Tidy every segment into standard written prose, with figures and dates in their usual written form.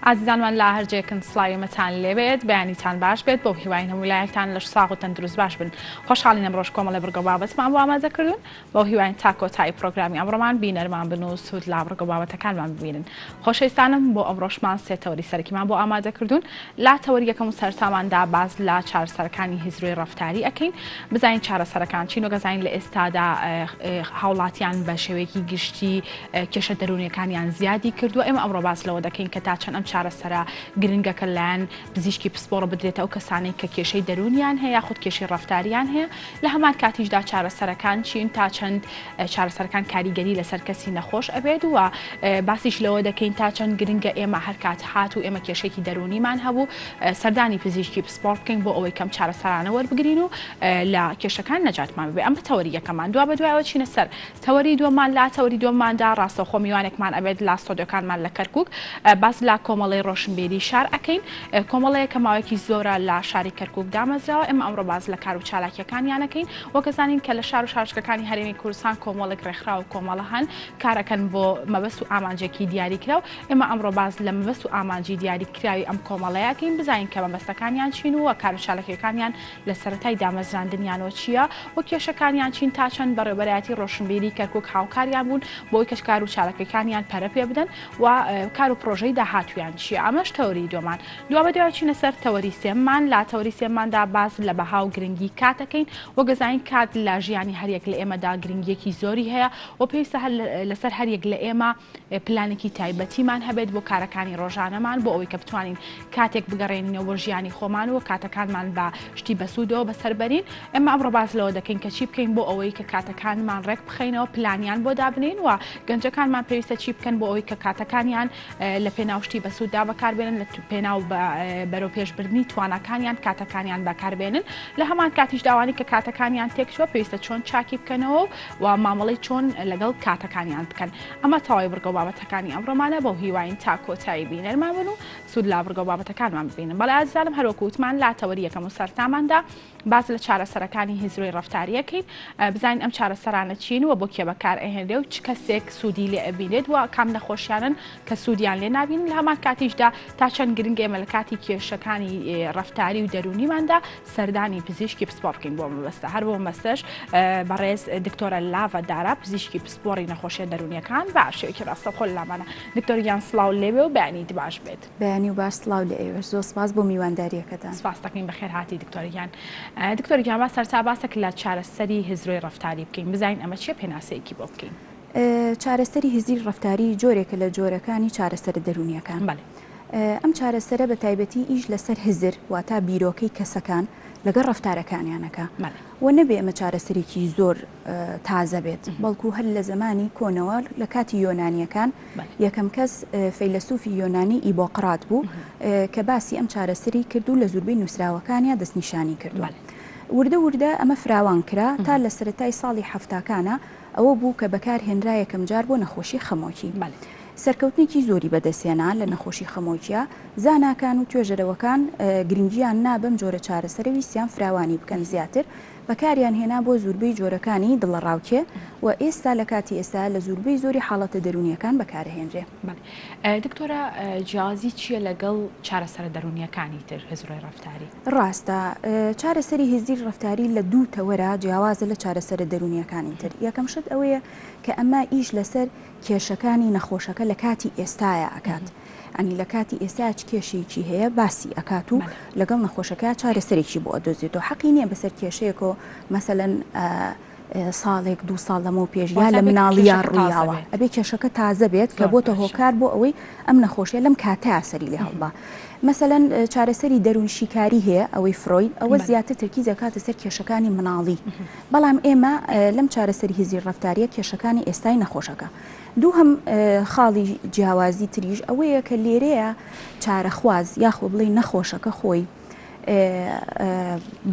ئازیزانمان لا هەرجێکن سڵاویمەتان لێبێت بەیانیتان باش بێت بۆ هیوای هەموولایەکتان لەش ساغ و تەندروست باش بن. خۆشحاڵین ئەمڕۆژ کۆمەڵە بڕگە بابەتمان بۆ ئامادە کردوون بۆ هیواین تا کۆتایی پرۆگرامی ئەمڕۆمان بینەرمان بن و سوود لا بڕگە بابەتەکانمان ببینن. خۆشەویستانم بۆ ئەمڕۆژمان سێ تەوەری سەرەکیمان بۆ ئامادە کردوون. لا تەوەری یەکەم و سەرتاماندا باز لا چارەسەرەکانی هیزروی ڕەفتاری ئەکەین بزانین چارەسەرەکان چین و گەزانین لە ئێستادا هاوڵاتیان بە شێوەیەکی گشتی کێشە دەرونیەکانیان زیادی کردووە. ئێمە ئەمڕۆ باز لەوە دەکەین کە تا چەند ئەم چارەسەرە گرنگەکە لایەن پزیشکی پسپۆڕە بدرێتە ئەو کەسانەی کە کێشەی دەرونیان هەیە خودت کێشەی ڕەفتاریان هەیە لە هەمان کاتیشدا چارەسەرەکان چین تا چەند چارەسەرەکان کاریگەری لەسەر کەسی نەخۆش ئەبێت و باسیش لەوە دەکەین تا چەند گرنگە ئێمە هەر کات هات و ئێمە کێشێکی دەرونیمان هەبوو سەردانی پزیشکی پسپۆڕ بکەین بۆ ئەوەی کەم چارەسەرانە وەربگرین و لە کێشەکان نەجاتمان ببێ. ئەم تەوەری یەکەمان دوا بە دوایەوە چینە سەر تەوەری دووەمان لا تەوەری دووەماندا ڕاستەوخۆ میوانێکمان ئەبێت لا ستۆدیۆکانمان لە کەرکووک باز لا کۆمەڵی ڕۆشنبێری شار ئەەکەین کۆمەڵەیە کە ماوەیەکی زۆرە لە شاری کەرکووک دامەزراوە ئێمە ئەمڕۆ باز لە کار و چالاکیەکانیانەکەین وەکەزانین کە لە شار و شارچکەکانی هەرێمی کوردستان کۆمەڵێک ڕێکخرا و کۆمەڵە هەن کارەکەن بۆ مەبەست و ئامانجێکی دیاریکرا و ئێمە ئەمڕۆ باز لە مەبەست و ئامانجی دیاریکراوی ئەم کۆمەڵەیەکەین بزانین کە مەبەستەکانیان چین و کار و چالاکیەکانیان لە سەرەتای دامەزراندنیانەوە چییە و کێشەکانیان چین تا چەند بەڕێوەبەرایەتی ڕۆشنبیری کەرکووک هاوکاریان بوون بۆی کەش کار و چالاکیەکانیان پەرە پێ بدەن و کار و پرۆژەی داهاتویان چیە. ئەمەش تەوەری دووەمان دوا بە دوای چینە سەر تەوەری سێممان لا تەوەری سێماندا باز لە بەها و گرنگی کاتەکەین و گەزانین کات لە ژیانی هەریەک لە ئێمەدا گرنگیەکی زۆری هەیە و پێویستە لەسەر هەریەک لە ئێمە پلانێکی تایبەتیمان هەبێت بۆ کارەکانی ڕۆژانەمان بۆ ئەوەی کە بتوانین کاتێک بگەڕێنینەوە بۆ ژیانی خۆمان و کاتەکانمان بە شتی بەسوودەوە بەسەربەرین. ئێمە ئەمڕۆ باز لەوە دەکەین کە چی بکەین بۆ ئەوەی کە کاتەکانمان ڕێک بخەینەوە پلانیان بۆ دابنین و گەنجەکانمان پێویستە چی بکەن بۆ ئەوەی کە کاتەکانیان لە پێناوشتی بەسووددا بەکاربێنن لە پێناو بەرەو پێشبردننی توانەکانیان کاتەکانیان بەکاربێنن لە هەمان کاتیش داوانی کە کاتەکانیان تێکشوە پێویستە چۆن چاکی بکەنەوە و مامەڵی چۆن لەگەڵ کاتەکانیان بکەن. ئەمە تەواوی بڕگە بابەتەکانی ئەمڕۆمانە بۆ هیواین تا کۆتایی بینەرمان بن و سوود لا بڕگە بابەتەکانمان ببینن. بەڵێ ئازیزانم هەروەکووتمان لا تەوەری یەکەم و سەرتاماندا باز لە چارەسەرەکانی هیزروی ڕەفتاریەکەین بزانین ئەم چارەسەرانە چین و بۆ کێ بەکار ئەهێنرێ و چ کەسێک سوودی لێ ئەبینێت و کام نەخۆشیانن کە سوودیان لێ نابین لە هەمان کاتیشدا تا چەند گرنگ ئێمە لە کاتی کێشەکانی ڕەفتاری و دەرونیماندا سەردانی پزیشکی پسپۆڕ بکەین بۆ مەبەستە هەر بۆ مەستەش بەڕێز دکتۆرە لاڤە دارا پزیشکی پسپۆڕی نەخۆشیە دەرونیەکان باشێکی ڕاستەوخۆ لامانە. دکتۆریان سڵاو لێبێ و بەیانیت باش بێت. بەیانی و باش سڵاو لە ئێوەش زۆر سپاس بۆ میوانداریەکەتان. سپاس دەکەین بەخێر هاتی دکتۆریان. دکتۆریان با سەرتا باسێک لە چارەسەری هیزروی ڕەفتاری بکەین بزانین ئەمە چیە پێناسەیەکی بۆ بکەین. چارەسەری هیزری ڕەفتاری جۆرێکە لە جۆرەکانی چارەسەر دەرونیەکان. ئەم چارەسەرە بە تایبەتی ئیش لەسەر هزر واتە بیرۆکەی کەسەکان لەگەڵ ڕەفتارەکانیانەکە و نەبێ ئەمە چارەسەرێکی زۆر تازە بێت بەڵکو هەر لە زمانی کۆنەوە لە کاتی یۆنانیەکان یەکەم کەس فەیلسوفی یۆنانی ئیبۆقرات بوو کە باسی ئەم چارەسەری کردو لە زۆربەی نووسراوەکانیان دەستنیشانی کردووە. وردە وردە ئەمە فراوان کرا تا لە سەرەتای ساڵی هەفتاکانە ئەوە بوو کە بەکار هێنرا یەکەم جار بۆ نەخۆشی خەمۆکی. سەرکەوتنێکی زۆری بەدەستێنا لە نەخۆشی خەمۆکیە زاناکان و توێژەرەوەکان گرنگیان نابم جۆرە چارەسەرە ویسیان فراوانی بکەن زیاتر بەکاریان هێنا بۆ زۆربەی جۆرەکانی دڵەڕاوکێ و ئێستا لە کاتی ئێستا لە زۆربەی زۆری حاڵەتە دەرونیەکان بەکارهێنرێ. دکتۆرە جیازی چییە لەگەڵ چارەسەرە دەرونیەکانی تر هیزروی ڕەفتاری؟ ڕاستە چارەسەری هیزری ڕەفتاری لە دوو تەوەرە جیاوازە لە چارەسەرە دەرونیەکانی تر. یەکەم شت ئەوەیە کە ئەمە ئیش لەسەر کێشەکانی نەخۆشەکە لە کاتی ئێستاە ئەکات. ئەنی لە کاتی ئێستا چ کێشێکی هەیە باسی ئەکات و لەگەڵ نەخۆشەکە چارەسەرێکی بۆ ئەدۆزێتەوە. حەقی نییە بەسەر کێشەیەک و مەسەلەن ساڵێک دو ساڵ لەمەوە پێشیا لە مناڵیا ڕوویاوە ئەبێ کێشەکە تازە بێت کە بۆتە هۆکار بۆ ئەوەی ئەم نەخۆشیە لەم کاتەیە سەری لێ هەڵبا. مەسەلەن چارەسەری دەرون شیکاری هەیە ئەوەی فرۆید ئەوە زیاتر ترکیز دەکاتە سەر کێشەکانی مناڵی بەڵام ئێمە لەم چارەسەری هیزری ڕەفتاریە کێشەکانی ئێستای نەخۆشەکە. دوو هەم خاڵی جیاوازی تریش ئەوەیە کە لێرەیە چارەخواز یاخۆ بڵێ نەخۆشەکە خۆی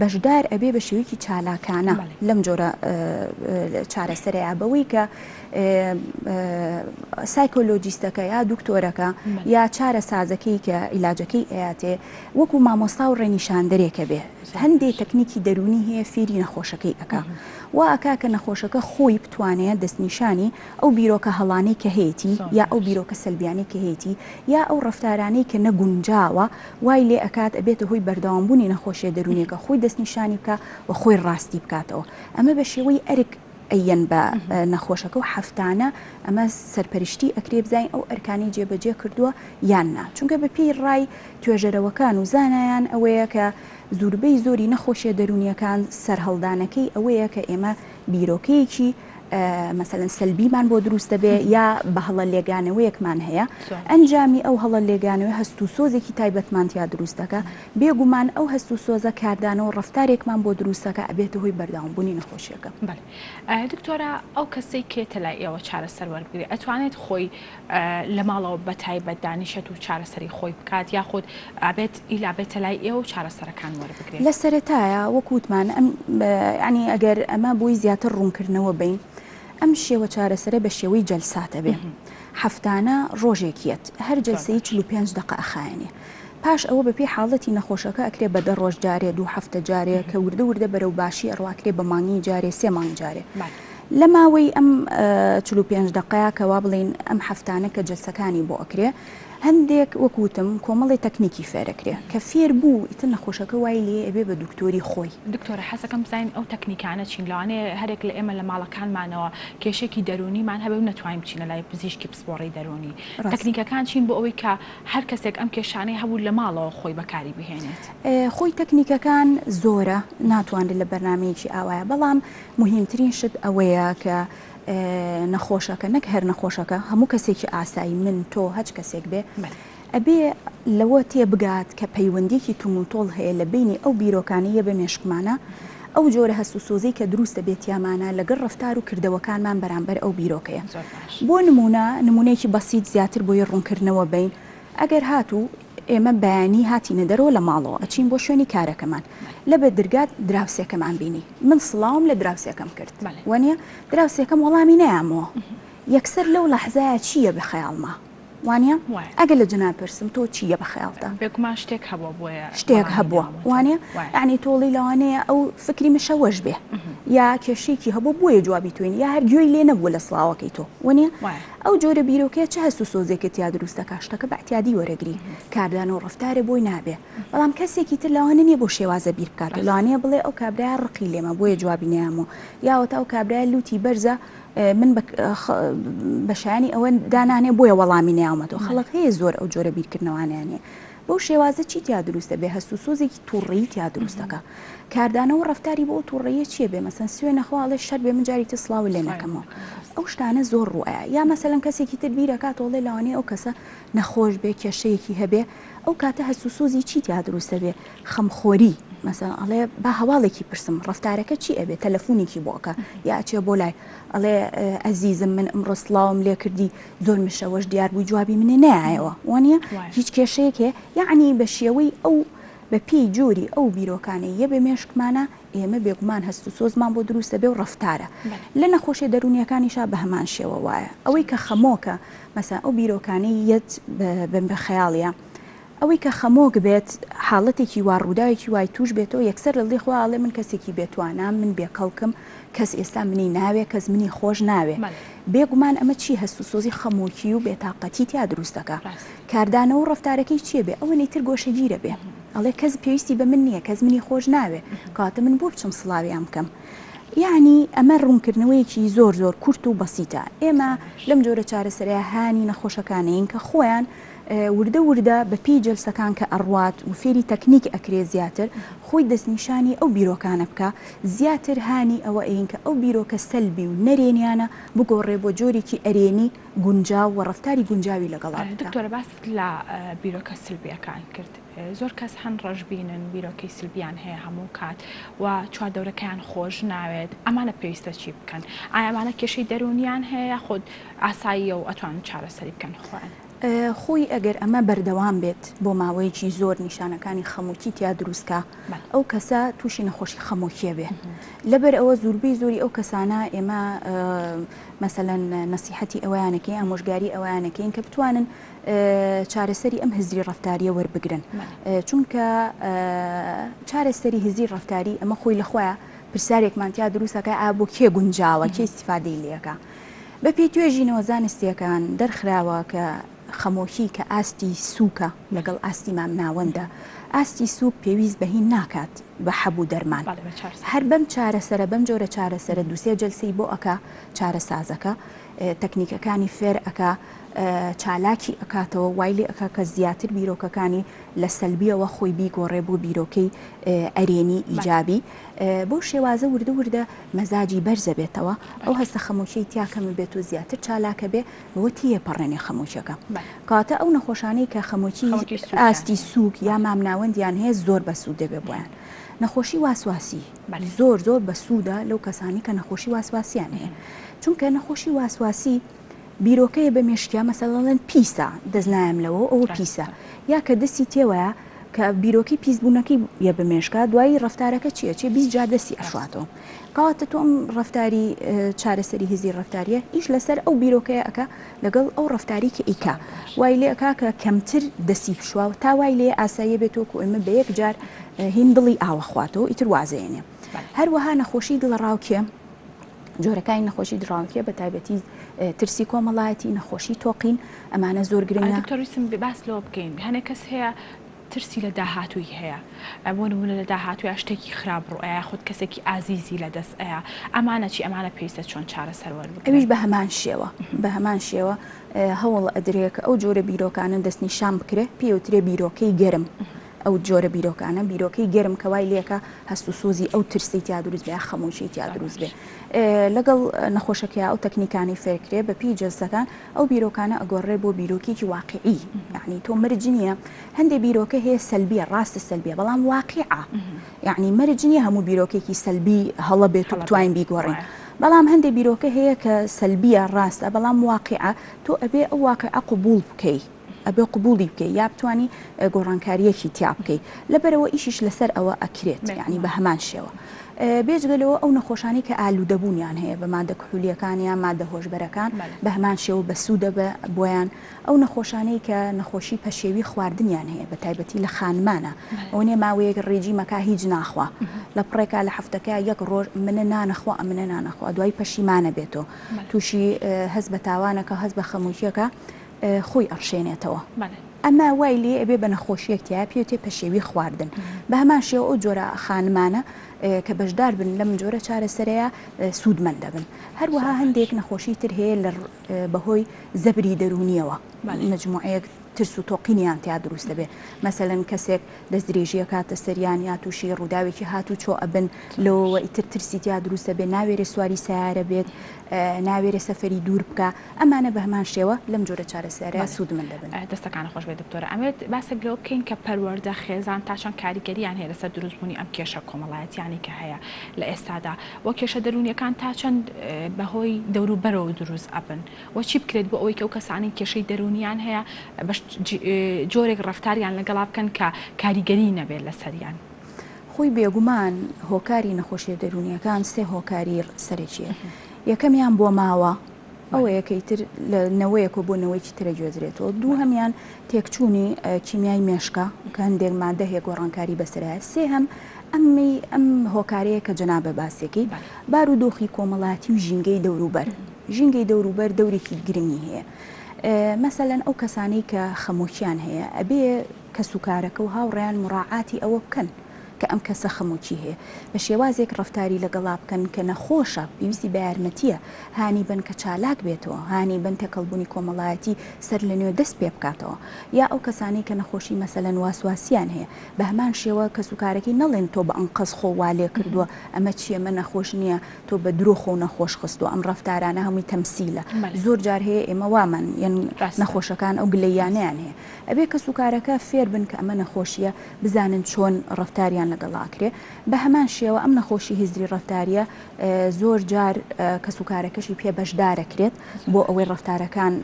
بەشدار ئەبێ بە شێوەیەکی چالاکانە لەم جۆرە چارەسەرەیە بەوەی کە سایکۆلۆجیستەکە یا دوکتۆرەکە یا چارە سازەکەی کە عیلاجەکەی ئەیاتێ وەکو مامۆستا و ڕێنیشاندەرێکە بێ هەندێک تەکنیکی دەرونی هەیە فێری نەخۆشەکەی ئەکا وا ئەکا کە نەخۆشەکە خۆی بتوانێت دەستنیشانی ئەو بیرۆکە هەڵانەی کە هەیەی یا ئەو بیرۆکە سەلبیانەی کە هەیەی یا ئەو ڕەفتارانەی کە نەگونجاوە وای لێ ئەکات ئەبێتە هۆی بەردەوامبوونی نەخۆشیە دەرونیەکە خۆی دەستنیشانی بکە و خۆی ڕاستی بکاتەوە ئەمە بە شێوەی ئەرک ئەیەن بە نەخۆشەکە و هەفتانە ئەمە سەرپەرشتی ئەکرێ بزین ئەو ئەرکانی جێبەجێ کردووە یاننا چونکە بە پێی ڕای توێژەرەوەکان و زانایان ئەوەیە کە زۆربەی زۆری نەخۆشیە دەرونیەکان سەرهەڵدانەکەی ئەوەیە کە ئێمە بیرۆکەیەکی مثلەن سەلبیمان بۆ دروست دەبێ یا بە هەڵە لێگانەوەیەکمان هەیە ئەنجامی ئەو هەڵە لێگانەوەی هەست و سۆزێکی تایبەتمانتیا دروست دەکە بێگومان ئەو هەست و سۆزە کاردانەوە ڕەفتارێکمان بۆ دروستەکە ئەبێتە هۆی بەردەوامبوونی نەخۆشیەکە. دکتۆرە ئەو کەسەی کێتە لای ئێوە چارەسەر وەربگرێت ئەتوانێت خۆی لە ماڵەوە بە تایبەت دانیشێت و چارەسەری خۆی بکات یاخود ئابێت ئیلا بێتە لای ئێوە و چارەسەرەکان وەربگرێت؟ لە سەرەتایە وەکوتمان ینی ئەگەر ئەمە بۆی زیاتر ڕوونکردنەوە بین ئەم شێوە چارەسەرە بە شێوەی جەلساتە بێ هەفتانە ڕۆژێکیەت هەر جەلسەی 45 دقە ئەخایەنێ پاش ئەوە بەپێی حاڵەتی نەخۆشەکە ئەکرێ بە 10 ڕۆژ جارێ 2 هەفتە جارێ کە وردە وردە بەرەو باشی ئەڕواکرێ بە مانگی جارێ 3 مانگ جارێ لە ماوەی ئەم 45 دقەیە کەوا بڵین ئەم هەفتانە کە جەلسەکانی بۆ ئەکرێ هەندێک وەکوتم کۆمەڵی تەکنیکی فێرەکرێ کە فێر بوو ئیتر نەخۆشەکە وای لێ ئەبێ بە دکتۆری خۆی. دکتۆرە حەزەکەم بزانین ئەو تەکنیکانە چین لەوانەیە هەرێک لە ئێمە لە ماڵەکانمانەوە کێشێکی دەرونیمان هەبێ و نەتوانین بچینە لای پزیشکی پسپۆڕی دەرونی تەکنیکەکان چین بۆ ئەوەی کە هەر کەسێک ئەم کێشانەی هەبوو لە ماڵەوە خۆی بەکاری بهێنێت؟ خۆی تەکنیکەکان زۆرە ناتوانێت لە بەرنامەیەکی ئاوایە بەڵام مهمترین شت ئەوەیە کە نەخۆشەکە نەک هەر نەخۆشەکە هەموو کەسێکی ئاسایی من تۆ هەچ کەسێک بێ ئەبێ لەوە تێبگات کە پەیوەندێکی تومتۆڵ هەیە لە بینی ئەو بیرۆکانیە بە مێشکمانە ئەو جۆرە هەست و سۆزەی کە دروستە بێت یامانە لەگەڵ ڕەفتار و کردەوەکانمان بەرامبەر ئەو بیرۆکەیە. بۆ نمونەیەکی بەسیط زیاتر بۆی ڕوونکردنەوە بین ئەگەر هاتوو ئێمە بەیانی هاتیینە دەرەوە لە ماڵەوە ئەچین بۆ شوێنی کارەکەمان لە بە دەرگات دراوسێکەمان بینی من سڵاوم لە دراوسێکم کرد وانە دراوسێکەم وەڵامی نەیامەوە یەکسەر لەو لەحزایە چییە بە خەیاڵما وانە ئەگەر لە جنا پرسم تۆ چییە بە خەیاڵدا بێگومان شتێک هەبووە بۆیە شتێک هەبووە وانە یعنی تۆڵی لەوانەیە ئەو فکری مشەوەش بێ یا کێشێکی هەبوو بۆیە جوابی توێن یا هەر گوێی لێ نەبووە لە سڵاوەکەی تۆ وانە ئەو جۆرە بیرۆکەیە چه هەست و سۆزێکت یا دروستەکە شتەکە بە احتیادی وەرەگری کاردانەوە ڕەفتارە بۆی نابێ بەڵام کەسێکی تر لەوانە نییە بۆ شێوازە بیر بکات لەوانەیە بڵێ ئەو کابرای ڕقی لێمە بۆیە جوابی نەیامەوە یاوەتا ئەو کابرای لوتی بەرزە من بەشانی ئەوە دانانێ بۆیە وەڵامی نێومەەوە خەڵک هەیە زۆر ئەو جۆرە بیرکردنەوانیانێ بەو شێوازە چی تیا دروستە بێ هەست و سۆزێکی تووڕێی تیا دروستەکە کاردانەوە ڕەفتاری بۆ تووڕێیە چیە بێ مەسەن سوێ نەخواڵێ شەر بێ من جاریتە سڵاو لێ نەکەمەوە ئەو شتانە زۆر ڕوایە یا مەسەلەن کەسێکی تر بیرەکات وڵێ لەوانەیە ئەو کەسە نەخۆش بێ کێشەیەکی هەبێ ئەو کاتە هەست و سۆزی چی تیا دروستە بێ خەمخۆری مثلا ئەڵێ با هەواڵێکی پرسم ڕەفتارەکە چی ئەبێ تەلەفۆنێکی بۆکە یا ئەچێ بۆ لای ئەڵێ ئەزیزم من ئەمڕۆ سڵاوم لێ کردی زۆر مشەوەش دیار بووی جوابی منێ نایەوە وانە هیچ کێشەیەکێ یعنی بە شێوەی ئەو بە پێی جۆری ئەو بیرۆکانەی یە بە مێشکمانە ئێمە بێگومان هەست و سۆزمان بۆ دروستە بێ و ڕەفتارە لە نەخۆشی دەرونیەکانیشا بە هەمان شێوە وایە ئەوەی کە خەمۆکە مەسا ئەو بیرۆکانەی یەت بە خەیاڵیە ئەوەی کە خەمۆک بێت حاڵەتێکی وا ڕووداوێکی وای توش بێتەوە یەکسەر لە دڵیخواڵێ من کەسێکی بێتوانام من بێکەڵکم کەس ئێستا منی ناوێ کەس منی خۆش ناوێ بێگومان ئەمە چی هەست و سۆزی خەمۆکی و بێتاقەتی تیا دروستەکە کاردانەوە ڕەفتارەکەی چیە بێ ئەوە نەیتر گۆشەگیرە بێ ئەڵێ کەس پێویستی بە من نییە کەس منی خۆش ناوێ کاتە من بۆ بچم سڵاویان بکەم یعنی ئەمە ڕوونکردنەوەیەکی زۆر زۆر کورت و بەسیتە ئێمە لەم جۆرە چارەسەرەیە هانی نەخۆشەکانەین کە خۆیان وردە وردە بە پێی جەلسەکان کە ئەڕوات و فێری تەکنیک ئەکرێ زیاتر خۆی دەستنیشانی ئەو بیرۆکانە بکە زیاتر هانی ئەوە ئەین کە ئەو بیرۆکە سەلبی و نەرێنیانە بگۆڕێ بۆ جۆرێکی ئەرێنی گونجاو و ڕەفتاری گونجاوی لەگەڵا. دکتۆرە باس لە بیرۆکە سلبیەکان کرد زۆر کەس هەن ڕەشبینن بیرۆکەی سلبیان هەیە هەموو کات و چواردەورەکەیان خۆش ناوێت ئەمانە پێویستە چی بکەن ئایا ئەمانە کێشەی دەرونیان هەیە خۆت ئاساییە و ئەتوان چارەسەری بکەن خۆیان خۆی ئەگەر ئەمە بەردەوام بێت بۆ ماوەیەکی زۆر نیشانەکانی خەموکی تیا دروستکە ئەو کەسە تووشی نەخۆشی خەمۆکیە بێ لەبەر ئەوە زۆربەی زۆری ئەو کەسانە ئێمە مەسەلەن نەسیحەتی ئەویانەکەی ئامۆژگاری ئەویانەکەین کە بتوانن چارەسەری ئەم هزری ڕەفتاریە وەربگرن چونکە چارەسەری هزری ڕەفتاری ئەمە خۆی لەخۆیە پرسیارێکمانتیا دروستەکە بۆ کێ گونجاوە کێ استیفادەی لێەکە بە پێی توێژینەوە زانستیەکان دەرخراوە کە خەمۆکی کە ئاستی سووکە لەگەڵ ئاستی مامناوەندە ئاستی سووک پێویست بەهین ناکات بە حەبوو دەرمان هەر بەم چارەسەرە بەم جۆرە چارەسەرە دووسێ جەلسەی بۆ ئەکا چارەسازەکە تەکنیکەکانی فێر ئەکا چالاکی ئەکاتەوە وای لێ ئەکا کە زیاتر بیرۆکەکانی لە سەلبیەوە خۆی بیگۆڕێ بۆ بیرۆکەی ئەرێنی ئیجابی بۆ شێوازە وردە وردە مەزاجی بەرزە بێتەوە ئەو هەستە خەمۆکی تیاکەمە بێت و زیاتر چالاکە بێ بەوە تیە پەڕێنێ خەمۆکیەکە کاتە ئەو نەخۆشانەی کە خەمۆکی ئاستی سووک یا مامناوەندیان هەیە زۆر بەسوود دەبێ بۆیان نەخۆشی واسواسی زۆر زۆر بەسوودە لەو کەسانی کە نەخۆشی واسواسیان هەیە چونکە نەخۆشی واسواسی بیرۆکەیە بە مێشکیا مەسەڵەن پیسە دەستنایم لەوە ئەوە پیسە یا کە دەستی تێوەیە کە بیرۆکی پیسبوونەکەی یە بمێشکە دوایی ڕفتارەکە چییە چێ 20 جار دەستی ئەشواتەوە کاتە تۆ ئەم ڕفتاری چارەسەری هزی ڕفتاریە ئیش لەسەر ئەو بیرۆکەیە ئەکە لەگەڵ ئەو ڕفتاری کە ئیکا وای لێ ئەکا کە کەمتر دەستی بشواوە تا وای لێ ئاساییە بێتەوە و ئێمە بە یەک جار هین دڵی ئاوەخواتەوە ئیتر وازەیەنێ هەروەها نەخۆشی دڵڕاوکێ جۆرەکانی نەخۆشی دڕاوکێ بە تایبەتی ترسی کۆمەڵایەتی نەخۆشی تۆقین ئەمانە زۆر گرنگە دکتۆریسم باس لەوە بکەین هەنێک کەس هەیە ترسی لە داهاتووی هەیە بۆ نمونە لە داهاتووی شتێکی خراپ ڕۆیە خودت کەسێکی ئازیزی لە دەست ئەیە ئەمانە چی ئەمانە پێویستە چۆن چارەسەر وەربگرن ئەویش بە هەمان شێوە هەوڵ ئەدرێت کە ئەو جۆرە بیرۆکانە دەستنیشان بکرێت پێوترێ بیرۆکەی گەرم ئەو جۆرە بیرۆکانە بیرۆکەی گەرم کەوای لێکە هەست و سۆزی ئەو ترسی تیا دروست بێ خەمۆشی تیا دروست بێ لەگەڵ نەخۆشەکە ئەو تەکنیکانی فێرکرێ بە پێی جەلسەکان ئەو بیرۆکانە ئەگۆڕێ بۆ بیرۆکێکی واقعی یعنی تۆ مەرج نییە هەندێک بیرۆکە هەیە سەلبیە ڕاستە سەلبیە بەڵام واقعە یعنی مەرج نییە هەموو بیرۆکێکی سەلبی هەڵە بێت و بتوانین بیگۆڕین بەڵام هەندێک بیرۆکە هەیە کە سەلبیە ڕاستە بەڵام واقعە تۆ ئەبێ ئەو واقعە قبول بکەی ئەبێ قبولی بکەی یا بتوانی گۆڕانکاریەکی تیا بکەی لەبەرەوە ئیشیش لەسەر ئەوە ئەکرێت یعنی بە هەمان شێوە بێجگەلەوە ئەو نەخۆشانی کە ئالوودەبوونیان هەیە بە مادە کحولیەکانیان مادە هۆشبەرەکان بە هەمان شێوە بەسوودە بە بۆیان ئەو نەخۆشانەی کە نەخۆشی پەشێوی خواردنیان هەیە بە تایبەتی لە خانمانە ئەو نێ ماوەیەک ڕێجی مەکا هیچ ناخوا لە پڕێکا لە هەفتەکە یەک ڕۆژ منە نانەخوا ئەمنە نانەخوا دوای پەشیمانە بێتەوە تووشی هەست بە تاوانەکە هەست بە خەموکیەکە خۆی ئەڕشێنێتەوە ئەمە وای لێ ئەبێ بە نەخۆشیەکتیا پێوتێ پەشێوی خواردن بە هەمان شێوە ئەو جۆرە خانمانە کە بەشدار بن لەم جۆرە چارەسەرەیە سوودمەند دەبن هەروەها هەندێک نەخۆشی تر هەیە لە بەهۆی زەبری دەرونیەوە مجموعەیەک ترس و تۆقینیان تیا دروست دەبێت مەسەلەن کەسێک دەست درێژیە کاتە سەریان یا تووشی ڕووداوێکی هاتوو چۆ ئەبن لەوە ئیتر ترسی تیا دروستە بێت ناوێرە سواری سیارە بێت ناوێرە سەفەری دوور بکە ئەمانە بە هەمان شێوە لەم جۆرە چارەسەرە سوودمەند دەبن دەستەکان خۆش بێت دکتۆرە ئەمێت باسێک لەوە بکەین کە پەروەردە خێزان تاچەند کاریگەریان هەیە لەسەر دروستبوونی ئەم کێشە کۆمەڵایەتیانی کە هەیە لە ئێستادا وە کێشە دەرونیەکان تا چەند بەهۆی دەوروبەرەوە دروست ئەبن وە چی بکرێت بۆ ئەوەی کە ئەو کەسانی کێشەی دەرونیان هەیە جۆرێک ڕفتاریان لەگەڵا بکەن کە کاریگەری نەبێت لە سەریان خۆی بێگومان هۆکاری نەخۆشیە دەرونیەکان سێ هۆکاری سەرەکیە یەکەمیان بۆ ماوە ئەوە یەکەیتر لە نەوەیەکە بۆ نەوەیکی ترە گوێزرێتەوە دوو هەمیان تێکچوونی کیمیای مێشکە کە هەندێک مادە هەیە گۆڕانکاری بەسەرایە سێ هەم ئەم هۆکارەیە کە جەنابە باسێکی بار و دۆخی کۆمەڵاتی و ژینگەی دەوروبەر ژینگەی دەوروبەر دەورێکی گرنگی هەیە مەسەلەن ئەو کەسانەی کە خەمۆکیان هەیە ئەبێ کە سوکارەکە و هاوڕێیان مراعاتی ئەوە بکەن کە ئەم کەسە خەموکی هەیە بە شێوازێک ڕفتاری لەگەڵا بکەن کە نەخۆشە پێویستی بە یارمەتیە هانی بن کە چالاک بێتەوە هانی بن تێکەڵبوونی کۆمەڵایەتی سەر لە نوێ دەست پێ بکاتەوە یا ئەو کەسانی کە نەخۆشی مەسەلەن واسواسیان هەیە بە هەمان شێوە کە سوکارەکەی نەڵێن تۆ بە ئەنقەس خۆوالێ کردووە ئەمە چیە مە نەخۆش نییە تۆ بە درۆ خۆ نەخۆش خستووە ئەم ڕفتارانە هەمووی تەمسیلە زۆر جار هەیە ئێمە وامان یان نەخۆشەکان ئەو گلەیانیان هەیە ئەبێ کە سوکارەکە فێر بن کە ئەمە نەخۆشیە بزانن چۆن ڕفتاریان لەگەڵاکرێ بە هەمان شێوە ئەم نەخۆشی هیزری ڕەفتاریە زۆر جار کەس و کارەکەشی پێ بەشدارەکرێت بۆ ئەوەی ڕەفتارەکان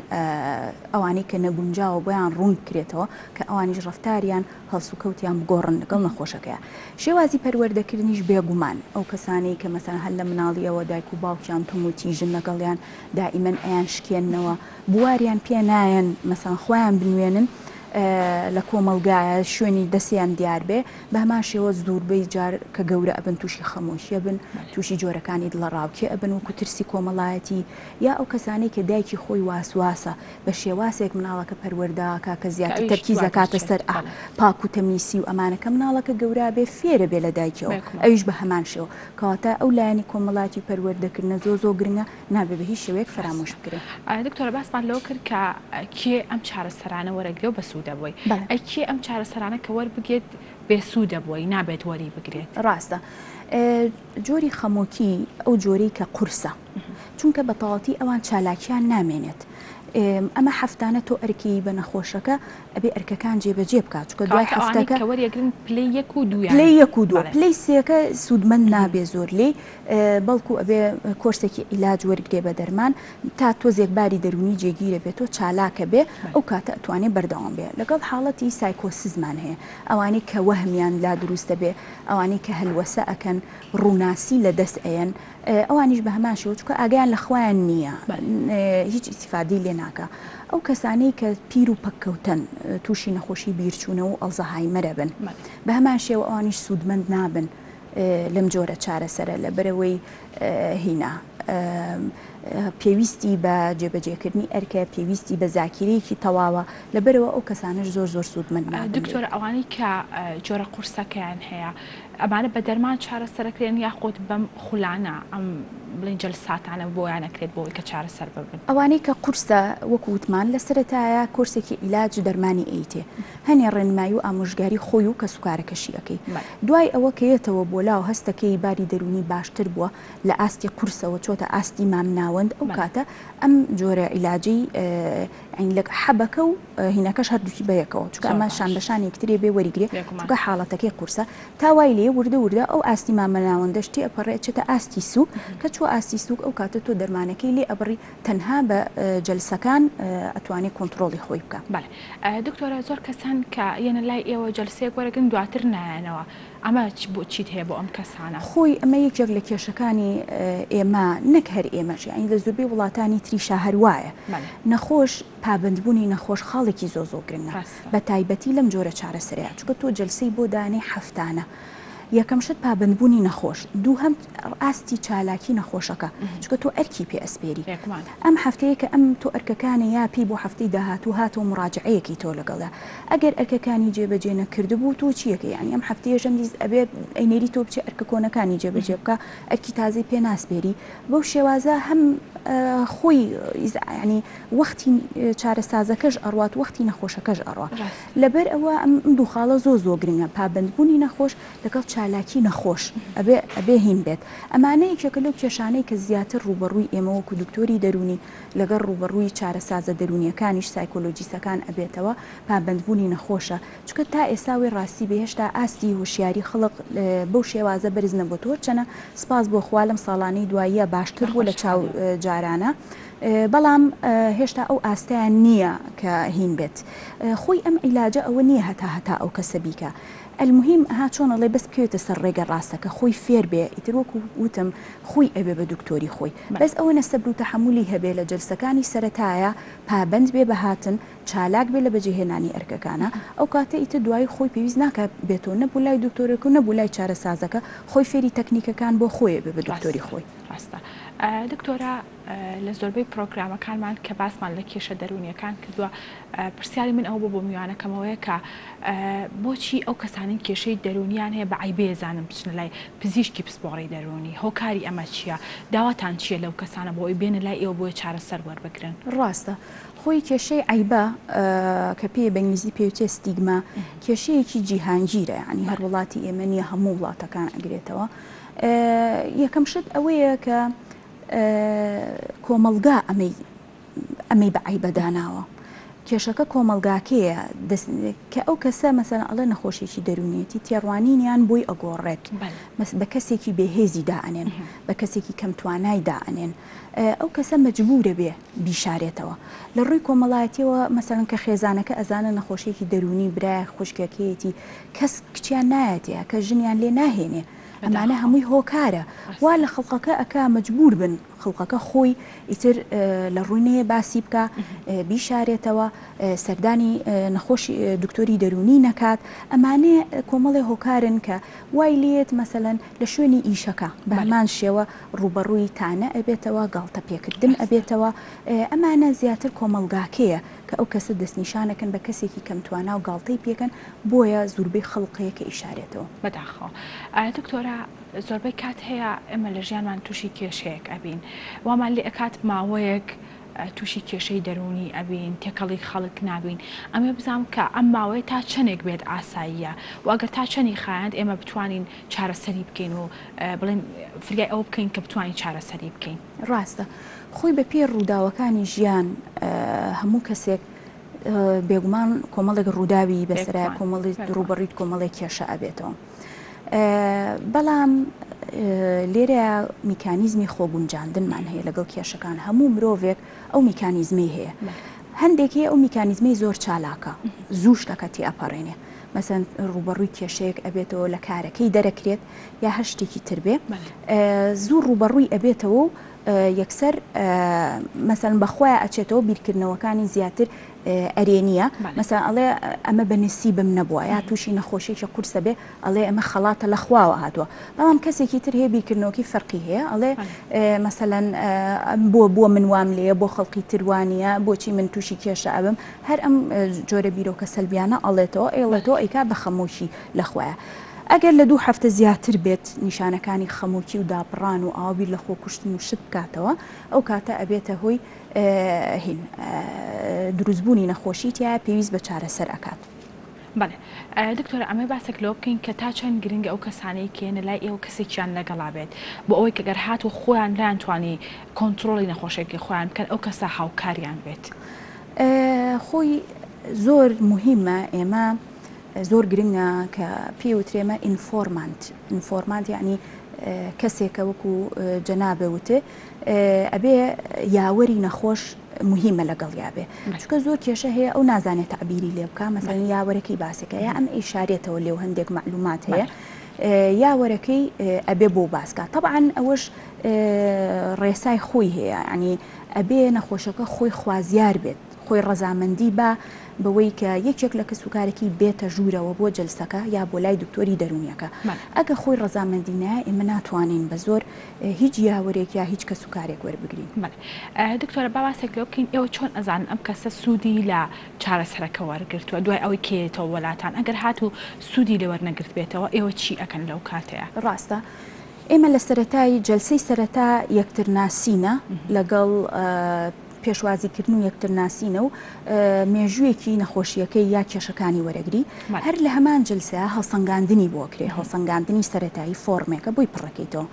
ئەوانەی کە نەگونجاوە بۆیان ڕوون بکرێتەوە کە ئەوانیش ڕەفتاریان هەڵسو کەوتیان بگۆڕن لەگەڵ نەخۆشەکەیە. شێوازی پەروەردەکردنیش بێگومان ئەو کەسانەی کە مەسەن هەر لە مناڵیەوە دایک و باوکیان تۆم و تیژن لەگەڵیان دائیمەن ئەیان شکێننەوە بوواریان پێ نایەن مەسەن خۆیان بنوێنن لە کۆمەلگایە شوێنی دەستیان دیار بێ بە هەمان شێوە زۆربەی جار کە گەورە ئەبن تووشی خەمۆشیە بن تووشی جۆرەکانی دڵە ڕاوکێ ئەبن وەکو ترسی کۆمەڵایەتی یا ئەو کەسانەی کە دایکی خۆی واسواسە بە شێواسێک مناڵەکە پەروەرداکە کە زیاتر تەرکیزە کاتە سەر پاک و تەمیسی و ئەمانەکە مناڵەکە گەورە بێ فێرە بێ لە دایکەوە ئەویش بە هەمان شێوە کەواتە ئەو لایەنی کۆمەڵاتی پەروەردەکردنە زۆ گرنگە نابێ بە هیچ شێوەیەک فرامۆش بکرێت. دکتۆرە باسمان لەوە کرد کە کێ ئەم چارەسەرانە وەرەگرێ و بەسوودە بووی ئەکی ئەم چارەسەرانە کە وەربگێت بێسوودە بووی نابێت وەری بگرێت. ڕاستە جۆری خەمۆکی ئەو جۆرەی کە قورسە چونکە بە تەواوەتی ئەوان چالاکیان نامێنێت ئەمە هەفتانە تۆ ئەرکی بە نەخۆشەکە ئەبێ ئەرکەکان جێبەجێ بکات چکە دوای هەفتەکە وەریەگرن پلەی یەک و دوو پلەی یەک و دووە پلەی سێەکە سوودمەند نابێ زۆر لێ بەڵکو ئەبێ کۆرسێکی عیلاج وەرگێ بە دەرمان تا تۆزێک باری دەرونی جێگیرە بێت تۆ چالاکە بێ ئەو کاتە ئەتوانێت بەردەوام بێ لەگەڵ حاڵەتی سایکۆسیزمان هەیە ئەوانەی کە وەهمیان لا دروستە بێ ئەوانەی کە هەلوەسە ئەکەن ڕووناسی لە دەست ئەیەن ئەوانیش بە هەمان شێوە چکە ئاگیان لە خۆیان نییە هیچ ئیسیفادی لێ ناکە ئەو کەسانەی کە پیر و پەککەوتن تووشی نەخۆشی بیرچوونە و ئەڵزەهایمەرە بن بە هەمان شێوە ئەوانیش سوودمەند نابن لەم جۆرە چارەسەرە لە بەرەوەی هینا پێویستی بە جێبەجێکردنی ئەرکە پێویستی بە زاکیرەیەکی تەواوە لەبەرەوە ئەو کەسانش زۆر سوودمەند نابن. دکتۆرە ئەوانەی کە جۆرە قورسەکەیان هەیە ئەمانە بە دەرمان چارەسەرەکرێن یاخۆت بەم خولانە ئەم بڵین جەلساتانە بۆیان نەکرێت بۆی کە چارەسەر ببن. ئەوانەی کە قورسە وەکو وتمان لە سەرەتایە کۆرسێکی عیلاج دەرمانی ئەیتێ هەنێ ڕێنمایی و ئامۆژگاری خۆی و کە سوکارەکەشیەکەی دوای ئەوە کەیێتەوە بۆ لاو هەستەکەی باری دەرونی باشتر بووە لە ئاستی قورسەوە چۆتە ئاستی مامناوەند ئەو کاتە ئەم جۆرە عیلاجی لە حەبەکە و هینەکەش هەردووکی بەیەکەوە چکە ئەمە شانبەشان یەکترێ بێ وەریگرێ چکە حاڵەتەکەی قورسە تاوای لێ وردە ئەو ئاستی مامەناوەندەشتی ئەپەڕێچێتە ئاستی سووک کە چوە ئاستی سووک ئەو کاتە تۆ دەرمانەکەی لێ ئەبڕی تەنها بە جەلسەکان ئەتوانێت کۆنتترۆلی خۆی بکە. دکتۆرە زۆر کەسان کە یەنە لای ئێوە جەلسەیەک وەرەگرن دواتر نایەنەوە ئەمە بۆ چیت هەیە بۆ ئەم کەسانە؟ خۆی ئەمە یەکێک لە کێشەکانی ئێمە نەک هەر ئێمەش ئەین لە زۆربەی وڵاتانی تریشا هەروایە نەخۆش پابندبوونی نەخۆش خاڵێکی زۆ گرنگە بە تایبەتی لەم جۆرە چارەسەرەیە چکە تۆ جەلسەی بۆ دانێ هەفتانە یەکەم شت پابندبوونی نەخۆش دوو هەم ئاستی چالاکی نەخۆشەکە چکە تۆ ئەرکی پێ ئەسپێری ئەم هەفتەیە کە ئەم تۆ ئەرکەکانی یا پێی بۆ هەفتەی داهاتوو هاتەوە مراجعەیەکی تۆ لەگەڵە ئەگەر ئەرکەکانی جێبەجێ نەکردبوو تۆ چیەکە یعنی ئەم هەفتەیەژەم دیز ئەبێت ئەینێری تۆ بچێ ئەرکە کۆنەکانی جێبەجێ بکە ئەرکی تازەی پێ ناسپێری بەو شێوازە هەم خۆی ینی وەختی چارەسازەکەش ئەڕوات وەختی نەخۆشەکەش ئەڕوا لەبەر ئەوە ئەم دوو خاڵە زۆ گرنگە پابندبوونی نەخۆش لەگەڵ چالاکی نەخۆش ئەبێ هین بێت ئەمانەیە کێکە لەو کێشانەی کە زیاتر ڕوبەڕووی ئێمە وەکو دکتۆری دەرونی لەگەڵ ڕوبەڕووی چارەسازە دەرونیەکانیش سایکۆلۆجیستەکان ئەبێتەوە پابندبوونی نەخۆشە چکە تا ئێساوی ڕاستی بەهێشتا ئاستی هوشیاری خەڵق بەو شێوازە بەرز نەبووە تۆ چەنە سپاس بۆ خوا لەم ساڵانەی دواییە باشتر بوو لە چاو جارانە بەڵام هێشتا ئەو ئاستیان نییە کە هین بێت خۆی ئەم عیلاجە ئەوە نییە هەتا ئەو کەسە بیکە المهم ها چۆنەڵێ بەس بکەوێتە سەر ڕێگە ڕاستەکە خۆی فێر بێ ئیتر وەکو وتم خۆی ئەبێ بە دکتۆری خۆی بەس ئەوە نەسەبر و تەحملی هەبێ لە جلسەکانی سەرەتایە پابند بێ بەهاتن چالاک بێ لە بەجێهێنانی ئەرکەکانە ئەو کاتە ئیتر دوای خۆی پێویست ناکە بێتەوە نەبوو لای دکتۆرێک و نەبوو لای چارەسازەکە خۆی فێری تەکنیکەکان بۆ خۆی بێ بە دکتۆری خۆی. ڕاستە دکتۆرە لە زۆربەی پرۆگرامەکانمان کە باسمان لە کێشە دەرونیەکان کردووە پرسیاری من ئەو بۆ میوانەکەمەوەیە کە بۆچی ئەو کەسانی کێشەی دەرونیان هەیە بە عیبێزانم بچنە لای پزیشکی پسپۆڕی دەرونی هۆکاری ئەمە چییە داواتان چییە لەو کەسانە بۆ ئەوی بێنە لای ئێوە بۆیە چارەسەر وەربگرن؟ ڕاستە خۆی کێشەی عیبە کە پێ بەنگلیزی پێوتێ ستیگما کێشەیەکی جیهانگیرە ینی هەر وڵاتی ئێمە نیە هەموو وڵاتەکان ئەگرێتەوە یەکەم شت ئەوەیە کە کۆمەلگا ئەمەی بە عیبە داناوە کێشەکە کۆمەلگاکەیە کە ئەو کەسە مەسەن ئەڵێ نەخۆشیێکی دەرونێتی تێڕوانینیان بۆی ئەگۆڕێت بە کەسێکی بێهێزی دائەنێن بە کەسێکی کەم توانای دائەنێن ئەو کەسە مەجبورە بێ بیشارێتەوە لە ڕووی کۆمەڵایەتیەوە مەسەڵەن کە خێزانەکە ئەزانە نەخۆشیێکی دەرونی برای خوشکەکەیەتی کەس کچیان نایەتەیە کە ژنیان لێ ناهێنێ ئەمانە هەمووی هۆکارە وا لە خەڵقەکە ئەکا مەجبور بن خەڵقەکە خۆی ئیتر لە ڕوونەیە باسی بکە بیشارێتەوە سەردانی نەخۆشی دکتۆری دەرونی نەکات ئەمانەیە کۆمەڵی هۆکارن کە وای لێت مەسەلەن لە شوێنی ئیشەکە بە هەمان شێوە ڕوبەڕووی تانە ئەبێتەوە گاڵتە پێکردن ئەبێتەوە ئەمانە زیاتر کۆمەلگاکەیە کە ئەو کەسە دەستنیشانەکەن بە کەسێکی کەمتوانە و گاڵتەی پێکەن بۆیە زوربەی خەڵقەیە کە ئیشارێتەوە بەداخەوە دکتۆرە زۆربەی کات هەیە ئێمە لە ژیانمان تووشی کێشەیەک ئەبین وامان لێ ئەکات ماوەیەک تووشی کێشەی دەرونی ئەبین تێکەڵی خەڵک نابین ئەمێ بزانام کە ئەم ماوەی تا چەندێک بێت ئاساییە و ئەگەر تا چەندی خایەند ئێمە بتوانین چارەسەری بکەین و بڵێن فریای ئەو بکەین کە بتوانین چارەسەری بکەین ڕاستە خۆی بە پێ ڕووداوەکانی ژیان هەموو کەسێک بێگومان کۆمەڵێک ڕووداوی بەسەرای کۆمەڵی ڕوبەڕیت کۆمەڵێک کێشە ئەبێتەوە بەڵام لێرە میکانیزمی خۆگونجاندنمان هەیە لەگەڵ کێشەکان هەموو مرۆڤێک ئەو میکانیزمی هەیە هەندێکی ئەو میکانیزمی زۆر چالاکە زوو شتەکەتی ئەپەڕێنێ مەسەن ڕوبەڕووی کێشەیەک ئەبێتەوە لە کارەکەی دەرەکرێت یا هەر شتێکی تر بێ زوو ڕوبەڕووی ئەبێتەوە یەکسەر مەسەن بەخۆیان ئەچێتەوە بیرکردنەوەکانی زیاتر ئەرێنیە مەسەن ئەڵێ ئەمە بەنسی بم نەبووە یا تووشی نەخۆشیێکی قورسە بێ ئەڵێ ئەمە خەڵاتە لە خواوە هاتووە بەڵام کەسێکی تر هەیە بیرکردنەوەکی فەرقی هەیە ئەڵێ مەسەلەن بۆ من وام لێە بۆ خەڵقی تروانیە بۆچی من تووشی کێشە ئەبم هەر ئەم جۆرە بیرۆکە سەلبیانە ئەڵێتەوە ئێڵێتەوە ئەیکا بە خەمۆکی لەخوایە ئەگەر لە 2 هەفتە زیاتر بێت نیشانەکانی خەمۆکی و داپڕان و ئاوی لە خۆکوشتن و شت بکاتەوە ئەو کاتە ئەبێتە هۆی هین دروستبوونی نەخۆشیتیا پێویست بە چارەسەر ئەکات. بەڵێ دکتۆرە ئەمە باسێک لەوە بکەین کە تا چەند گرنگە ئەو کەسانەی کێنە لای ئێوە کەسێکیان لەگەڵا بێت بۆ ئەوەی کە گەر هات و خۆیان لایەنتوانی کۆنتترۆلی نەخۆشێکی خۆیان بکەن ئەو کەسە هاوکاریان بێت. خۆی زۆر مهمە ئێمە زۆر گرنگە کە پێوترێمە ئینفۆرمانت یعنی کەسێکە وەکو جەنابەوتێ ئەبێ یاوەری نەخۆش مهمە لەگەڵ یابێ چونکە زۆر کێشە هەیە ئەو نازانێت تعبیری لێ بکە مەسەڵەن یاوەرەکەی باسەکە یا ئەم ئیشارێتەوە لێو هەندێک معلومات هەیە یاوەرەکەی ئەبێ بۆ باسکە طبعاً ئەوەش ڕێسای خۆی هەیە ینی ئەبێ نەخۆشەکە خۆی خوازیار بێت خۆی ڕەزامەندی بە بەوەی کە یەکێک لە کەسوکارێکی بێتە ژوورەوە بۆ جلسەکە یا بۆ لای دکتۆری دەرونیەکە ئەگە خۆی ڕەزامەندی نایە ئێمە ناتوانین بە زۆر هیچ یاوەرێک یا هیچ کەسوکارێک وەربگرین. دکتۆرە باباسێک لەو بکەین ئێوە چۆن ئەزان ئەم کەسە سوودی لە چارەسەرەکە وەرگرتووە دوای ئەوەی کێتەوە وڵاتان ئەگەر هات و سوودی لێ وەرنەگرت بێتەوە ئێوە چی ئەکەن لەو کاتەیە؟ ڕاستە ئێمە لە سەرەتای جەلسەی سەرەتا یەکتر ناسینە لەگەڵ پێشوازیکردن و یەکتر ناسینە و مێژوویەکی نەخۆشیەکەی یا کێشەکانی وەرەگری هەر لە هەمان جلسە هەڵسەنگاندنی بۆ کرێ هەڵسەنگاندنی سەرەتایی فۆرمێکە بۆی پڕەکەیتەوە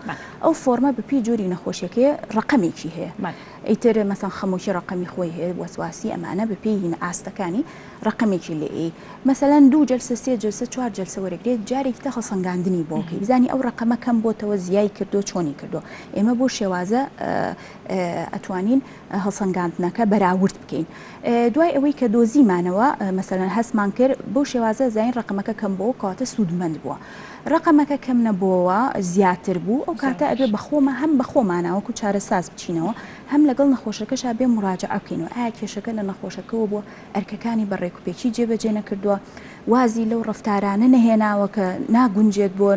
ئەو فۆرمە بەپی جۆری نەخۆشیەکەی ڕقەمێکی هەیە ئیتر مەسەن خەمۆکی ڕقەمی خۆی هەیە وەسواسی ئەمانە بەپی هینە ئاستەکانی ڕقەمێکی لێ مەسەلەن 2 جلسە 3 جلسە 4 جلسە وەرەگرێت جارێکی تە هەڵسەنگاندنی بۆکەی بزانی ئەو ڕقەمە کەم بۆتەوە زیای کردو چۆنی کردو ئێمە بۆ شێوازە ئەتوانین هەڵسەنگاندنەکە بەراورد بکەین دوای ئەوەی کە دۆزیمانەوە مەسەلەن هەستمان کرد بۆ شێوازە زین ڕقەمەکە کەم بۆ کاتە سوودمەند بووە ڕقەمەکە کەم نەبووەوە زیاتر بوو ئەو کاتە ئەبێ بەخۆمە هەم بەخۆمانەوەکو چارەساز بچینەوە هەم لەگەڵ نەخۆشەکەشا بێ مراجعە بکەینەوە ئایا کێشەکە لە نەخۆشەکەەوە بۆ ئەرکەکانی بەڕێکوپێکی جێبەجێ نەکردووە وازی لەو ڕفتارانە نەهێناوە کە ناگونجێت بۆ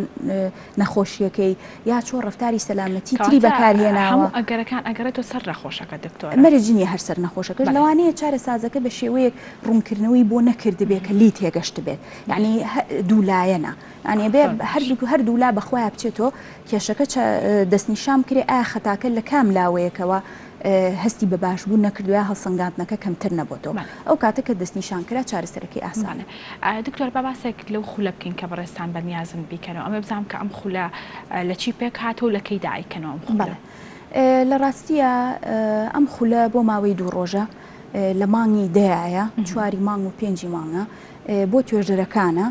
نەخۆشیەکەی یا چۆ ڕفتاری سەلامەتی تری بەکارهێناوە ئەگەرەکان ئەگەرێتەوە سەر نەخۆشەکە دکتۆر مەرجنیە هەر سەر نەخۆشەکەش لەوانەیە چارەسازەکە بە شێوەیەک ڕوونکردنەوەی بۆ نەکرد بێ کە لی تێگەشت بێت یعنی دوولایەنە ئەنێ بێ هەردوولا بەخوایە بچێتەوە کێشەکە دەستنیشام کرێ ئایا خەتاکە لە کام لاوەیەکەوە هەستی بە باشبوو نەکردووە هەڵسەنگاندنەکە کەمتر نەبووەوە ئەو کاتە کە دەستنیشان کرا چارەسەرەکەی ئاسانە. دکتۆر باباسێک لەو خولە بکەین کە بەڕێستان بەنیازم بیکەنەوە ئەمە بزانام کە ئەم خولە لە چی پێک هاتەوە لەکەی داعیکەنەوە لە ڕاستیە ئەم خولە بۆ ماوەی 2 ڕۆژە لە مانگی دایە 4 مانگ و 5 مانگە بۆ توێژەرەکانە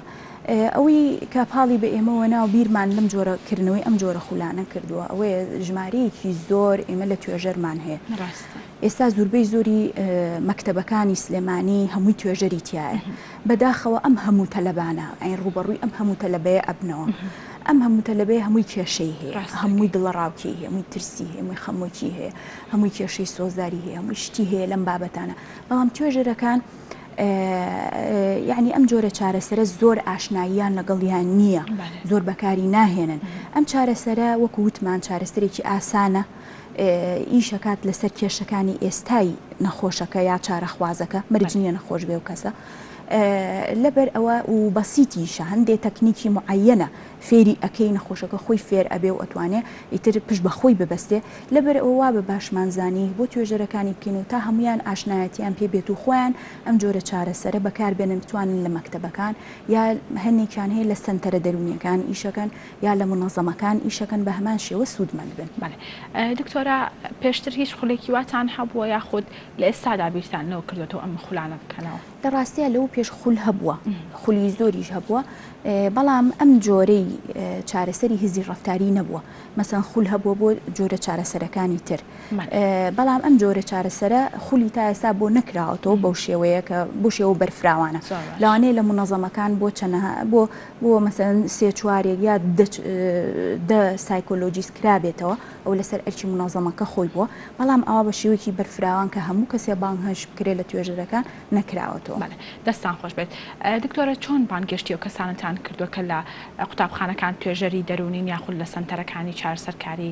ئەوەی کاپاڵی بە ئێمەوە ناو بیرمان لەم جۆرەکردنەوەی ئەم جۆرە خولانە کردووە ئەوەیە ژمارەیەکی زۆر ئێمە لە توێژەرمان هەیە ئێستا زۆربەی زۆری مەکتەبەکانی سلێمانی هەمووی توێژەری تایە بەداخەوە ئەم هەموو تەلەبانە ئەین ڕوبەڕووی ئەم هەموو تەلەبەیە ئەبنەوە ئەم هەموو تەلەبەیە هەمووی کێشەی هەیە هەمووی دڵڕاوکی هەیە هەمووی ترسی هەیە هەمووی خەمۆکی هەیە هەمووی کێشەی سۆزداری هەیە هەمووی شتی هەیە لەم بابەتانە بەڵام توێژەرەکان یعنی ئەم جۆرە چارەسەرە زۆر ئاشناییان لەگەڵیان نییە زۆر بەکاری ناهێنن ئەم چارەسەرە وەکو وتمان چارەسەرێکی ئاسانە ئیشەکات لەسەر کێشەکانی ئێستای نەخۆشەکە یا چارەخوازەکە مەرج نییە نەخۆش بێ و کەسە لەبەر ئەوە و بەسیتیشە هەندێک تەکنیکی معەنە فێری ئەەکەی نەخۆشەکە خۆی فێر ئەبێ و ئەتوانێت ئیتر پشت بەخۆی ببەستێ لەبەر ئەوە بە باشمانزانی بۆ توێژەرەکانی بکەین و تا هەمویان ئاشنایەتیان پێ بێت و خۆیان ئەم جۆرە چارەسەرە بەکاربێنن بتوانن لە مەکتەبەکان یا هەندێکیان هەیە لە سنتەرە دەرونیەکان ئیشەکەن یا لە منەظەمەکان ئیشەکەن بە هەمان شێوە سوودمەند بن. دکتۆرە پێشتر هیچ خولێکی واتان هەبووە یاخود لە ئێستادا بیرتانەوە کردوێتەوە ئەم خولانە بکەنەوە؟ لە ڕاستیە لەو پێش خول هەبووە خولی زۆریش هەبووە بەڵام ئەم جۆرەی چارەسەری هزی ڕەفتاری نەبووە مەسەن خول هەبووە بۆ جۆرە چارەسەرەکانی تر بەڵام ئەم جۆرە چارەسەرە خولی تا ئێستا بۆ نەکراوەتەوە بەو شێوەیە کە بۆ شێوە بەرفراوانە لەوانەیە لە منەظەمەکان بۆ چەنەها بۆ مەسەن 3-4 یا 10 سایکۆلۆجیست کرابێتەوە ئەو لەسەر ئەرکی منەظەمەکە خۆی بووە بەڵام ئەوە بە شێوەیەکی بەرفراوان کە هەموو کەسێ بانگ هەش بکرێت لە توێژەرەکان نەکراوەتەوە. دەستان خۆش بێت. دکتۆرە چۆن بانگشتی و کەسانتان کردووە کە لە قوتابخانەکان توێژەری دەرونین یاخود لە سنتەرەکانی چارەسەرکاری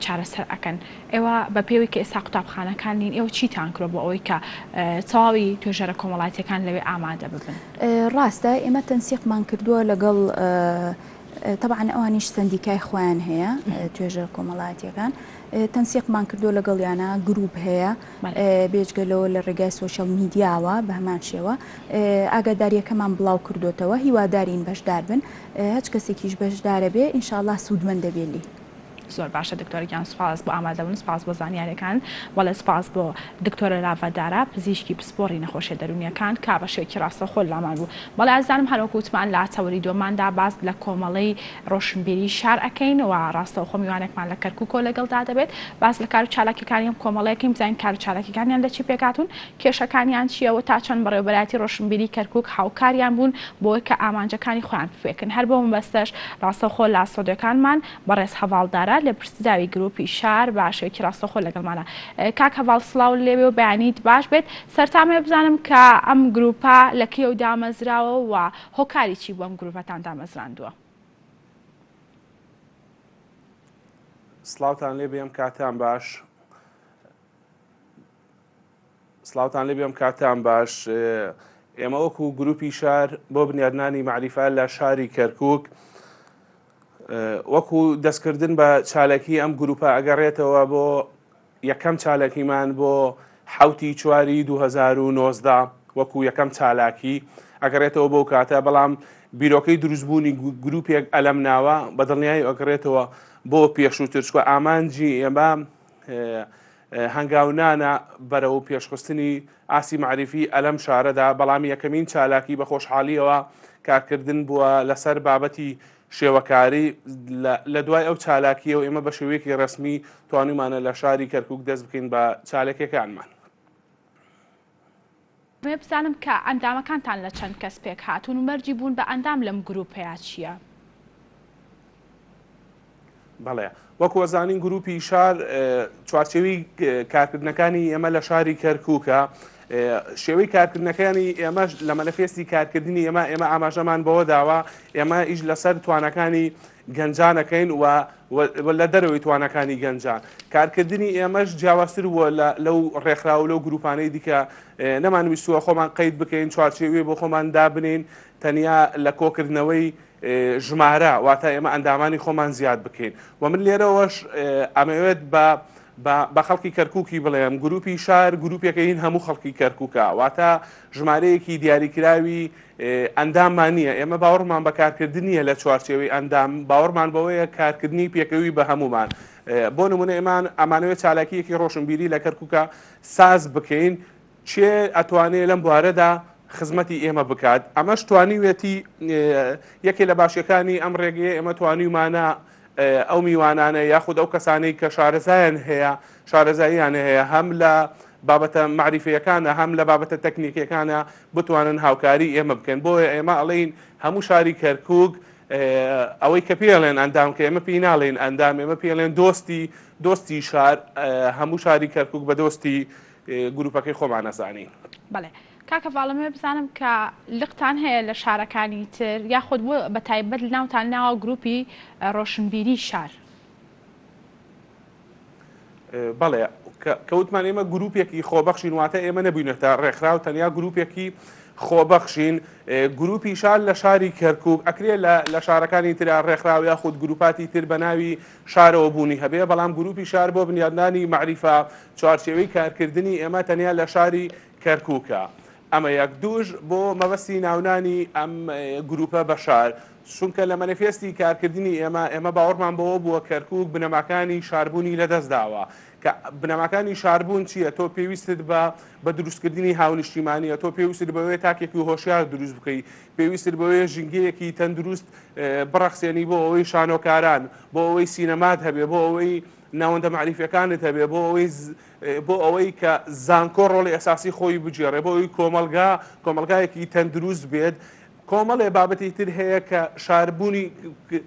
چارەسەر ئەکەن ئێوە بە پێوەی کە ئێستا قوتابخانەکان نین ئێوە چیتان کردووە بۆ ئەوەی کە تەواوی توێژەرە کۆمەڵایەتیەکان لەوێ ئامادە ببن؟ ڕاستە ئێمە تەنسیقمان کردووە لەگەڵ طبعا ئەوانیش سندیکای خۆیان هەیە توێژەر کۆمەڵایەتیەکان تەنسیقمان کردو لەگەڵیانە گروپ هەیە بێجگەلەوە لە ڕێگای سۆشیال میدیاوە بە هەمان شێوە ئاگاداریەکەمان بڵاو کردوتەوە هیوادارین بەشدار بن هەچ کەسێکیش بەشدارە بێ ئینشاءالله سوودمەندە بێلی. زۆر باشە دکتۆرەگیان سپاس بۆ ئامادەبوون سپاس بۆ زانیاریەکان وەڵێ سپاس بۆ دکتۆرە لاڤەدارە پزیشکی پسپۆڕی نەخۆشیە دەرونیەکان کا بە شێوەیەکی ڕاستەوخۆ لامان بوو بەڵێ ئازانم هەروەکو وتمان لە چاوەری دۆماندا باز لە کۆمەڵەی ڕۆشنبیری شار ئەەکەین و ڕاستەوخۆ میوانێکمان لە کەرکووکۆ لەگەڵدا دەبێت باز لە کار و چالاکیەکانی ئەم کۆمەڵەیەکەی بزانین کار و چالاکیەکانیان لە چی پێکاتون کێشەکانیان چیەوە تا چەند بەڕێوەبەرەتی ڕۆشنبیری کەرکووک هاوکاریان بوون بۆی کە ئامانجەکانی خۆیان بفێکن هەر بۆ مەبەستەش ڕاستەوخۆ لە سۆدەکانمان بەڕێز هەواڵدارە لە پرسیداوی گروپی شار باشێکی ڕاستەخۆ لەگەڵمانە کاک هەواڵ سڵاو لێوێ و بەیانیت باش بێت سەرتامێ بزانم کە ئەم گروپە لە کێو دامەزراوە و هۆکاری چی بۆ ئەم گروپەتان دامەزراندووە؟ سڵاوتان لێ بێم کاتان باش سڵاوتان لێ بێم کاتان باش ئێمە وەکو گروپی شار بۆ بنیادنانی معریفە لە شاری کەرکووک وەکو دەستکردن بە چالەکی ئەم گروپە ئەگەڕێتەوە بۆ یەکەم چالەکیمان بۆ 2019 وەکو یەکەم چالاکی ئەگەڕێتەوە بۆ کاتە بەڵام بیرۆکەی دروستبوونی گروپێک ئەلەم ناوە بەدڵنیایی ئەگەڕێتەوە بۆ پێشووتر چوە ئامانجی ئێمە هەنگاونانە بەرەو پێشخستنی ئاسی معریفی ئەلەم شارەدا بەڵام یەکەمین چالاکی بە خۆشحاڵیەوە کارکردن بووە لەسەر بابەتی شێوەکاری لە دوای ئەو چالاکیەوە ئێمە بە شێوەیەکی ڕسمی توانیمانە لە شاری کەرکووک دەست بکەین بە چالەکەکانمان. بزانم کە ئەندامەکانتان لە چەند کەس پێک هاتوون و مەرجی بوون بە ئەندام لەم گروپەیە چییە؟ بەڵێ وەکو وەزانین گروپی شار چوارچێوی کارکردنەکانی ئێمە لە شاری کەرکووکە شێوەی کارکردنەکانی ئێمەش لە مەلەفێستی کارکردنی ئێمە ئاماژەمان بەوە داوە ئێمە ئیش لەسەر توانەکانی گەنجانەکەین و لە دەرەوەی توانەکانی گەنجان کارکردنی ئێمەش جیاوازتر بووە لەو ڕێکخرا و لەو گروپانەی دیکە نەمانویستووە خۆمان قەید بکەین چوارچێوی بۆ خۆمان دابنین تەنیا لە کۆکردنەوەی ژمارە واتە ئێمە ئەندامانی خۆمان زیاد بکەین و من لێرەوەش ئەمەوێت بە خەڵکی کەرکووکی بڵێم گروپی شار گروپێکەین هەموو خەڵکی کەرکووکە واتە ژمارەیەکی دیاریکراوی ئەنداممان نییە ئێمە باوەڕمان بە کارکردنیە لە چوارچێوەی ئەندام باوەڕمان بەوەیە کارکردنی پێکەوی بە هەمومان بۆ نمونە ئێمان ئەمانەوێت چالاکیەکی ڕۆشنبیری لە کەرکووکە ساز بکەین چێ ئەتوانێت لەم بوارەدا خزمەتی ئێمە بکات. ئەمەش توانیوێتی یەکێ لە باشیەکانی ئەم ڕێگەیە ئێمە توانیمانە ئەو میوانانە یاخود ئەو کەسانەی کە شارەزایان هەیە شارەزاییان هەیە هەم لە بابەتە معریفەکانە هەم لە بابەتە تەکنیکیەکانە بتوانن هاوکاری ئێمە بکەن. بۆیە ئێمە ئەڵێن هەموو شاری کەرکووک ئەوەی کە پێڵێن ئەندام کە ئێمە پێی ناڵێن ئەندام ئێمە پێڵێن دۆستی شار هەموو شاری کەرکووک بە دۆستی گروپەکەی خۆمان نەزانین. بەڵێ کاکە ڤاڵەمێ بزانم کە لقتان هەیە لە شارەکانی تر یاخود بۆ بە تایبەت ناوتان ناوە گروپی ڕۆشنبیری شار. بەڵێ کەوتمان ئێمە گروپێکی خۆبەخشین واتە ئێمە نەبووینەتە ڕێکخراو تەنیا گروپێکی خۆبەخشین. گروپی شار لە شاری کەرکووک ئەکرێ لە شارەکانی تررا ڕێکخراو یاخود گروپاتی تر بە ناوی شارەوە بوونی هەبێ بەڵام گروپی شار بۆ بنیادنانی معریفە چوارچێوەی کارکردنی ئێمە تەنیا لە شاری کەرکووکە. ئەمە یەک دووش بۆ مەبەستی ناونانی ئەم گروپە بە شار چونکە لە مەنیفێستی کارکردنی ئێمە باوەڕمان بەوە بووە کەرکووک بنەماکانی شاربوونی لەدەست داوە کە بنەماکانی شاربوون چییە؟ تۆ پێویستت بە دروستکردنی هاونیشتیمانیە، تۆ پێویستت بەوەی تاکێکی و هۆشیار دروست بکەیت، پێویستت بەوەی ژینگەیەکی تەندروست بڕەخسێنی بۆ ئەوەی شانۆکاران، بۆ ئەوەی سینەمات هەبێ، بۆ ئەوەی ناوەندە معریفەکانت هەبێ، بۆ ئەوەی کە زانکۆ ڕۆڵی ئەساسی خۆی بجێڕێ، بۆ ئەوەی کۆمەلگایەکی تەندروست بێت. کۆمەڵێ بابەتی تر هەیە کە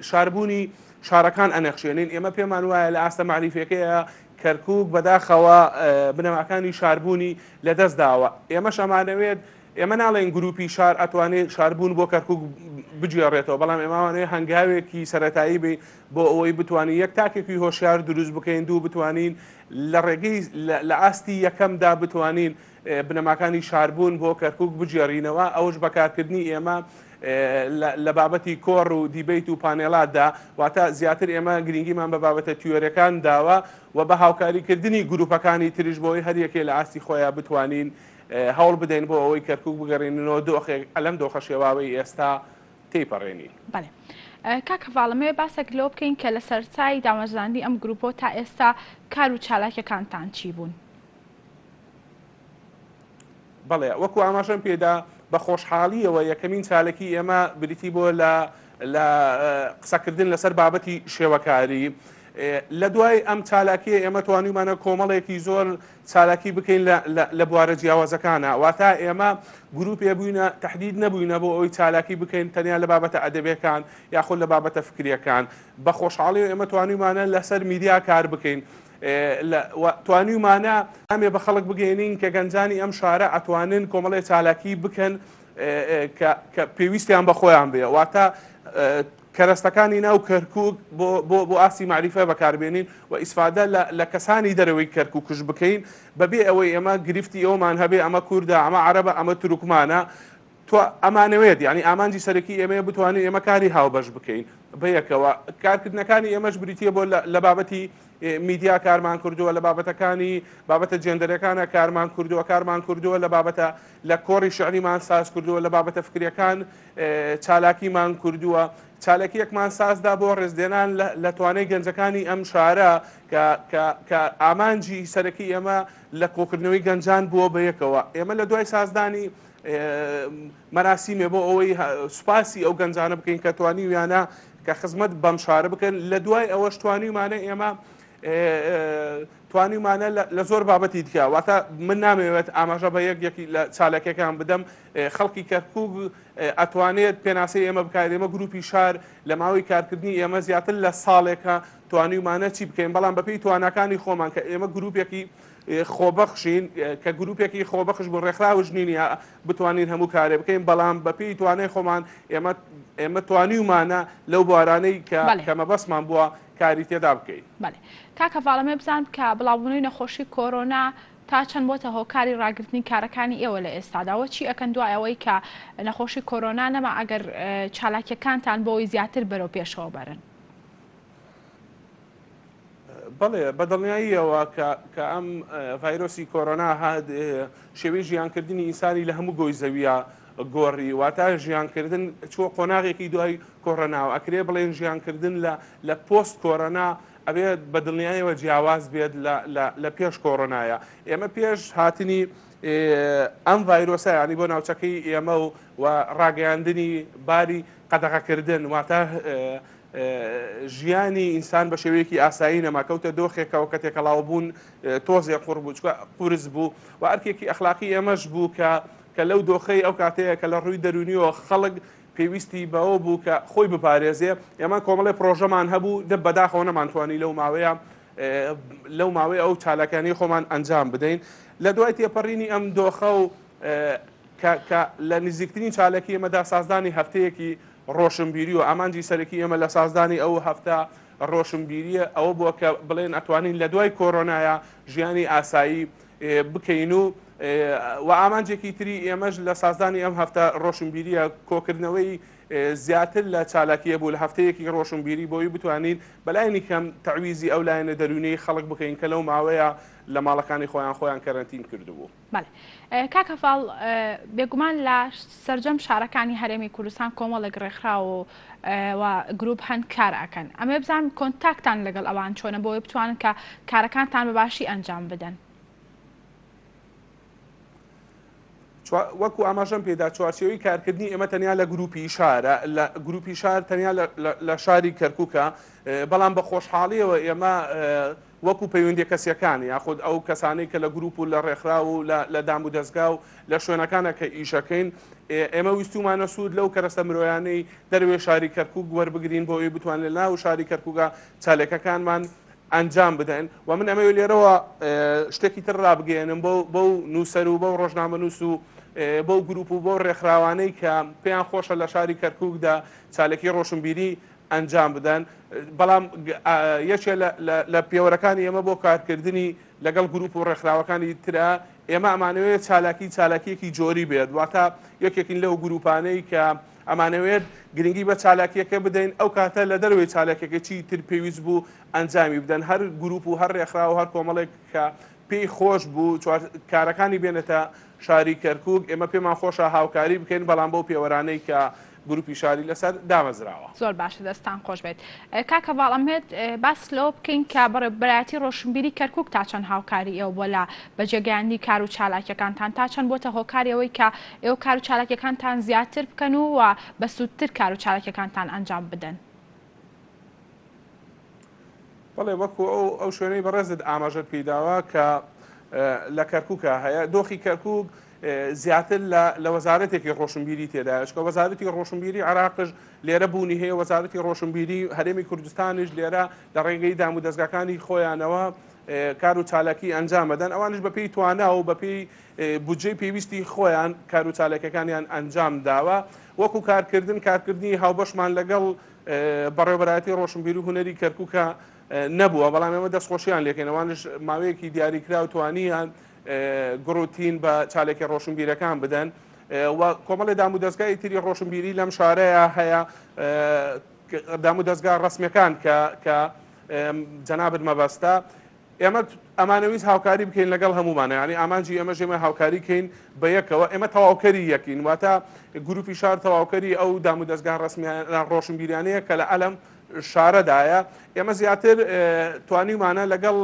شاربوونی شارەکان ئەنەخشێنین. ئێمە پێمان وایە لە ئاستە معریفەکەیە کەرکووک بەداخەوە بنەماکانی شاربوونی لەدەست داوە. ئێمەش ئەمانەوێت ئێمە ناڵێن گروپی شار ئەتوانێت شاربوون بۆ کەرکووک بگێڕێتەوە بەڵام ئێمەوانەیە هەنگاوێکی سەرەتایی بێ بۆ ئەوەی بتوانین یەک تاکێکی هۆشیار دروست بکەین، دوو بتوانین لە ڕێگەی لە ئاستی یەکەمدا بتوانین بنەماکانی شاربوون بۆ کەرکووک بجێڕینەوە. ئەوش بەکارکردنی ئێمە لە بابەتی کۆڕ و دیبیت و پانێڵاتدا واتە زیاتر ئێمە گرنگیمان بە بابەتە تیۆرەکان داوە و بە هاوکاریکردنی گروپەکانی تریش بۆی هەریەکێ لە ئاستی خۆیان بتوانین هەوڵ بدەین بۆ ئەوەی کەرکووک بگەڕێنەوە ئەلەم دۆخە شێواوەی ئێستا تێیپەڕێنین. بەڵێ کاکە ڤاڵەمێ باسێک لەوە بکەین کە لە سەرچای دامەزراندنی ئەم گروپۆ تا ئێستا کار و چالاکیەکانتان چی بوون؟ بەڵێ وەکو ئاماژەم پێدا بە خۆشحاڵیەوە یەکەمین چالێکی ئێمە بریتی بۆ لە قسەکردن لەسەر بابەتی شێوەکاری. لە دوای ئەم چالاکیە ئێمە توانیمانە کۆمەڵێکی زۆر چالاکی بکەین لە بوارە جیاوازەکانە واتە ئێمە گروپێ بووینە تهدید نەبووینە بۆ ئەوی چالاکی بکەین تەنیا لە بابەتە ئەدەبیەکان یاخود لە بابەتە فکریەکان. بە خۆشحاڵی ئێمە توانیمانە لەسەر میدیا کار بکەین، توانیمانە ئەمێ بە خەڵک بگەێنین کە گەنجانی ئەم شارە ئەتوانن کۆمەڵی چالاکی بکەن کە پێویستیان بە خۆیان بێ واتە کەرەستەکانی ناو کەرکووک بۆ ئاسی معریفە بەکاربێنین و ئیسفادە لە کەسانی دەرەوەی کەرکووکش بکەین بەبێ ئەوەی ئێمە گرفتی ئەومان هەبێ ئەمە کووردە ئەمە عەرەبە ئەمە تورکمانە ئەمانەوێت یعنی ئامانجی سەرەکی ئێمە بتوانین ئێمە کاری هاوبەش بکەین بەیەکەوە. کارکردنەکانی ئێمەش بریتیە بۆ لە بابەتی میدیا کارمان کردووە، لە بابەتەکانی بابەتە جێندەرەکانە کارمان کردووە لە بابەتە لە کۆڕی شعریمان ساز کردووە، لە بابەتە فکریەکان چالاکیمان کردووە. چالێکیەکمان سازدا بۆ ڕێزدێنان لە توانای گەنجەکانی ئەم شارە کە ئامانجی سەرەکی ئێمە لە کۆکردنەوەی گەنجان بووە بەیەکەوە. ئێمە لە دوای سازدانی مەراسیمێ بۆ ئەوەی سوپاسی ئەو گەنجانە بکەین کە توانیویانە کە خزمەت بەم شارە بکەن. لە دوای ئەوەش توانیمانە ئێمە توانیمانە لە زۆر بابەتی دیکە واتە من نامەوێت ئاماژە بە یەکی لە چالەکەکان بدەم. خەڵکی کەرکووک ئەتوانێت پێناسەی ئێمە بکات. ئێمە گروپی شار لە ماوەی کارکردنی ئێمە زیاتر لە ساڵێکە توانیمانە چی بکەین بەڵام بەپێی توانەکانی خۆمان کە ئێمە گروپێکی خۆبەخشین کە گروپێکی خۆبەخش بۆ ڕێکخراوش نینە بتوانین هەموو کارێ بکەین بەڵام بەپێی توانای خۆمان ئێمە توانیمانە لەو بوارانەی کە مەبەستمان بووە کاری تێدا بکەین. بەڵێ کاکە ڤاڵەمێ بزان کە بڵاوبوونەوەی نەخۆشی کۆرۆنا تا چەند بۆتە هۆکاری ڕاگررتنی کارەکانی ئێوە لە ئێستاداوە چی ئەکەن دوای ئەوەی کە نەخۆشی کۆرۆنا نەما ئەگەر چالاکیەکانتان بۆەوەی زیاتر بەرەو پێشەوە بەرن؟ بەڵێ بەدڵنیاییەوە کە ئەم ڤایرۆسی کۆرۆنا هات شێوەی ژیانکردنی ئینسانی لە هەموو گۆی زەویە گۆڕی واتە ژیانکردن چوە قۆناغێکی دوای کۆڕەناوە ئەکرێ بڵێن ژیانکردن لە پۆست کۆرۆنا ئەبێت بە دڵنیاییەوە جیاواز بێت لە پێش کۆڕۆنایە. ئێمە پێش هاتنی ئەم ڤایرۆسە ینی بۆ ناوچەکەی ئێمە و ڕاگەیاندنی باری قەدەغەکردن واتە ژیانی ئینسان بە شێوەیەکی ئاسایی نەماکەوتە دۆخێکەوە کە تێکەڵاو بوون تۆزێ قوڕ بوو قورس بوو و ئەرکێکی ئەخلاقی ئێمەش بوو کە لەو دۆخەی ئەو کاتەیە کە لە ڕووی دەرونیەوە خەڵک پێویستی بەوە بوو کە خۆی بپارێزێ ئێمە کۆمەڵی پرۆژەمان هەبوو دە بەداخەوە نەمانتوانی لەو ماوەیە ئەو چالاکانی خۆمان ئەنجام بدەین لە دوای تێپەڕینی ئەم دۆخە و لە نزیکترین چالێکی ئێمەدا سازدانی هەفتەیەکی ڕۆشنبیری و ئامانجی سەرەکی ئێمە لە سازدانی ئەو هەفتە ڕۆشنبیریە ئەوە بووە کە بڵێن ئەتوانین لە دوای کۆڕۆنایە ژیانی ئاسایی بکەین و ئامانجێکی تری ئێمەش لە سازدانی ئەم هەفتە ڕۆشنبیریە کۆکردنەوەی زیاتر لە چالاکیە بوو لە هەفتەیەکی ڕۆشنبیری بۆی بتوانین بەلایانی کەم تەعویزی ئەو لایەنە دەرونەی خەڵک بکەین کە لەو ماوەیە لە ماڵەکانی خۆیان کەرەنتین کردبوو. کاکەفاڵ بێگومان لە سەرجەم شارەکانی هەرێمی کوردستان کۆمەڵێک ڕێکخراوە و گروپ هەند کار ئەکەن ئەمێ بزان کۆنتاکتان لەگەڵ ئەوان چۆنە بۆی بتوانن کە کارەکانتان بەباشی ئەنجام بدەن. وەکو ئاماژەم پێدا چوارچێوەی کارکردنی ئێمە تەنیا لە گروپی شارە لە گروپی شار تەنیا لە شاری کەرکووکە بەڵام بە خۆشحاڵیەوە ئێمە وەکو پەیوەندی کەسیەکان یاخود ئەو کەسانەی کە لە گروپ و لە ڕێکخرا و لە دام و دەستگا و لە شوێنەکانە کە ئیشەکەین ئێمە ویستومانە سوود لەو کەرەستە مرۆیانەی دەروێ شاری کەرکووک وەربگرین بۆ ئەوی بتوانێت ناو شاری کەرکووکە چالێکەکانمان ئەنجام بدەن و من ئەمە لێرەوە شتێکی تر ڕابگەێنم بەو نووسەر و بەو ڕۆژنامە نووس و بەو گروپ و بۆ ڕێکخراوانەی کە پێیان خۆشە لە شاری کەرکووکدا چالێکی ڕۆشنبیری ئەنجام بدەن بەڵام یەکێ لە پێوەرەکانی ئێمە بۆ کارکردنی لەگەڵ گروپ و ڕێکخراوەکانی ترە ئێمە ئەمانەوێت چالاکیەکی جۆری بێت واتە یەکێکین لەو گروپانەی کە ئەمانەوێت گرنگی بە چالاکیەکە بدەین ئەو کاتە لە دەروێی چالاکێکی تر پێویست بوو ئەنجامی بدەن هەر گروپ و هەر ڕێکخرا و هەر کۆمەڵێک کە پێی خۆش بوو کارەکانی بێنێتە شاری کەرکووک ئێمە پێمان خۆشە هاوکاری بکەین بەڵام بۆ پێوەرانەی کە گروپی شاری لەسەر دامەزراوە. زۆر باشە دەستان خۆش بێت. کاکە باڵەمێت باس لەوە بکەین کە بەڕێبەتی ڕۆشنبیری کەرکووک تا چەند هاوکاری ئێوە بۆ لە بەجێگەیاندی کار و چالاکیەکانتان تا چەند بۆتە هۆکاریەوەی کە ئێوە کار و چالاکیەکانتان زیاتر بکەن و بە سوودتر کار و چالاکیەکانتان ئەنجام بدەن. بەڵێ وەکو ئەو شوێنەی بەڕێزت ئاماژەت پێداوە کە لە کەرکووکە هەیە دۆخی کەرکووک زیاتر لە وەزارەتێکی ڕۆشنبیری تێدایە چکە وەزارەتی ڕۆشنبیری عراقش لێرە بوونی هەیە وەزارەتی ڕۆشنبیری هەرێمی کوردستانیش لێرە لە ڕێگەی دام و دەستگاکانی خۆیانەوە کار و چالاکی ئەنجام بدەن ئەوانش بەپێی توانە و بەپێی بودجەی پێویستی خۆیان کار و چالاکیەکانیان ئەنجام داوە وەکو کارکردنی هاوبەشمان لەگەڵ بەڕێوەبەرایەتی ڕۆشنبیری و هونەری کەرکووکە نەبووە بەڵام ئێمە دەستخۆشیان لێکەین ئەوانش ماوەیەکی دیاریکرا و توانیان گڕوتین بە چالێکی ڕۆشنبیرەکان بدەن و کۆمەڵی دام و دەستگای تری ڕۆشنبیری لەم شارەیە هەیە دام و دەستگا ڕسمیەکان کە جەنابەت مەبەستە ئێمە ئەمانەویست هاوکاری بکەین لەگەڵ هەمومانە ینی ئامانجی ئێمە ژێمە هاوکاری کەین بە یەکەوە ئێمە تەواوکەری یەکین واتە گروپی شار تەواوکەری ئەو دام و دەستگا ڕسمیان ڕۆشنبیرانەیە کە لە ئەلەم شارەدایە ئێمە زیاتر توانیمانە لەگەڵ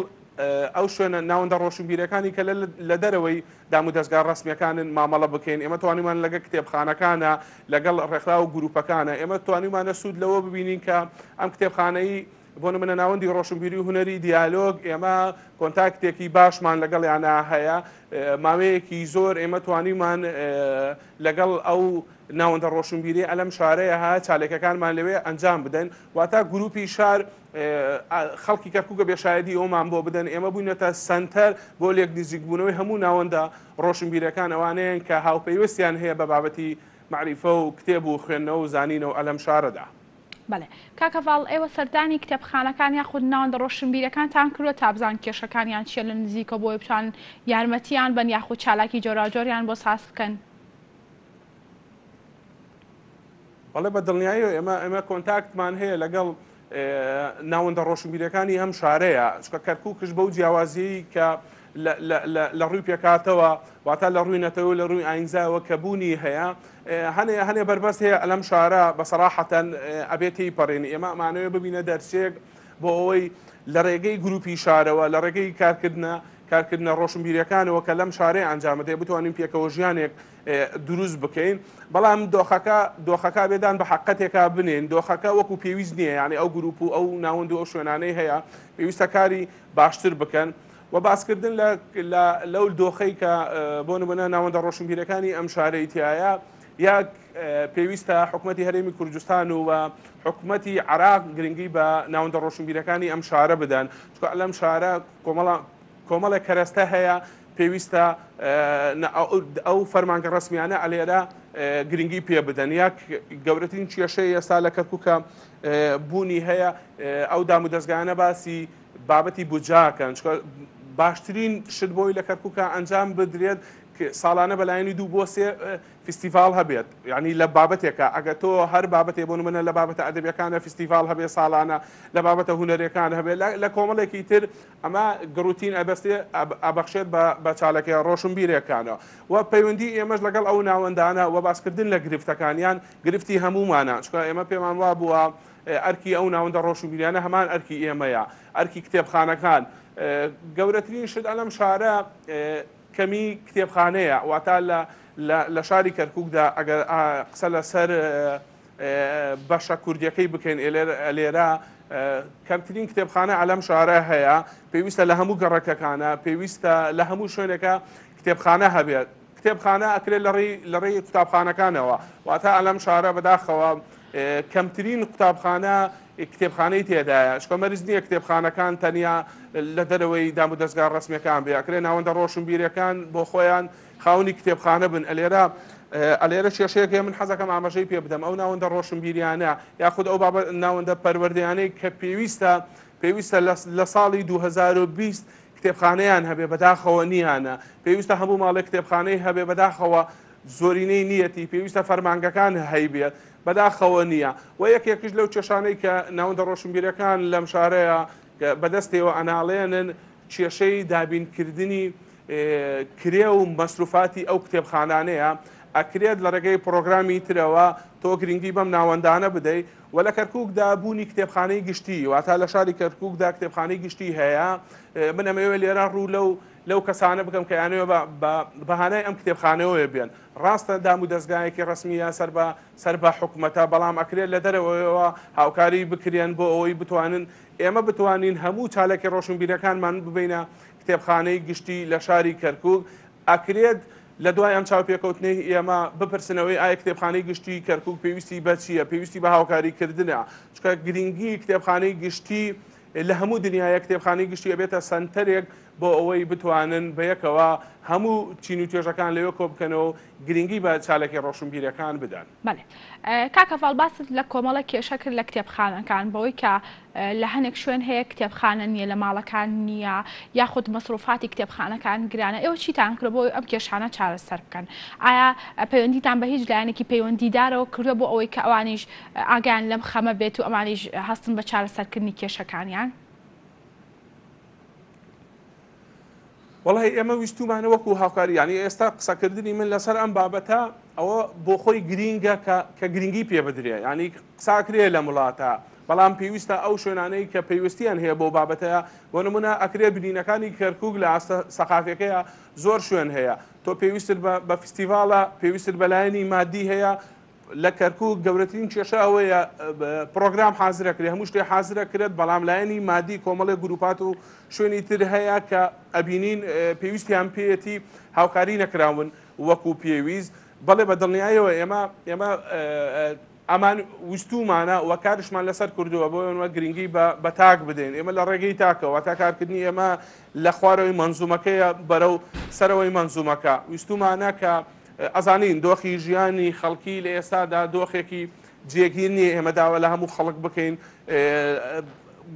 ئەو شوێنە ناوەندە ڕۆشنبیرەکانی کە لە دەرەوەی دام و دەستگا ڕسمیەکانن مامەڵە بکەین ئێمە توانیمان لەگە کتێبخانەکانە لەگەڵ ڕێکخرا و گروپەکانە ئێمە توانیمانە سوود لەوە ببینین کە ئەم کتێبخانەی بۆ نمونە ناوەندی ڕۆشنبیری و هونەری دیالۆگ ئێمە کۆنتاکتێکی باشمان لەگەڵ یانە هەیە ماوەیەکی زۆر ئێمە توانیمان لەگەڵ ئەو ناوەندە ڕۆشنبیری ئەلەم شارەیە ها چالێکەکانمان لەوێ ئەنجام بدەن واتە گروپی شار خەڵکی کەرکووکە بێشایەتی ئەومان بۆ بدەن ئێمە بووینەتە سنتەر بۆ لێک نزیکبوونەوەی هەموو ناوەندە ڕۆشنبیرەکان ئەوانەیەن کە هاوپەیوەستیان هەیە بە بابەتی معریفە و کتێب و خوێندنەوە و زانینەوە ئەلەم شارەدا. بەڵێ کاکەڤاڵ ئێوە سەردانی کتێبخانەکان یاخود ناوەندە ڕۆشنبیرەکانتان کردووە تا بزان کێشەکانیان چیە لە نزیکە بۆی بتوان یارمەتیان بن یاخود چالاکی جۆراجۆریان بۆ ساز بکەن. بەڵێ بە دڵنیایی ئێمە کۆنتاکتمان هەیە لەگەڵ ناوەندە ڕۆشنبیرەکانی ئەم شارەیە چکە کەرکووکش بەو جیاوازیی کە لە ڕووی پێکاتەوە واتە لە ڕووی نەتەوە لە ڕووی ئاینزاوە کە بوونی هەیە هەنێ بەربەست هەیە لەم شارە بەسەراحەتەن ئەبێتی پەڕێنی ئێمە ئەمانەوێ ببینە دەرسێک بۆ ئەوەی لە ڕێگەی گروپی شارەوە لە ڕێگەی کارکردنە ڕۆشنبیریەکانەوە کە لەم شارەی ئەنجامەدەی بتوانین پێکەوە ژیانێک دروست بکەین بەڵام دۆخەکە بێدان بە حقەتێکا بنێن دۆخەکە وەکو پێویست نییە یعنی ئەو گروپ و ئەو ناوەند و ئەو شوێنانەی هەیە پێویستە کاری باشتر بکەن و باسکردن لەو دۆخەی کە بۆ نمونە ناوەندە ڕۆشنبیرەکانی ئەم شارەی تایە یاک پێویستە حکوومەتی هەرێمی کوردستان و حکوومەتی عراق گرنگی بە ناوەندە ڕۆشنبیرەکانی ئەم شارە بدەن چکە لەم شارە کۆمەڵێک کەرەستە هەیە پێویستە ئەو فەرمانگە ڕسمیانە ئەلێرە گرنگی پێ بدەن یاک گەورەترین کێشەی ئێستا لە کەرکووکە بوونی هەیە ئەو دام و دەستگایانە باسی بابەتی بودجاکەن باشترین شت بۆی لە کەرکووکە ئەنجام بدرێت ساڵانە بەلایەنی 2 بۆ 3 فستیڤال هەبێت یعنی لە بابەتێکە ئەگە تۆ هەر بابەتێ بۆ نمونە لە بابەتە ئەدەبیەکانە فستیڤال هەبێت ساڵانە لە بابەتە هونەرەکان هەبێت لە کۆمەڵێکی تر ئەمە گروتین ئەبەستێ ئەبەخشێت بە چالەکەی ڕۆشنبیرەکانەوە و پەیوەندی ئێمەش لەگەڵ ئەو ناوەندانە و باسکردن لە گرفتەکانیان گرفتی هەمومانە چکە ئێمە پێمان وا بووە ئەرکی ئەو ناوەندە ڕۆشنبیریانە هەمان ئەرکی ئێمەیە ئەرکی کتێبخانەکان گەورەترین شت ئەلەم شارە کەمی کتێبخانەیە واتە لە شاری کەرکووکدا ئەگەر قسە لەسەر بەشە کوردیەکەی بکەین لێرە کەمترین کتێبخانە ئەلەم شارە هەیە پێویستە لە هەموو گەڕەکەکانە پێویستە لە هەموو شوێنێکە کتێبخانە هەبێت کتێبخانە ئەکرێت لە ڕێی قوتابخانەکانەوە واتە ئەلەم شارە بەداخەوە کەمترین قوتابخانە کتێبخانەی تێدایە شکۆ مەرز نییە کتێبخانەکان تەنیا لە دەرەوەی دام و دەستگا ڕسمیەکان بێ ئەکرێ ناوەندە ڕۆشنبیرەکان بۆ خۆیان خاوەنی کتێبخانە بن ئەلێرە کێشەیەکێ من حەزەکەم ئاماژەی پێ بدەم ئەو ناوەندە ڕۆشنبیریانە یاخود ئەو بابەت ناوەندە پەروەردەیانەی کە پێویستە لە ساڵی 2020 کتێبخانەیان هەبێ بەداخەوە نیانە پێویستە هەموو ماڵێک کتێبخانەی هەبێ بەداخەوە زۆرینەی نیەتی پێویستە فەرمانگەکان هەیبێت بەداخەوە نییە و یەکێکیش لەو کێشانەی کە ناوەندە ڕۆشنبیرەکان لەم شارەیە بەدەستەوە ئەناڵێنن کێشەی دابینکردنی کرێ و مەسروفاتی ئەو کتێبخانانەیە ئەکرێت لە ڕێگەی پرۆگرامی ترەوە تۆ گرنگی بەم ناوەندانە بدەیت و لە کەرکووکدا بوونی کتێبخانەی گشتی واتە لە شاری کەرکووکدا کتێبخانەی گشتی هەیە من ئەمەوێت لێرە ڕوو لەو کەسانە بکەم کە یانەوە بەهانای ئەم کتێبخانەوە بێن ڕاستە دام و دەستگایەکی ڕسمیە سەر بە حکوومەتە بەڵام ئەکرێت لە دەرەوەیەوە هاوکاری بکرێن بۆ ئەوەی بتوانن ئێمە بتوانین هەموو چالێکی ڕۆشنبیرەکانمان ببینە کتێبخانەی گشتی لە شاری کەرکووک ئەکرێت لە دوای ئەم چاوپێکەوتنەی ئێمە بپرسنەوەی ئایا کتێبخانەی گشتی کەرکووک پێویستی بە چییە پێویستی بە هاوکاریکردنە چکە گرنگی کتێبخانەی گشتی لە هەموو دنیای کتێبخانەی گشتی ئەبێتە سنتەرێک بۆ ئەوەی بتوانن بەیەکەوە هەموو چین و توێژەکان لەوێ کۆ بکەنەوە گرنگی بە چالێکی ڕۆشنبیرەکان بدەن. بەڵێ کاکە فاڵباست لە کۆمەڵە کێشە کرد لە کتێبخانەکان بەوەی کە لە هەنێک شوێن هەیە کتێبخانە نییە لە ماڵەکان نییە یاخود مەسروفاتی کتێبخانەکان گرانە ئێوە چیتان کرد بۆ ئەم کێشانە چارەسەر بکەن ئایا پەیوەندیتان بە هیچ لایەنێکی پەیوەندیدارەوە کردووە بۆ ئەوەی کە ئەوانیش ئاگیان لەم خەمە بێت و ئەمانیش هەستن بە چارەسەرکردنی کێشەکانیان؟ وڵی ئێمە ویستومانە وەکو هاوکاری ینی ئێستا قسەکردنی من لەسەر ئەم بابەتە ئەوە بۆ خۆی گرینگە کە گرنگی پێ بدرێ ینی قساکرێ لە وڵاتە بەڵام پێویستە ئەو شوێنانەی کە پێویستیان هەیە بۆ بابەتەیە بۆ نمونە ئەکرێ بنینەکانی کەرکووک لە سەقافەکەیە زۆر شوێن هەیە تۆ پێویستت بە فستیڤالە پێویستت بەلایەنی مادی هەیە لە کەرکووک گەورەترین کێشە ئەوەیە پرۆگرام حازرەکرێ هەموو شتێ حازرەکرێت بەڵام لایەنی مادی کۆمەڵێک گروپات و شوێنی تر هەیە کە ئەبینین پێویستیان پێیەتی هاوکاری نەکراون وەکو پێویست بەڵێ بە دڵنیایەوە ئێمە ئەمان ویستومانە و کارشمان لەسەر کردووە بۆ ئێمە گرنگی بە تاک بدەین ئێمە لە ڕێگەی تاکەوە تا کارکردنی ئێمە لە خوارەوەی مەنزومەکەیە بەرەو سەرەوەی مەنزومەکە ویستومانە کە ئەزانین دۆخی ژیانی خەڵکی لە ئێستادا دۆخێکی جێگیر نیە ئێمە داوە لە هەموو خەڵک بکەین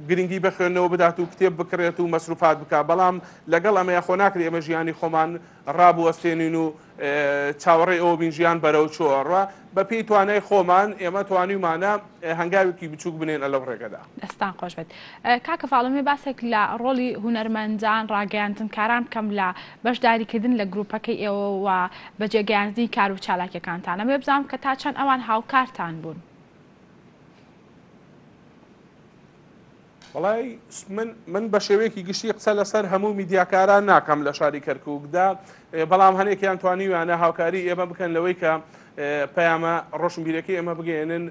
گرنگی بە خوێندنەوە بدات و کتێب بکرێت و مەسروفات بکە بەڵام لەگەڵ ئەمەیە خۆ ناکرێت ئێمە ژیانی خۆمان ڕابوەستێنین و چاوەڕێی ئەوە بین ژیان بەرەو چۆڕە بە پێی توانای خۆمان ئێمە توانیمانە هەنگاوێکی بچووک بنێن لەو ڕێگەدا. دەستان خۆش بێت. کاکە فاڵمی باسێک لە ڕۆڵی هونەرمەندان ڕاگەیاندنکاران بکەم لە بەشداریکردن لە گروپەکەی ئێوە و بەجێگەیاندنی کار و چالاکیەکانتان ئەمێ بزانم کە تا چەند ئەوان هاوکارتان بوون. وڵای من بە شێوەیەکی گشتی قسە لەسەر هەموو میدیاکاران ناکەم لە شاری کەرکووکدا، بەڵام هەنێکیان توانیویانە هاوکاری ئێمە بکەن لەوەی کە پەیامە ڕۆشنبیرەکەی ئێمە بگەێنن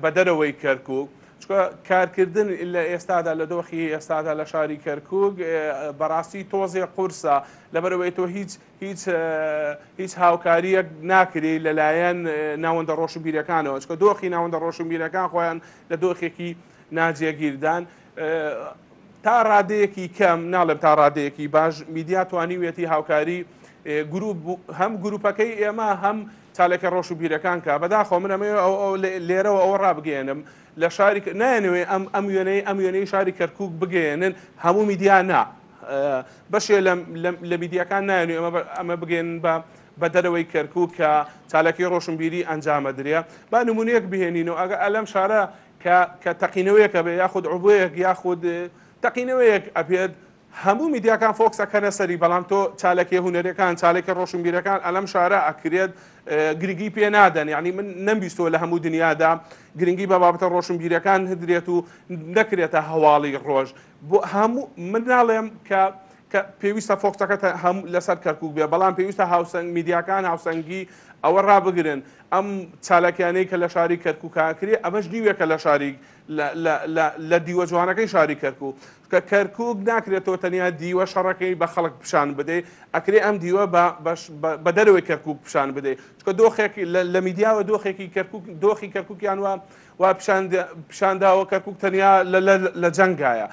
بە دەرەوەی کەرکووک. چکە کارکردن لە ئێستادا لە دۆخی ئێستادا لە شاری کەرکووک بەڕاستی تۆزێ قورسە، لەبەرەوەی تۆ هیچ هاوکاریەک ناکرێ لەلایەن ناوەندە ڕۆشنبیرەکانەوە، چکە دۆخی ناوەندە ڕۆشنبیرەکان خۆیان لە دۆخێکی ناجێگیردان. تا ڕادەیەکی کەم ناڵێم تا ڕادەیەکی باش میدیا توانیوێتی هاوکاری هەم گروپەکەی ئێمە هەم چالێکە ڕۆشنبیرەکان کە بەداخۆ من لێرەوە ئەوە ڕابگەێنم لە شاری نایەنوێ ئەم وێنەی شاری کەرکووک بگەێنن هەموو میدیا نا بەشێ لە میدیاکان نایەنوێ ئەمە بگەێنن بە دەرەوەی کەرکووک کە چالەکەی ڕۆشنبیری ئەنجامە درێ. با نمونەیەک بهێنینەوە ئەگە ئەلەم شارە کە تەقینەوەیەکە بێ یاخود عوبوەیەک یاخود تەقینەوەیەک ئەبێت هەموو میدیاکان فۆکسەکەنە سەری، بەڵام تۆ چالەکی هونەرەکان چالێکی ڕۆشنبیرەکان ئەلەم شارە ئەکرێت گرنگی پێ نادەن. یعنی من نەمبیستەوە لە هەموو دنیادا گرنگی بە بابەتە ڕۆشنبیرەکان هدرێت و نەکرێتە هەواڵی ڕۆژ. بۆ هەموو من ناڵێم کە پێویستە فۆکسەکە لەسەر کەرکووک بێ، بەڵام پێویستە هاوسەنگ میدیاکان هاوسەنگی ئەوە ڕابگرن ئەم چالەکیانەی کە لە شاری کەرکووکاکرێ ئەمەش دیوێکە لە شاری لە دیوە جوانەکەی شاری کەرکووک، کە کەرکووک ناکرێتەوە تەنیا دیوە شەڕەکەی بە خەڵک پیشان بدەیت، ئەکرێ ئەم دیوە بە دەرەوەی کەرکووک پیشان بدەیت، چکە دۆخێکی لە میدیاوە دۆخی کەرکووکیان وا پیشانداوە کەرکووک تەنیا لە جەنگایە.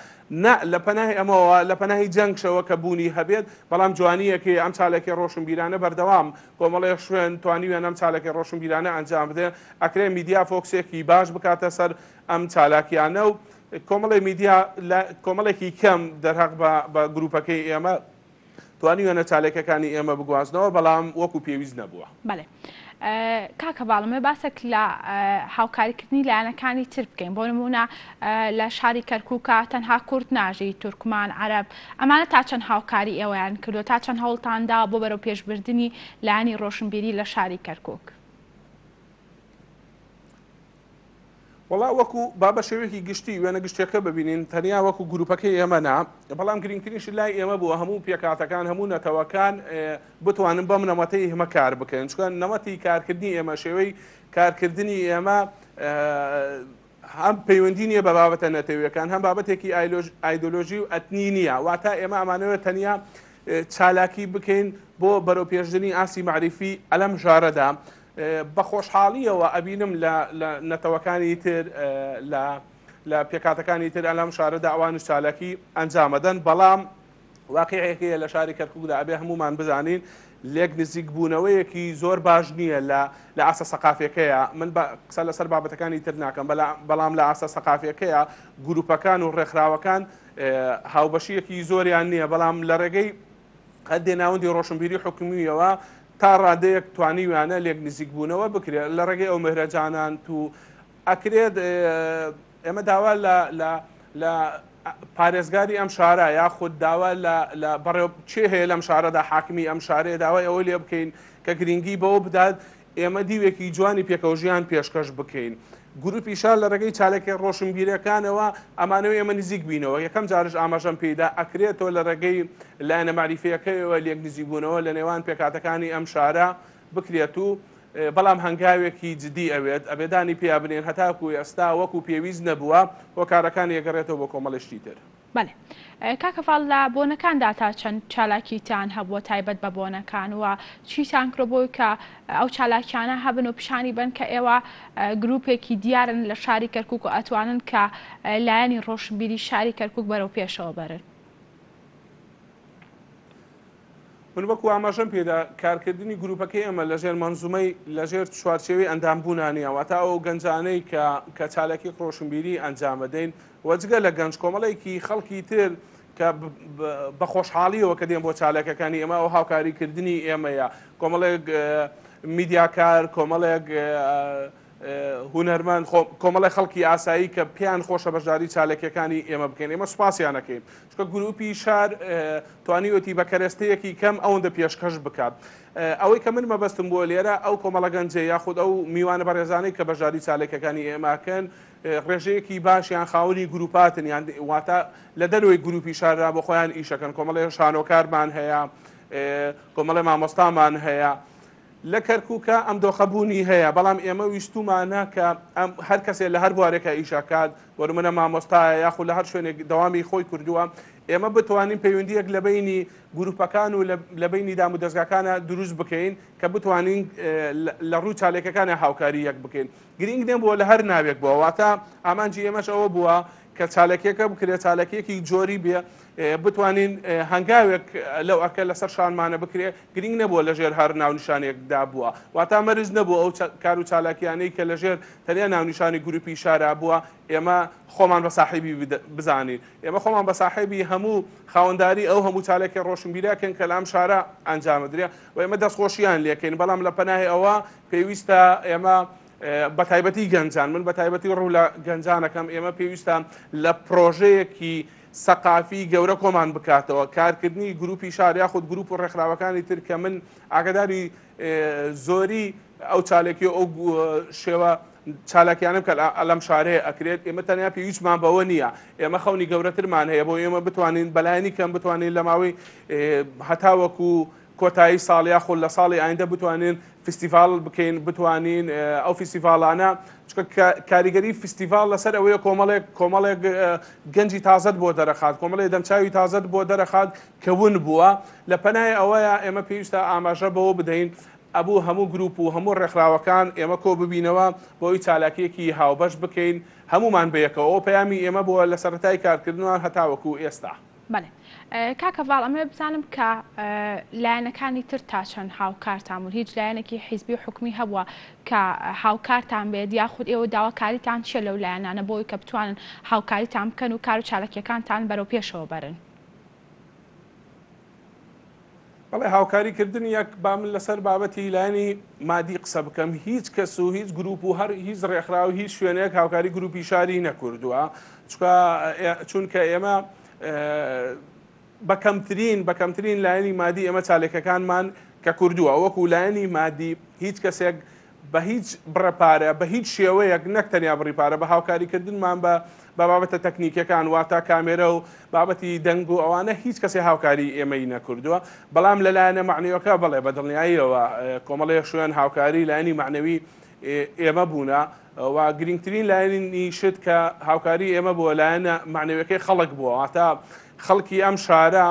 لە پەناهی ئەمەوە لە پەناهی جەنگشەوە کە بوونی هەبێت، بەڵام جوانیەکەی ئەم چالێکی ڕۆشنبیرانە بەردەوام کۆمەڵێک شوێن توانیوێن ئەم چالێکی ڕۆشنبیرانە ئەنجام بدێن، ئەکرێ میدیا فۆکسێکی باش بکاتە سەر ئەم چالاکیانە و کۆمەڵی میدیا کۆمەڵێکی کەم دەرهەق بە گروپەکەی ئێمە توانیوێنە چالێکەکانی ئێمە بگوازنەوە، بەڵام وەکو پێویست نەبووە. بەڵێ کاکە باڵمە باسێک لە هاوکاریکردنی لایەنەکانی تر بکەین. بۆ نمونە لە شاری کەرکووکە تەنها کورد ناژی، تورکمان، عەرەب، ئەمانە تا چەند هاوکاری ئێوەیان کردو، تا چەند هەوڵتاندا بۆ بەرەو پێشبردننی لایەنی ڕۆشنبیری لە شاری کەرکووک؟ وڵا وەکو بابە شێوەیەکی گشتی وێنە گشتەکە ببینین تەنیا وەکو گروپەکەی ئێمە نا، بەڵام گرنگترینش لای ئێمە بووە هەموو پێکاتەکان هەموو نەتەوەکان بتوانن بەم نەمەتەی هەمە کار بکەن، چکە نەمەتی کارکردنی ئێمە شێوەی کارکردنی ئێمە هەم پەیوەندی نیە بە بابەتە نەتەوەیەکان، هەم بابەتێکی ئایدۆلۆژی و ئەتنی نییە، واتە ئێمە ئەمانەوە تەنیا چالاکی بکەین بۆ بەرەو پێشدنی ئاسی معریفی ئەلەم ژارەدا. بە خۆشحاڵیەوە ئەبینم لە نەتەوەکانی تر لە پێکاتەکانی تر ئەلەم شارەدا ئەوانش چالاکی ئەنجامەدەن، بەڵام واقعەیەکەیە لە شاری کەرکووکدا ئەبێ هەمومان بزانین لێک نزیک بوونەوەیەکی زۆر باش نییە لە ئاسە سەقافیەکەیە. من قسە لەسەر بابەتەکانی تر ناکەم، بەڵام لە ئاسە سەقافیەکەیە گروپەکان و ڕێکخراوەکان هاوبەشیەکی زۆریان نییە، بەڵام لە ڕێگەی هەندێ ناوەندی ڕۆشنبیری حکومیەوە تا ڕادەیەک توانیویانە لێک نزیک بوونەوە بکرێت لە ڕێگەی ئەو مهرەجانان تو ئەکرێت ئێمە داوا لە پارێزگاری ئەم شارە یاخود داوا لە بەڕێوە چێ هەیە لەم شارەدا حاکمی ئەم شارەیە داوای ئەوە لێ بکەین کە گرنگی بەوە بدات ئێمە دیوێکی جوانی پێکەوژیان پێشکەش بکەین. گروپی شار لە ڕێگەی چالێکی ڕۆشنبیرەکانەوە ئەمانەوە ئێمە نزیک بینەوە، یەکەم جارش ئاماژەم پێدا ئەکرێتەوە لە ڕێگەی لایەنە معریفیەکەیەوە لێک نزیک بوونەوە لە نێوان پێکاتەکانی ئەم شارە بکرێت و بەڵام هەنگاوێکی جدی ئەوێت ئەبێدانی پێیا بنێن هەتاکو ئێستا وەکو پێویست نەبووە بۆ کارەکان یەگەڕێتەوە بۆ کۆمەڵشتی تر. بەڵێ کاکەفاڵ لە بۆنەکاندا تا چەند چالاکیتان هەبووە تایبەت بە بۆنەکان و چیتان کرۆ بۆی کە ئەو چالاکیانە هەبن و پیشانی بن کە ئێوە گروپێکی دیارن لە شاری کەرکووک و ئەتوانن کە لایەنی ڕۆشنبیری شاری کەرکووک بەرەو پێشەوە بەرن؟ من وەکو ئاماژەم پێدا کارکردنی گروپەکەی ئەمە لەژێر مەنزومەی لەژێر چوارچێوەی ئەندامبوونانیە، واتە ئەو گەنجانەی کە چالێکی ڕۆشنبیری ئەنجامەدەین وەجگە لە گەنج کۆمەڵێکی خەڵکی تر کە بە خۆشحاڵیەوە کە دێن بۆ چالەکەەکانی ئێمە ئەو هاوکاریکردنی ئێمەیە، کۆمەڵێک میدیاکار، کۆمەڵێک هونەرمەند کۆمەڵی خەڵکی ئاسایی کە پێیان خۆشە بەشداری چالێکیەکانی ئێمە بکەین ئێمە سوپاسیانەکەین چکە گروپی شار توانیوەتی بە کەرەستەیەکی کەم ئەوەندە پێشکەش بکات ئەوەی کە من مەبەستم بۆ لێرە ئەو کۆمەڵە گەنجێ یاخود ئەو میوانە بەڕێزانەی کە بەشداری چالێکەکانی ئێماکەن ڕێژەیەکی باشیان خاوەنی گروپاتن یان واتە لە دەروی گروپی شاررا بۆ خۆیان ئیشەکەن کۆمەڵی شانۆکارمان هەیە کۆمەڵی مامۆستامان هەیە لە کەرکووکە ئەم دۆخەبوونی هەیە بەڵام ئێمە ویستومانە کە هەر کەسێک لە هەر بوارێکە ئیشاکات وەرمونە مامۆستایە یاخود لە هەر شوێنێک دەوامی خۆی کردووە ئێمە بتوانین پەیوەندیەک لە بینی گروپەکان و لە بینی دام و دەستگاکانە دروست بکەین کە بتوانین لە ڕوو چالێکەکانە هاوکاری یەک بکەین گرنگ نێ بووە لە هەر ناوێک بووە واتە ئامانجی ئێمەش ئەوە بووە کە چالەکێکە بکرێت چالەکێکی جۆری بێ بتوانین هەنگاوێک لەو ئەکە لەسەر شانمانە بکرێت گرنگ نەبووە لەژێر هەر ناونیشانێکدا بووە واتە مەرز نەبووە ئەو کار و چالاکیانەی کە لەژێر تەنیا ناونیشانی گروپی شارا بووە ئێمە خۆمان بە ساحیبی بزانین ئێمە خۆمان بە ساحیبی هەموو خاوەنداری ئەو هەموو چالێکی ڕۆشنبیرەکەن کە لام شارە ئەنجامدرێ و ئێمە دەستخۆشییان لێکەین بەڵام لە پەناهی ئەوە پێویستە ئێمە بە تایبەتی گەنجان من بە تایبەتی ڕوو لە گەنجانەکەم ئێمە پێویستە لە پرۆژەیەکی سەقافی گەورە کۆمان بکاتەوە کارکردنی گروپی شار یاخود گروپ و ڕێکخراوەکانی تر کە من ئاگداری زۆری ئەو چالێکی ئەو شێوە چالاکیانم کە ئەلەم شارەیە ئەکرێت ئێمە تەنیا پێویستمان بەوە نییە ئێمە خەونی گەورەترمان هەیە بۆ ئێمە بتوانین بەلایانی کەم بتوانین لە ماوەی هەتاوەکو کۆتایی ساڵ یاخود لە ساڵی ئایندە بتوانین فستیڤال بکەین بتوانین ئەو فستیڤالانە چکە کاریگەری فستیڤال لەسەر ئەوەیە کۆمەڵێک گەنجی تازەت بۆ دەرەخات کۆمەڵێک دەمچاوی تازەت بۆ دەرەخات کە ون بووە لە پەنای ئەوەیە ئێمە پێویستە ئاماژە بەوە بدەین ئەبوو هەموو گروپ و هەموو ڕێکخراوەکان ئێمە کۆ ببینەوە بۆی چالاکیەکی هاوبەش بکەین هەمومان بەیەکەوە ئەو پەیامی ئێمە بووە لە سەرەتای کارکردنەوە هەتاوەکو ئێستا. بەێ کاکەڤاڵ ئەمە بزانم کە لایەنەکانی تر تا چەند هاوکارتان و هیچ لایەنێکی حیزبی و حکومی هەبووە کە هاوکارتان بێت یاخود ئێوە داواکاریتان چێ لەو لایەنانە بۆی کە بتوانن هاوکاریتان بکەن و کار و چالەکیەکانتان بەرەو پێشەوە بەرن. بەڵێ هاوکاریکردن یەک با من لەسەر بابەتی لایەنی مادی قسە بکەم هیچ کەس و هیچ گروپ و هەر هیچ ڕێکخرا و هیچ شوێنێک هاوکاری گروپی شاری نەکردووە چونکە ئێمە بەکەمترین لایەنی مادی ئێمە چالێکەکانمان کە کردووە وەکو لایەنی مادی هیچ کەسێک بە هیچ بڕەپارە بە هیچ شێوەیەک نەکتەنیا بڕیپارە بە هاوکاریکردنمان بە بابەتە تەکنیکەکان واتە کامێرە و بابەتی دەنگ و ئەوانە هیچ کەسی هاوکاری ئێمەی نەکردووە بەڵام لەلایەنە معنیەکە بڵێ بە دڵنیاییەوە کۆمەڵێ شوێن هاوکاری لایەنی معنەوی ئێمە بوونە و گرنگترین لایەنی شت کە هاوکاری ئێمە بووە لایەنە معنەویەکەی خەڵک بووە واتە خەڵکی ئەم شارە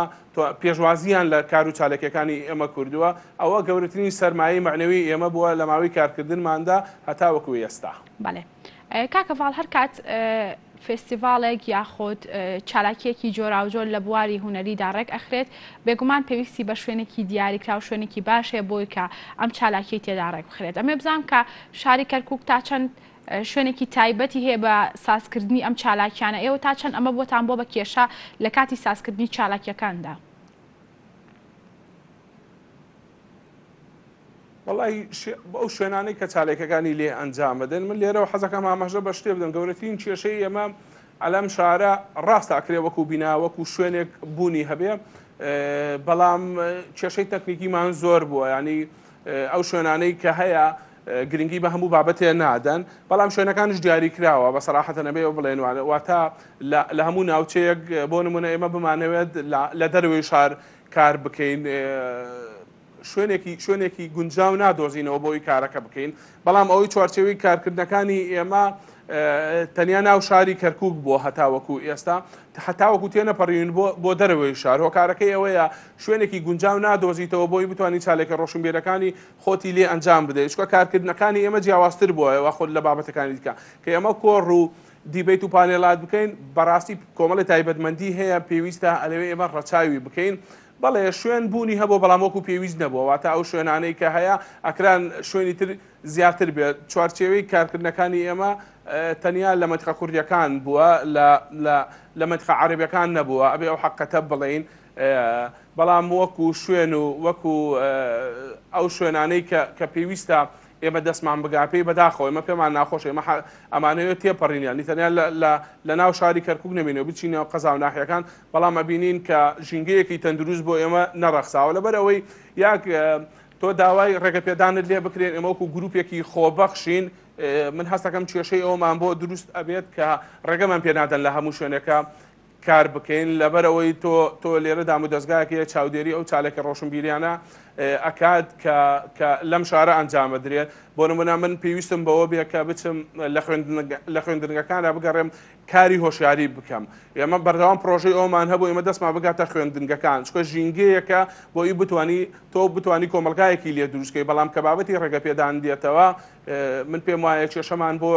پێشوازیان لە کار و چالێکەکانی ئێمە کردووە ئەوە گەورەترین سەرمایەی معنەوی ئێمە بووە لە ماوەی کارکردنماندا هەتاوەکو ئێستا. بەڵێ کاکەڤاڵ هەر کات فستیڤالێک یاخود چالاکیەکی جۆراوجۆر لە بواری هوەریدا ڕێک ئەخرێت بێگومان پێویستی بە شوێنێکی دیاریکرا و شوێنێکی باشێ بۆی کە ئەم چالاکی تێدا ڕێک بخرێت ئەمێ بزانم کە شاری کەرکووک تا چەند شوێنێکی تایبەتی هەیە بە سازکردنی ئەم چالاکیانە ئێوە تا چەند ئەمە بۆتان بۆ بە کێشە لە کاتی سازکردنی چالاکیەکاندا. وڵی ئەو شوێنانەی کە چالێکەکانی لێ ئەنجامەدەن من لێرەوە حەزەکەم ئاماژە بە شتێ بدەم گەورەترین کێشەی ئێمە ئەلەم شارە ڕاست ئاکرێ وەکو بینا وەکو شوێنێک بوونی هەبێ بەڵام کێشەی تەکنیکیمان زۆر بووە ینی ئەو شوێنانەی کە هەیە گرنگی بە هەموو بابەتێ نادەن بەڵام شوێنەکانش دیاری کراوە بە سەراحەتە نەبێ بڵێنوانە واتە لە هەموو ناوچەیەک بۆ نمونە ئێمە بمانەوێت لە دەروێی شار کار بکەین شوێنێکی گونجاو نادۆزینەوە بۆی کارەکە بکەین بەڵام ئەوەی چوارچێوەی کارکردنەکانی ئێمە تەنیا ناو شاری کەرکووک بۆ هەتاوەکو ئێستا هەتاوەکو تێنەپەڕین بۆ دەرەوەی شار هۆکارەکەی ئەوەیە شوێنێکی گونجاو نادۆزیتەوە بۆی بتوانین چالێکە ڕۆشنبیرەکانی خۆتی لێ ئەنجام بدەیت چکە کارکردنەکانی ئێمە جیاوازتر بووە خۆت لە بابەتەکانی دیکە کە ئێمە کۆڕ و دیبیت و پانێڵات بکەین بەڕاستی کۆمەڵی تایبەتمەندی هەیە پێویستە ئەلەوێ ئێمە ڕەچاوی بکەین بەڵێ شوێن بوونی هەبوو بەڵام وەکو پێویست نەبووە واتە ئەو شوێنانەی کە هەیە ئەکران شوێنی تر زیاتر بێت چوارچێوەی کارکردنەکانی ئێمە تەنیا لە مەتخە کوردیەکان بووە لە مەتخە عەرەبیەکان نەبووە ئەبێ ئەو حەقەتە بڵێین بەڵام وەکو شوێن و وەکو ئەو شوێنانەی کە پێویستە ئێمە دەستمان بگاپی بەداخەوە ئمە پێمان ناخۆش ئێمە ئەمانەوە تێپەڕینیان نیتەنیا لە ناو شاری کەرکوک نەبینەوە بچینەوە قەزا و ناحیەکان بەڵام ئەبینین کە ژینگەیەکی تەندروست بۆ ئێمە نەڕەخساوە لەبەرەوەی یاک تۆ داوای ڕێگەپێدانت لێ بکرێن ئێمە وەکو گروپێکی خۆبەخشین من هەست دەکەم کێشەی ئەومان بۆ دروست ئەبێت کە ڕێگەمان پێنادەن لە هەموو شوێنەکە کار بکەین لەبەرەوەی تۆ لێرە دام و دەستگایەکە چاودێری ئەو چالێکی ڕۆشنبیریانە ئەکات کە لەم شارە ئەنجامە درێت بۆ نمونە من پێویستم بەوە بێ کە بچم لە خوێندنگەکاندا بگەڕێم کاری هۆشیاری بکەم ئێمە بەردەوام پرۆژەی ئەومان هەبوو ئێمە دەستمان بگاتە خوێندنگەکان چکە ژینگەیەکە بۆی تۆ بتوانی کۆمەلگایەکی لێ دروستکەی بەڵام کە بابەتی ڕێگەپێدان دێتەوە من پێم وایە کێشەمان بۆ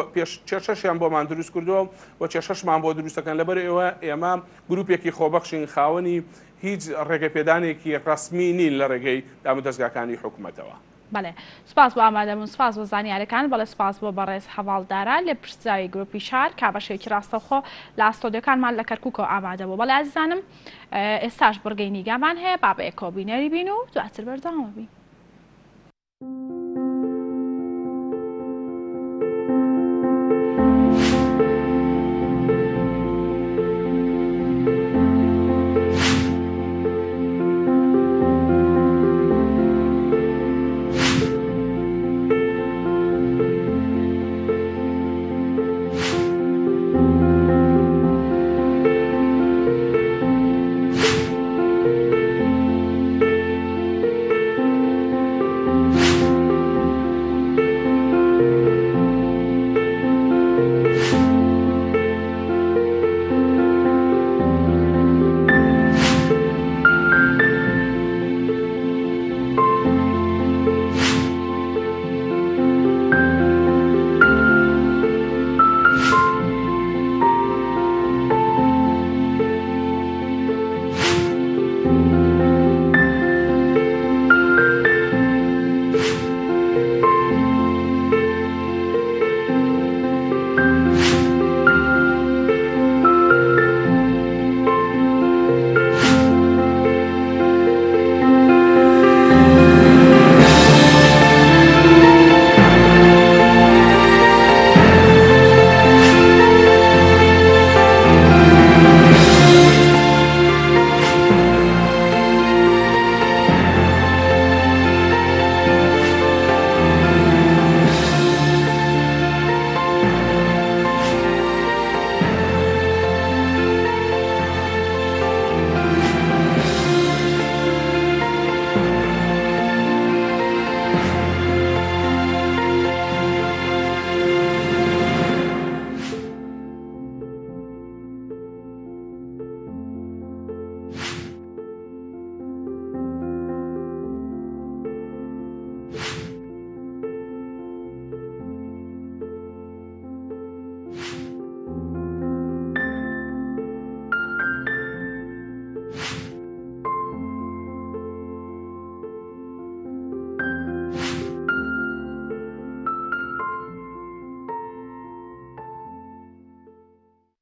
کێشەشیان بۆمان دروست کردووە و کێشەشمان بۆ دروستەکەن لەبەر ئێمە گروپێکی خۆبەخشین خاوەنی هیچ ڕێگەپێدانێکی ڕسمی نین لە ڕێگەی دام و دەستگاکانی حکوومەتەوە. بەڵێ سپاس بۆ ئامادەبوون سپاس بۆ زانیاریەکان بەڵێ سپاس بۆ بەڕێز هەواڵدارە لێ پرسیاری گروپی شار کا بەشێکی ڕاستەوخۆ لە ئاستۆدیۆکانمان لە کەرکووکەوە ئامادەبوو بەڵێ ئازیزانم ئێستاش بڕگەی نیگامان هەیە با بە ئێکۆبینەری بین و دواتر بەردەوامە بین.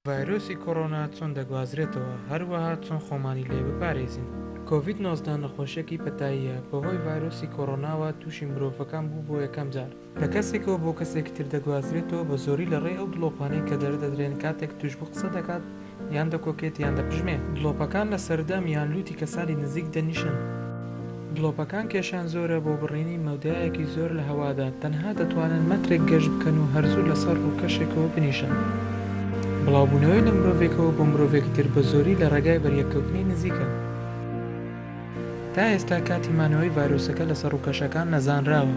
ڤایرۆسی کۆڕۆنا چۆن دەگوازرێتەوە هەروەها چۆن خۆمانی لێ بپارێزین. کۆڤید-19 نەخۆشیەکی پەتاییە بەهۆی ڤایرۆسی کۆڕۆناوە تووشی مرۆڤەکان بوو بۆ یەکەم جار لە کەسێکەوە بۆ کەسێکی تر دەگوازرێتەوە بە زۆری لە ڕێ ئەو دڵۆپانەی کە دەردەدرێن کاتێک توش بوو قسە دەکات یان دەکۆکێت یان دەپژمێ. دڵۆپەکان لە سەردەم یان لوتی کەسانی نزیک دەنیشن. دڵۆپەکان کێشان زۆرە بۆ بڕینی مەودایەکی زۆر لە هەوادا تەنها دەتوانن مەترێک گەشت بکەن و هەرزوو لەسەر ڕووکەشێکەوە بنیشن. بڵاوبوونەوەی لە مرۆڤێکەوە بۆ مرۆڤێکی تر بە زۆری لە ڕێگای بەریەککەوتنی نزیکە. تا ئێستا کاتی مانەوەی ڤایرۆسەکە لەسەر ڕووکەشەکان نەزانراوە.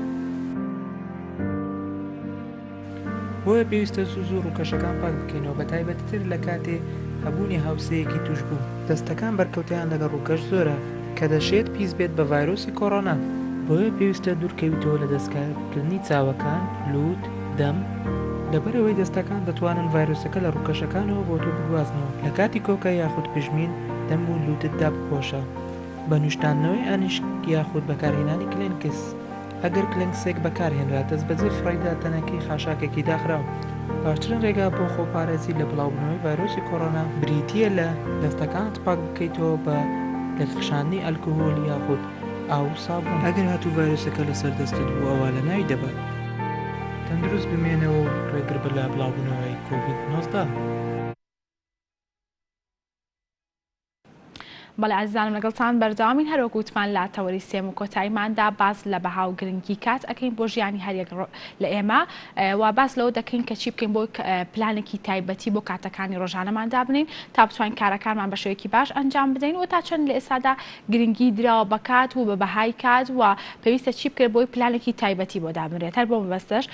بۆیە پێویستە زوو ڕووکەشەکان پاک بکەینەوە بە تایبەتتر لە کاتێ هەبوونی هاوسەیەکی توش بوو. دەستەکان بەرکەوتیان لەگەڵ ڕووکەش زۆرە کە دەشێت پیس بێت بە ڤایرۆسی کۆڕۆنا. بۆیە پێویستە دوورکەویتەوە لە دەستکاردنی چاوەکان، لووت، دەم. لەبەرەوەی دەستەکان دەتوانن ڤایرۆسەکە لە ڕووکەشەکانەوە بۆ تۆ بگوازنەوە. لە کاتی کۆکە یاخود پژمین دەم و لووتتدا بپۆشە. بە نوشتاندنەوەی ئانیشک یاخود بەکارهێنانی کلێنکس. ئەگەر کلێنکسێک بەکارهێنرا دەست بەجێ فڕێدا تەنەکەی خاشاکێکی داخراوە. باشترین ڕێگا بۆ خۆپارێزی لە بڵاوبوونەوەی ڤایرۆسی کۆڕۆنا بریتیە لە دەستەکانت پاک بکەیتەوە بە لەخشاندنی ئەلکۆهۆل یاخود ئاو و سابوون. ئەگەر هاتوو ڤایرۆسەکە لەسەر دەستت بوو ئەوە لە ناوی دەبات. تەندروست بمێنەوە و ڕێگر بە لە بڵاوبوونەوەی کۆڤید-19. بەڵێ عزیزانم لەگەڵتان بەردەوامین هەروەکوتمان لە تەوەری سێم و کۆتاییماندا باز لە بەها و گرنگی کات ئەەکەین بۆ ژیانی هەریەک لە ئێمە و باز لەوە دەکەین کە چی بکەین بۆ پلانێکی تایبەتی بۆ کاتەکانی ڕۆژانەماندا بنین تا بتوانین کارەکانمان بە شێوەیەکی باش ئەنجام بدەین و تا چەند لە ئێستادا گرنگی دراوە بە کات و بە بەهای کات و پێویستە چی بکرێت بۆی پلانێکی تایبەتی بۆ دابنرێت. هەر بۆ مەبەستەش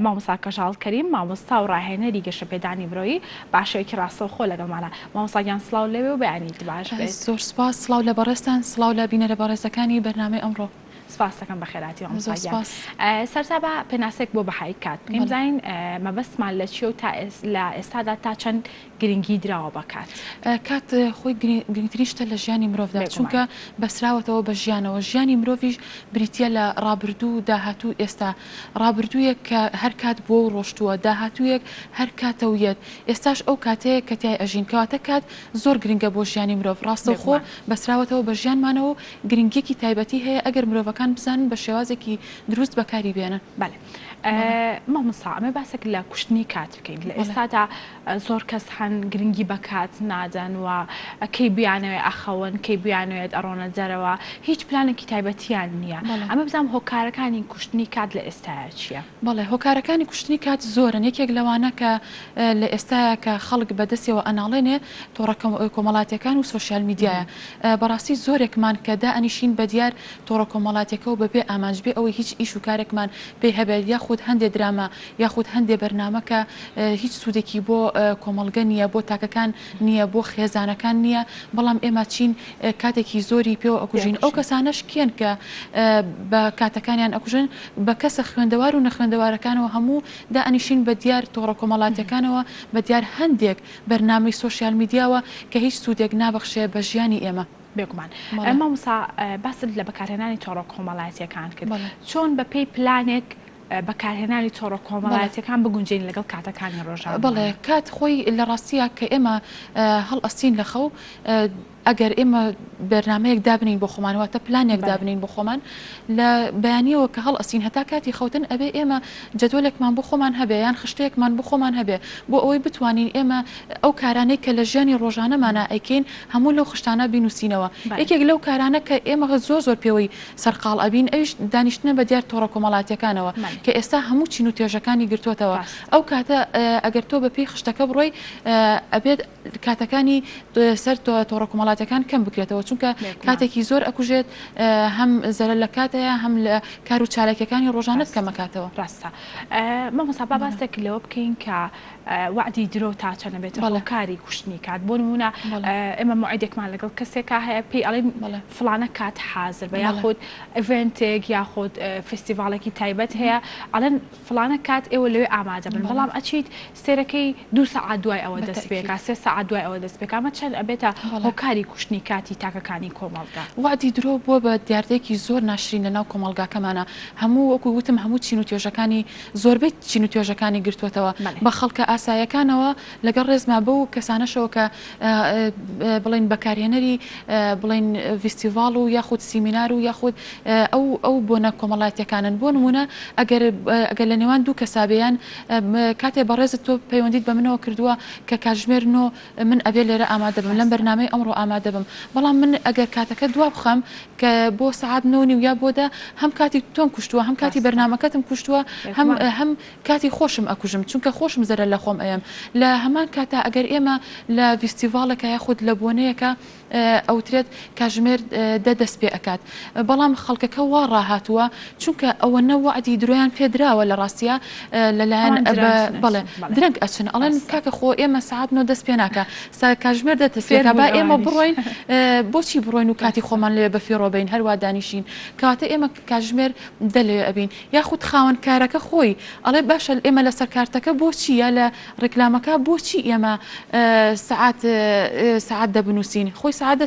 مامۆستا کەژاڵ کەریم مامۆستا و ڕاهێنەری گەشەپێدانی مرۆیی باشەیەکی ڕاستەوخۆ لەگەڵمانە. مامۆستاگیان سڵاو لەوێ و بەیانیت باش بێت. زۆر سپاس. سڵاو لە بەڕێستان، سڵاو لە بینەرە بەڕێزەکانی بەرنامەی ئەمڕۆ. سپاس دەکەم بە خێراتی مامۆستاگیان. سەرتا بە پێناسێک بۆ بەهای کات بکەین بزانین مەبەستمان لە چیە و تا لە ئێستادا تا چەند گرنگی دراوە بە کات. کات خۆی گرنگترین شتە لە ژیانی مرۆڤدا چونکە بەسراوەتەوە بە ژیانەوە. ژیانی مرۆڤیش بریتە لە ڕابردوو داهاتوو ئێستا. ڕابردوویەک کە هەر کات بۆ ڕۆشتووە، داهاتوویەک هەر کاتەویەت. ئێستاش ئەو کاتەیە کە تای ئەژین کەواتە کات زۆر گرنگە بۆ ژیانی مرۆڤ. ڕاستەوخۆ بەسراوەتەوە بە ژیانمانەوە گرنگیەکی تایبەتی هەیە ئەگەر مرۆڤەکان بزانن بە شێوازێکی دروست بەکاری بێنن. بەڵێ مامۆستا ئەمە باسێک لە کوشتنی کات بکەین. لە ئێستادا زۆر کەس هەن گرنگی بە کات نادەن و کەی بیانەوێت ئەخەون کەی بیانوێت ئەڕۆنە جەرەوە هیچ پلانێکی تایبەتیان نییە. ئەمە بزانم هۆکارەکانی کوشتنی کات لە ئێستاە چییە؟ بەڵێ هۆکارەکانی کوشتنی کات زۆرن. یەکێک لەوانە کە لە ئێستاە کە خەڵک بەدەستیەوە ئەناڵێنێ تۆڕە کۆمەڵاتیەکان و سۆشیال میدیایە. بەڕاستی زۆرێکمان کە دائەنیشین بە دیار تۆڕە کۆمەڵاتیەکە و بەبێ ئامانجبێ ئەوەی هیچ ئیش و کارێکمان پێی هەبێت یاخود هەندێک درامە یاخود هەندێک بەرنامەکە هیچ سوودێکی بۆ کۆمەڵگە نییە، بۆ تاکەکان نییە، بۆ خێزانەکان نییە. بەڵام ئێمە چین کاتێکی زۆری پێوە ئەکوژین. ئەو کەسانەش کێن کە بە کاتەکانیان ئەکوژن بە کەسە خوێندەوار و نەخوێندەوارەکانەوە هەموو دائەنیشین بە دیار تۆڕە کۆمەڵاتیەکانەوە بە دیار هەندێک بەرنامەی سۆشیال میدیاوە کە هیچ سوودێک نابەخشێ بە ژیانی ئێمە. بێگومان مامۆستا باست لە بەکارهێنانی تۆڕە کۆمەڵایەتیەکان کرد. چۆن بە پێی پلانێک بەکارهێنانی تۆڕە کۆمەڵایەتیەکان بگونجین لەگەڵ کاتەکانی ڕۆژانە؟ بەڵێ کات خۆی لە ڕاستیە کە ئێمە هەڵ ئەستین لە خەو ئەگەر ئێمە بەرنمەیەک دابنین بۆ خۆمانەوەتە پلانێک دابنین بۆ خۆمان لە بەیانیەوە کە هەڵ ئەستین هەتا کاتی خەوتن ئەبێ ئێمە جدولێکمان بۆ خۆمان هەبێ یان خشتەیەکمان بۆ خۆمان هەبێ بۆ ئەوەی بتوانین ئێمە ئەو کارانەی کە لە ژیانی ڕۆژانەمانە ئەیکەین هەموو لەو خشتانە بینوسینەوە. یەکێک لەو کارانە کە ئێمە زۆر پێوەی سەرقاڵ ئەبین ئەوش دانیشتنە بە دیار تۆڕە کۆمەڵاتیەکانەوە کە ئێستا هەموو چین و توێژەکانی گرتووەتەوە. ئەو کاتە ئەگەر تۆ بە پێی خشتەکە بڕۆی ئەبێت کاتەکانی سەر تۆڕە کۆمەڵاتیەکان کەم بکرێتەوە چونکە کاتێکی زۆر ئەکوژێت هەم زەرە لە کاتەیە هەم لە کار و چالێکەکانی ڕۆژانت کەمەکاتەوە. ڕاستە مامۆستا باسێک لەوە بکەین کە وعدی درۆ تا چەنە بێت کاری کوشتنی کات بۆ نمونە ئێمە موعیدێکمان لەگەڵ کەسێکا هەیە پێی ئەڵێن فڵانە کات حازر بە یاخود ئڤنتێک یاخود فستیڤالێکی تایبەت هەیە ئەڵێن فڵانە کات ئێوە لەوێ ئامادە بن بەڵام ئەچیت سێرەکەی 2 سەعات دوای ئەوە دەست پێکا 3 سەعات دوای ئەوە دەست پێکا ئەمە چەند ئەبێتە هۆکاری کوشتنی کاتی تاکەکانی کۆمەڵگا. وعدی درۆ بۆ بە دیاردەیەکی زۆر ناشرین لەناو کۆمەڵگاکەمانە هەموو وەکو وتم هەموو چین و توێژەکانی زۆربەی چین و توێژەکانی گرتووەتەوە بە خەڵکە ئاسایەکانەوە لەگەڵ ڕێزما بە و کەسانەشەوە کە بڵین بەکارهێنەری بڵین فستیڤال و یاخود سیمینار و یاخود ئەو بۆنە کۆمەڵاتیەکانن. بۆ نمونە ئەگەر لە نێوان دوو کەسابیان کاتێ بەڕێزت تۆ پەیوەندیت بە منەوە کردووە کە کاتژمێر من ئەبێ لێرە ئامادە بم لەم بەرنامەی ئەمڕۆ ئامادە بم بەڵام من ئەگەر کاتەکە دوا بخەم کە بۆ سەعات 9 یا بۆدا هەم کاتی تۆم کوشتووە هەم کاتی بەرنامەکەتم کوشتووە هەم کاتی خۆشم ئەکوژم چونکە خۆشم زەرە لە خۆم ئەم لە هەمان کاتا ئەگەر ئێمە لە فستیڤالەکە یاخود لە بۆنەیەکە ئەوترێت کاتژمێر دەست پێ ئەکات بەڵام خەڵکەکە وا ڕاهاتووە چونکە ئەوە نەوەعدی درۆیان پێدراوە لە ڕاستیە لەلایەن بەڵێ درەنگ ئەچن ئەڵێن کاکە خۆ ئێمە سەعات 9 دەست پێ ناکە کاتژمێر دەست پێکا با ئێمە بڕۆین بۆچی بڕۆین و کاتی خۆمان لێ بە فێڕۆبین هەروە دانیشین کاتە ئێمە کاتژمێر دەلێ ئەبین یاخود خاوەن کارەکە خۆی ئەڵێ باشە ئێمە لەسەر کارتەکە بۆچی یا لە ڕێکلامەکە بۆچی ئێمە سەعات دەبنووسین خۆی سەعات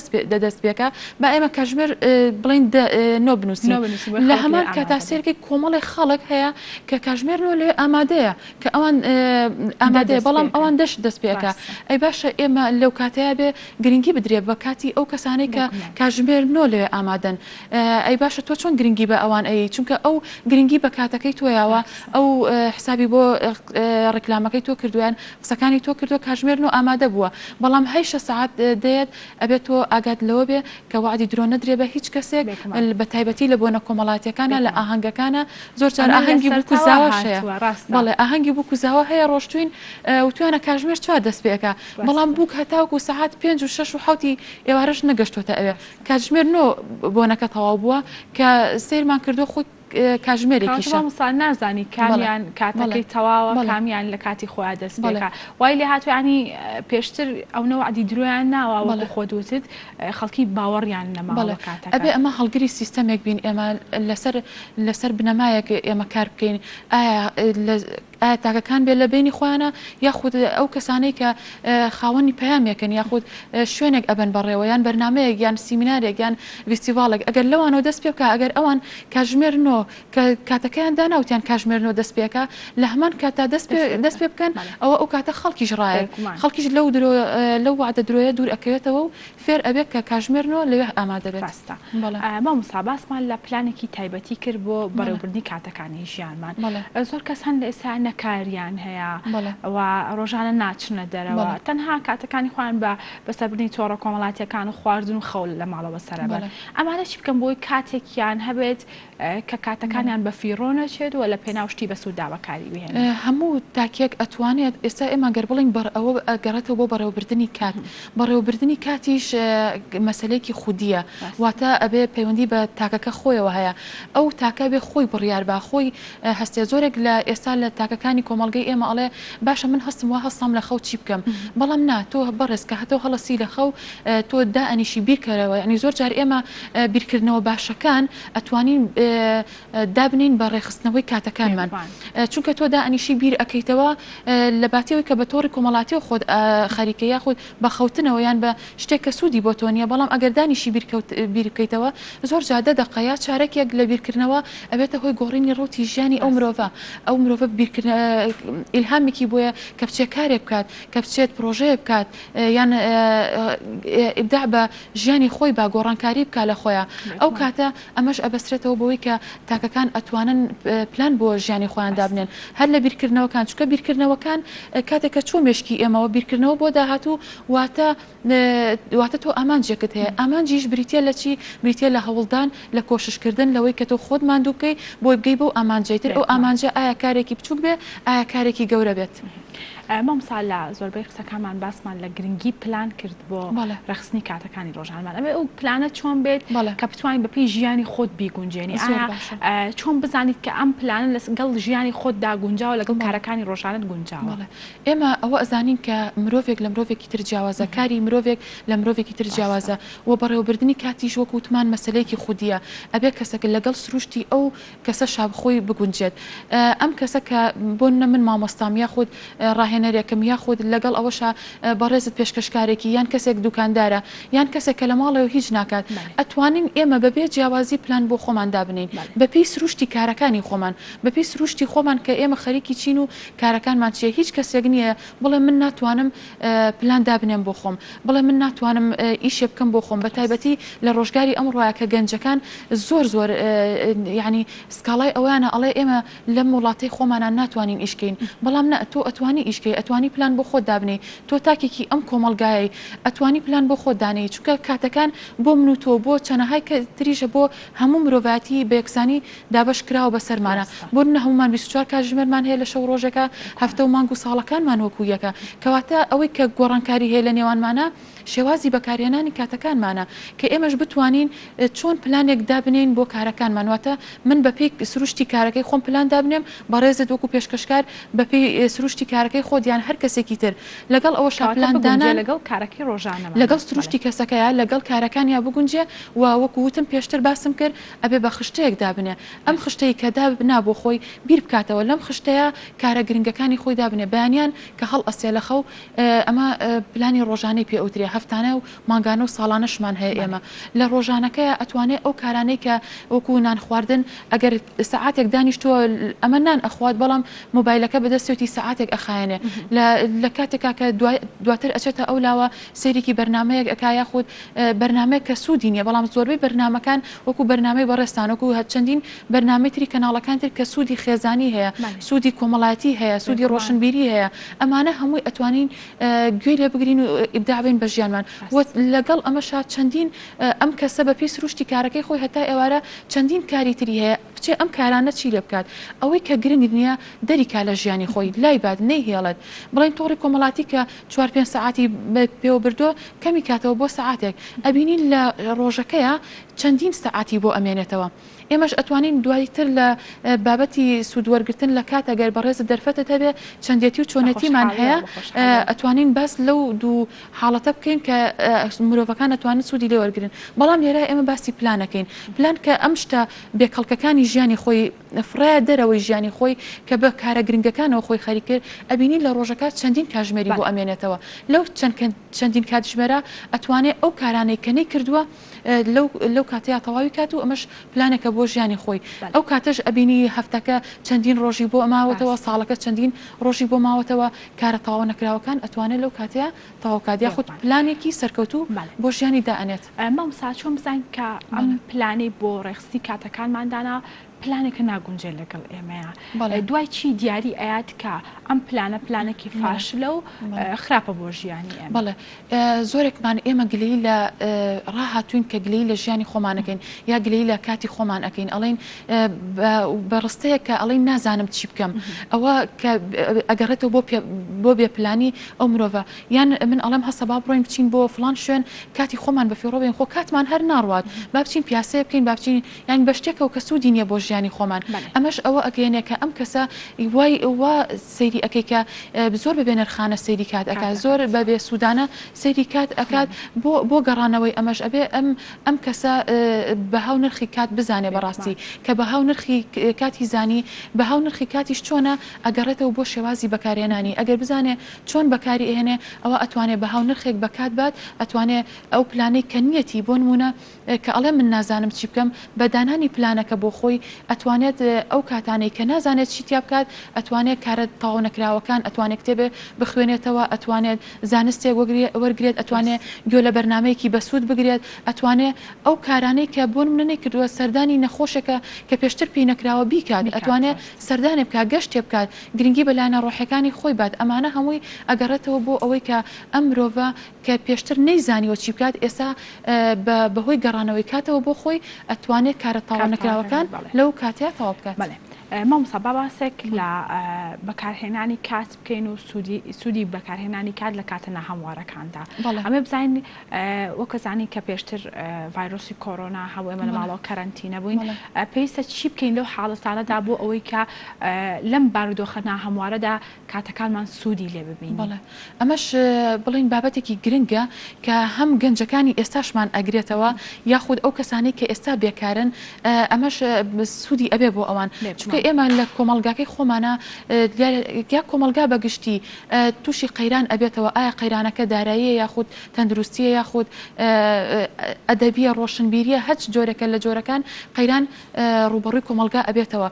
دەست پێکە با ئێمە کاتژمێر بڵین نۆ بنووسین لە هەمان کاتا سێرکی کۆمەڵی خەڵک هەیە کە کاتژمێر نۆ لێ ئامادەیە کە ئەوان ئامادەیە بەڵام ئەوان دەست پێکە ئەی باشە ئێمە لەو کاتەیە بێ گرنگی بدرێ بێ بە کاتی ئەو کەسانەی کە کاژمێر نۆ لێ ئامادەن ئەی باشە تۆ چۆن گرنگی بە ئەوان ئەی چونکە ئەو گرنگی بە کاتەکەی تۆیاوە ئەو حسابی بۆ ڕێکلامەکەی تۆ کردویان قسەکانی تۆ کردو کاژمێر نۆ ئامادە بووە بەڵام 8 ساعت دێت ئەبێت تۆ ئاگات لەوە بێ کە وعدی درۆ نەدرێ بە هیچ کەسێک بە تایبەتی لە بۆنە کۆمەڵاتیەکانە لە ئاهەنگەکانە زۆر جار ئاهەنگی بوو کوزاوە هەیە بەڵێ ئاهەنگی بوو کوزاوە هەیە ڕۆشتوین وتوانە کاژمێر چوار دەست پێەکە بەڵام بووک هەتاوکو ساعت 5 و 6 و 7 ئێوارەش نەگەشتۆتە ئەوێ کاژمێر نۆ بۆنەکە تەواو بووە کە سیرمان کردو خۆی کاژمێرێکیشە مسال نازانی کامیان کاتەکەی تەواوە کامیان لە کاتی خۆیان دەست پێکە وای لێ هاتوانی پێشتر ئەو نەوەعدی درۆیان ناوە وەکو خۆدوتت خەڵکی باوەڕیان نەماوە کاتەکە ئەبێ ئەمە هەڵگری سیستەمێک بین ئێمە لەسەر بنەمایەک ئێمە کار بکەین ئایا تاکەکان بێت لە بینی خۆیانە یاخود ئەو کەسانەی کە خاوەنی پەیامێکن یاخود شوێنێک ئەبەن بەڕێوە یان بەرنمەیەک یان سیمینارێک یان فیستیڤالێک ئەگەر لەوانەوە دەست پێ بکە ئەگەر ئەوان کاژمێرنۆ کە کاتەکەیان داناوتیان کاژمێرنۆ دەست پێەکە لە هەمان کاتا دەست پێ بکەن ئەو کاتە خەڵکیش ڕایە خەڵکیش لەو وعدە درۆیە دوور ئەکەوێتەوە و فێر ئەبێت کە کاژمێرنۆ لەوێ ئامادە بێت مامۆستا باسمان لە پلانێکی تایبەتی کرد بۆ بەڕێوەبردنی کاتەکانی ژیانمان زۆر کەس هەن لە ئێستا نەکاریان هەیە و ڕۆژانە ناچنە دەرەوە تەنها کاتەکانی خۆیان بە سەربردنی تۆڕە کۆمەڵاتیەکان و خواردن و خەول لە ماڵەوە سەرەبەر ئەمانە چی بکەم بۆی کاتێکیان هەبێت کە کاتەکانیان بە فیڕۆ نەچێت و لە پێناوشتی بە سووداوەکاری بهێن هەموو تاکێک ئەتوانێت ئێستا ئێمە گەر بڵین ئەوە گەڕێتەوە بۆ بەڕێوەبردننی کات بەڕێوەبردننی کاتیش مەسلەیەکی خودیە واتە ئەبێ پەیوەندی بە تاکەکە خۆیەوە هەیە ئەو تاکە بێ خۆی بڕیار با خۆی هەستێ زۆرێک لە ئێستا لە تاکەکانی کۆمەڵگەی ئێمە ئەڵێ باشە من هەستم لە خەو چی بکەم بەڵام نا تۆ بەڕێز کە هەتەوە هەڵەسی لە خەو تۆ دائەنیشی بیرکەرەوە یعنی زۆر جار ئێمە بیرکردنەوە باشەکان ئەتوانین دابنین بە ڕێخستنەوەی کاتەکانمان چونکە تۆ دائەنیشی بیر ئەەکەیتەوە لە باتیەوەی کە بە تۆڕی کۆمەڵاتیەوە خۆت خەریکە یاخود بە خەوتنەوە یان بە شتێک کە سوودی بۆ تۆ نیە بەڵام ئەگەر دانیشی بیرکەیتەوە زۆر جار دەقەیە چارەکێک لە بیرکردنەوە ئەبێتە هۆی گۆڕینی ڕوتی ژیانی ئەو مرۆڤ ئیلهامێکی بۆیە کە بچێت کارێک بکات کە بچێت پرۆژەیە بکات یان ئیبداع بە ژیانی خۆی با گۆڕانکاری بکات لە خۆیان ئەو کاتە ئەمەش ئەبەسترێتەوە بەوەی کە تاکەکان ئەتوانن پلان بۆ ژیانی خۆیان دابنێن هەر لە بیرکردنەوەکان چونکە بیرکردنەوەکان کاتێککە چۆ مێشکی ئێمەوە بیرکردنەوە بۆ داهاتوو واتە تۆ ئامانجێکت هەیە ئامانجیش بریتە لە چی بریتە لە هەوڵدان لە کۆششکردن لەوەی کە تۆ خۆت ماندوو بکەی بۆی بگەی بۆ ئامانجێتر ئەو ئامانجە ئایا کارێکی بچووک بێ ئایا کارێکی گەورە بێت مامسا لە زۆربەی قسەکانمان باسمان لە گرنگی پلان کرد بۆ ڕخستنی کاتەکانی ڕۆژانمان ئەمێ ئەو پلانە چۆن بێت کە بتوانین بەپی ژیانی خۆت بیگونجێنی چۆن بزانیت کە ئەم پلانە لەگەڵ ژیانی خۆت داگونجاوە لەگەڵ کارەکانی ڕۆژانت گونجاوە ئێمە ئەوە ئەزانین کە مرۆڤێک لە مرۆڤێکی تر جیاوازە کاری مرۆڤێک لە مرۆڤێکی تر جیاوازە و بەڕێوەبردننی کاتیش وەکوتمان مەسلەیەکی خودیە ئەبێ کەسەکە لەگەڵ سروشتی ئەو کەسە شابخۆی بگونجێت ئەم کەسە کە بۆ من مامۆستام یاخود ڕاهێنەرێکم یاخود لەگەڵ ئەوەشە بەڕێزت پێشکەشکارێکی یان کەسێک دوکاندارە یان کەسێک کە لە ماڵەوە هیچ ناکات ئەتوانین ئێمە بەبێ جیاوازی پلان بۆ خۆمان دابنین بەپی سروشتی کارەکانی خۆمان بەپی سروشتی خۆمان کە ئێمە خەریکی چین و کارەکانمان چیە هیچ کەسێک نییە بڵێ من ناتوانم پلان دابنێم بۆ خۆم بڵێ من ناتوانم ئیشێ بکەم بۆ خۆم بە تایبەتی لە ڕۆژگاری ئەم ڕۆیە کە گەنجەکان زۆر یعنی سکاڵای ئەوانە ئەڵێ ئێمە لەم وڵاتی خۆمانان ناتوانین ئیشکەین بەڵام نە تۆ ئەتوانی ئیشکەی ئەتوانی پلان بۆ خۆت دابنی تۆ تاکێکی ئەم کۆمەلگایە ئەتوانی پلان بۆ خۆت دانەی چونکە کاتەکان بۆ من و تۆ بۆ چەنەهای کە تریژە بۆ هەموو مرۆڤاتی بە یەکسانی دابش کراوە بەسەرمانە بۆ نە هەمومان 24 کاتژمێرمان هەیە لە شەو ڕۆژەکە هەفتە و مانگ و ساڵەکانمان وەکو یەکە کەواتە ئەوەی کە گۆڕانکاری هەیە لە نێوانمانە شێوازی بەکارهێنانی کاتەکانمانە کە ئێمەش بتوانین چۆن پلانێک دابنین بۆ کارەکانمان واتە من بەپێی سروشتی کارەکەی خۆم پلان دابنێم بەڕێزت وەکو پێشکەشکار بەپێی سروشتی کارەکەی خۆت یان هەر کەسێکی تر لەگەڵ ئەوە شاپلاندانە لەگەڵ کارەکەی ڕۆژانە لەگەڵ سروشتی کەسەکەیە لەگەڵ کارەکانیا بگونجێ و وەکو وتم پێشتر باسم کرد ئەبێ بە خشتەیەک دابنێ ئەم خشتەی کە دابنا بۆ خۆی بیر بکاتەوە لەم خشتەیە کارە گرنگەکانی خۆی دابنێ بەیانیان کە هەڵ ئەسێ لە خەو ئەمە پلانی ڕۆژانەی پێ ئەوترێ هەفتانە و مانگانە و ساڵانەشمان هەیە ئێمە لە ڕۆژانەکەی ئەتوانێت ئەو کارانەی کە وەکو نان خواردن ئەگەر سەعاتێک دانیشتووە ئەمە نان ئەخوات بەڵام مۆبایلەکە بەدەستێتی سەعاتێک ئەخایەنێ لە کاتێکا کە دواتر ئەچێتە ئەو لاوە سێرێکی بەرنمەیەک ئەکا یاخود بەرنمەیە کە سوودی نیە بەڵام زۆربەی بەرنمەکان وەکو بەرنمەی بەڕێستان وەکو چەندین بەرنمەی تری کەناڵەکان تر کە سوودی خێزانی هەیە سوودی کۆمەڵایەتی هەیە سوودی ڕۆشنبیری هەیە ئەمانە هەمووی ئەتوانین گوێ لێ بگرین و ئیبداع بین بە ژیانمان لەگەڵ ئەمەشا چەندین ئەم کەسە بە پێی سروشتی کارەکەی خۆی هەتا ئێوارە چەندین کاری تری هەیە بچێ ئەم کارانە چی لێ بکات ئەوەی کە گرنگ نییە دەریکا لە ژیانی خۆی لای باد نەیهێڵێت بڵین تۆڕی کۆمەڵاتی کە 4-5 سەعاتی پێوە بردو کەمی کاتەوە بۆ سەعاتێک ئەبینین لە ڕۆژەکەیە چەندین سەعاتی بۆ ئەمێنێتەوە ئێمەش ئەتوانین دواییتر لە بابەتی سوودوەرگرتن لە کات ئەگەر بەڕێز دەرفەتە هەبێ چەندێتی و چۆنەتیمان هەیە ئەتوانین باس لەو دوو حاڵەتە بکەین کە مرۆڤەکان ئەتوانن سوودی لێ وەرگرن بەڵام لێرە ئێمە باسی پلانەکەین پلان کە ئەم شتە بێکەڵکەکانی ژیانی خۆی فرایە دەرەوەی ژیانی خۆی کە بە کارە گرنگەکانەوە خۆی خەریک کرد ئەبینی لە ڕۆژەکە چەندین کاتژمێری بۆ ئەمێنێتەوە لەو چەندین کاتژمێرە ئەتوانێت ئەو کارانەی کەنەی کردووە لەو کاتەیە تەواوی کات و ئەمەش پلانێکە بۆ ژیانی خۆی ئەو کاتەش ئەبینی هەفتەکە چەندین ڕۆژی بۆ ئەماوەتەوە ساڵەکە چەندین ڕۆژی بۆ ماوەتەوە کارە تەواو نەکراوەکان ئەتوانێت لەو کاتەیە تەواوکات یاخود پلانێکی سەرکەوتوو بۆ ژیانی دائەنێت مامۆستا چۆن بزانین کە ئەم پلانی بۆ ڕێخستی کاتەکانماندانا پلانێکە ناگونجێ لەگەڵ ئێمەیە دوای چی دیاری ئاات کە ئەم پلانێکی فاشلە و خراپە بۆ ژیانی ئێمە بەڵێ زۆرێکمان ئێمە گلەی لە ڕاهاتوین کە گلەی لە ژیانی خۆمانەکەین یا گلەی لە کاتی خۆمان ئەەکەین ئەڵێن بەڕستەیە کە ئەڵێن نازانم چی بکەم ئەوە کە ئەگەڕێتەوە بۆ بێپلانی ئەو مرۆڤە یان من ئەڵێم هەسە با بڕۆین بچین بۆ فلان شوێن کاتی خۆمان بەفیڕۆبین خۆ کاتمان هەر ناڕوات با بچین پیاسەیە بکەین با بچین یان بە شتێکەوە کە سوودی نیە بۆ ژیانی خۆمان ئەمەش ئەوە ئەگەێنێ کە ئەم کەسە وای سەیری ئەەکەی کە زۆر بەبێ نرخانە سەیری کات ئەکات زۆر بەبێ سوودانە سەیری کات ئەکات بۆ گەڕانەوەی ئەمەش ئەبێ ئەم کەسە بەهاو نرخی کات بزانێ بەڕاستی کە بەهاو نرخی کاتی زانی بەهاو نرخی کاتیش چۆنە ئەگەڕێتەوە بۆ شێوازی بەکارهێنانی ئەگەر بزانێ چۆن بەکاری ئێنێ ئەوە ئەتوانێت بەهاو نرخێک بەکات بات ئەتوانێت ئەو پلانەی کە نیەتی بۆ نمونە کە ئەڵێ من نازانم چی بکەم بەدانانی پلانەکە بۆ خۆی ئەتوانێت ئەو کاتانەی کە نازانێت چی تیا بکات ئەتوانێت کارە تاو نەکراوەکان ئەتوانێت کتێبێ بخوێنێتەوە ئەتوانێت زانستێک وەرگێت ئەتوانێت گوێ لە بەرنمەیەکی بەسوود بگرێت ئەتوانێت ئەو کارانەی کە بۆ منە کردووە سەردانی نەخۆشەکە کە پێشتر پێی نەکراوە بیکات ئەتوانێت سەردانێ بکات گەشتێ بکات گرنگی بەلایەنە ڕۆحەکانی خۆی بات ئەمانە هەمووی ئەگەڕێتەوە بۆ ئەوەی کە ئەم مرۆڤە کە پێشتر نەیزانیوە چی بکات ئێستا بەهۆی گەڕانەوەی کاتەوە بۆ خۆی ئەتوانێت کارە تاوا نەکراوەکان لەو کاتەیە تەواو بکات. مامۆستا باباسێک لە بەکارهێنانی کات بکەین و سوودی بەکارهێنانی کات لە کاتە ناهەموارەکاندا ئەمە بزانین وەکەزانی کە پێشتر ڤایرۆسی کۆرۆنا هەوو ئێمە لە ماڵەوە کەرەنتینە بووین پێویستە چی بکەین لەو حاڵەتانەدا بۆ ئەوەی کە لەم بارودۆخە ناهەموارەدا کاتەکانمان سوودی لێ ببین ئەمەش بڵین بابەتێکی گرنگە کە هەم گەنجەکانی ئێستاشمان ئەگرێتەوە یاخود ئەو کەسانی کە ئێستا بێکارن ئەمەش سوودی ئەبێ بۆ ئەوان ئێمە لە کۆمەلگاکەی خۆمانە یا کۆمەلگا بەگشتی تووشی قەیران ئەبێتەوە ئایا قەیرانەکە داراییە یاخود تەندروستیە یاخود ئەدەبیە ڕۆشنبیریە هەچ جۆرەکە لە جۆرەکان قەیران ڕوبەڕووی کۆمەلگا ئەبێتەوە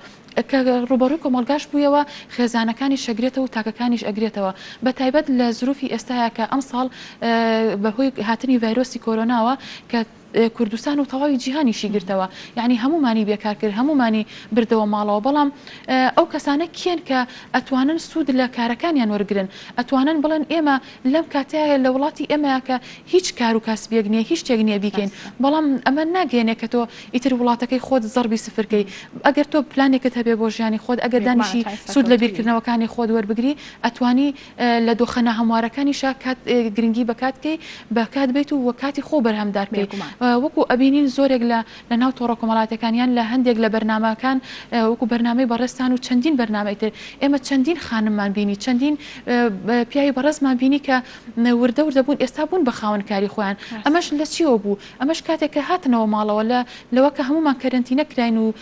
کە ڕوبەڕووی کۆمەلگاش بوویەوە خێزانەکانی شەگرێتەوە و تاکەکانیش ئەگرێتەوە بە تایبەت لە زروفی ئێستاە کە ئەم ساڵ بەهۆی هاتنی ڤایرۆسی کۆرۆناوە کە کوردستان و تەواوی جیهانیشی گرتەوە یعنی هەمومانی بێکار کرد هەمومانی بردەوە ماڵەوە بەڵام ئەو کەسانە کێن کە ئەتوانن سوود لە کارەکانیان وەرگرن ئەتوانن بڵێن ئێمە لەم کاتەیە لە وڵاتی ئێمەیە کە هیچ کار و کاسبێک نییە هیچ شتێک نییە بیکەین بەڵام ئەمە ناگەێنێ کە تۆ ئیتر وڵاتەکەی خۆت زەربی سفرکەی ئەگەر تۆ پلانێکت هەبێ بۆ ژیانی خۆت ئەگەر دانیشی سوود لە بیرکردنەوەکانی خۆت وەربگری ئەتوانی لە دۆخە ناهەموارەکانیشا کات گرنگی بەکاتکەی بەکات بێت و وەکاتی خۆ بەرهەمدارکەی وەکو ئەبینین زۆرێک لە ناو تۆڕە کۆمەڵاتەکانیان لە هەندێک لە بەرنامەکان وەکو بەرنامەی بەڕێستان و چەندین بەرنامەی تر ئێمە چەندین خانممان بینی چەندین پیاوی بەڕێزمان بینی کە وردە بوون ئێستا بوون بە خاوەنکاری خۆیان ئەمەش لە چیەوە بوو ئەمەش کاتێک کە هاتنەوە ماڵەوە لەوە کە هەمومان کەرنتینە کراین و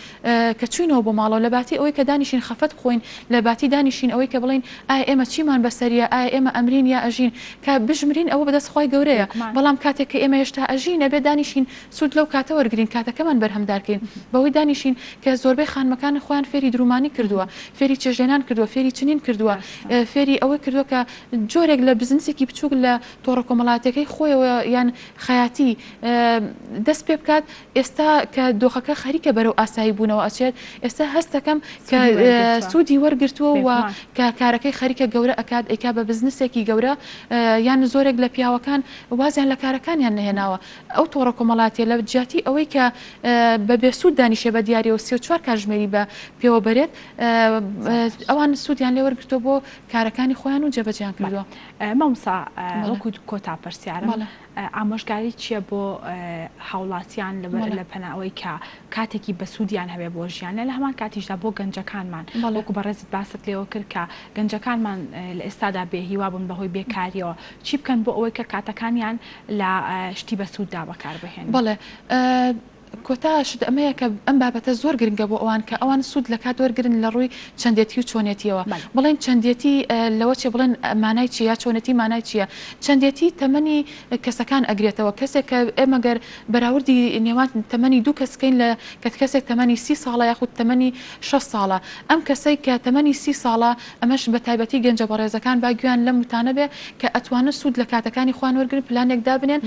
کە چوینەوە بۆ ماڵەوە لە باتی ئەوەی کە دانیشین خەفەت خۆین لە باتی دانیشین ئەوەی کە بڵین ئایا ئێمە چیمان بەسەریە ئایا ئێمە ئەمرین یا ئەژین کە بژمرین ئەوە بەدەستخوای گەورەیە بەڵام کاتێک کە ئێمە هێشتا ئەژینە بێ دانیشین سوود لەو کاتە وەرگین کاتەکەمان بەرهەمدارکەین بەوەی دانیشین کە زۆربەی خانمەکان خۆیان فێری درومانی کردووە فێری چێژێنان کردووە فێری چنین کردووە فێری ئەوەی کردووە کە جۆرێک لە بزنسێکی بچووک لە تۆڕە کۆمەڵاتەکەی خۆیەوە یان خەیاتی دەست پێ بکات ئێستا کە دۆخەکە خەریکە بەرەو ئاسایی بوونەوە ئەچێت ئێستا هەستەکەم کە سوودی وەرگرتووە و کە کارەکەی خەریکە گەورە ئەکات ئەیکا بە بزنسێکی گەورە یان زۆرێک لە پیاوەکان وازیان لە کارەکانیان نهێناوە ئەو تۆڕە کۆمەڵاتیە لە جیاتی ئەوەی کە بە بێسوود دانیشێ بە دیاریەوە 34 کاتژمێری بە پێوە بەرێت ئەوان سوودیان لێ وەرگرتووە بۆ کارەکانی خۆیان و جێبەجیان کردووە مامۆستا وەکو کۆتا پرسیارم ئامۆژگاری چییە بۆ هاوڵاتیان لە پەناوەی کە کاتێکی بەسوودیان هەبێ بۆ ژیانە لە هەمان کاتیشدا بۆ گەنجەکانمان وەکو بەڕێزت باست لێەوە کرد کە گەنجەکانمان لە ئێستادا بێهیوا بوون بەهۆی بێکاریەوە چی بکەن بۆ ئەوەی کە کاتەکانیان لە شتی بەسووددا بەکار بهێن بەڵێ کۆتاشت ئەمەیە کە ئەم بابەتە زۆر گرنگە بۆ ئەوان کە ئەوان سوود لە کات وەرگرن لە ڕووی چەندێتی و چۆنێتیەوە بڵێن چەندێتی لەوە چێ بڵێن مانای چیە چۆنێتی مانای چییە چەندێتی تەمەنی کەسەکان ئەگرێتەوە کەسێک کە ئێمەگەر بەراوردی نێوان تەمەنی دوو کەسکەین لە کەسێک تەمەنی 30 ساڵە یاخود تەمەنی 6 ساڵە ئەم کەسەی کە تەمەنی 30 ساڵە ئەمەش بە تایبەتی گەنجە بەڕێزەکان باگویان لەم وتانە بێ کە ئەتوانە سوود لە کاتەکانی خۆیان وەرگرن پلانێک دابنێن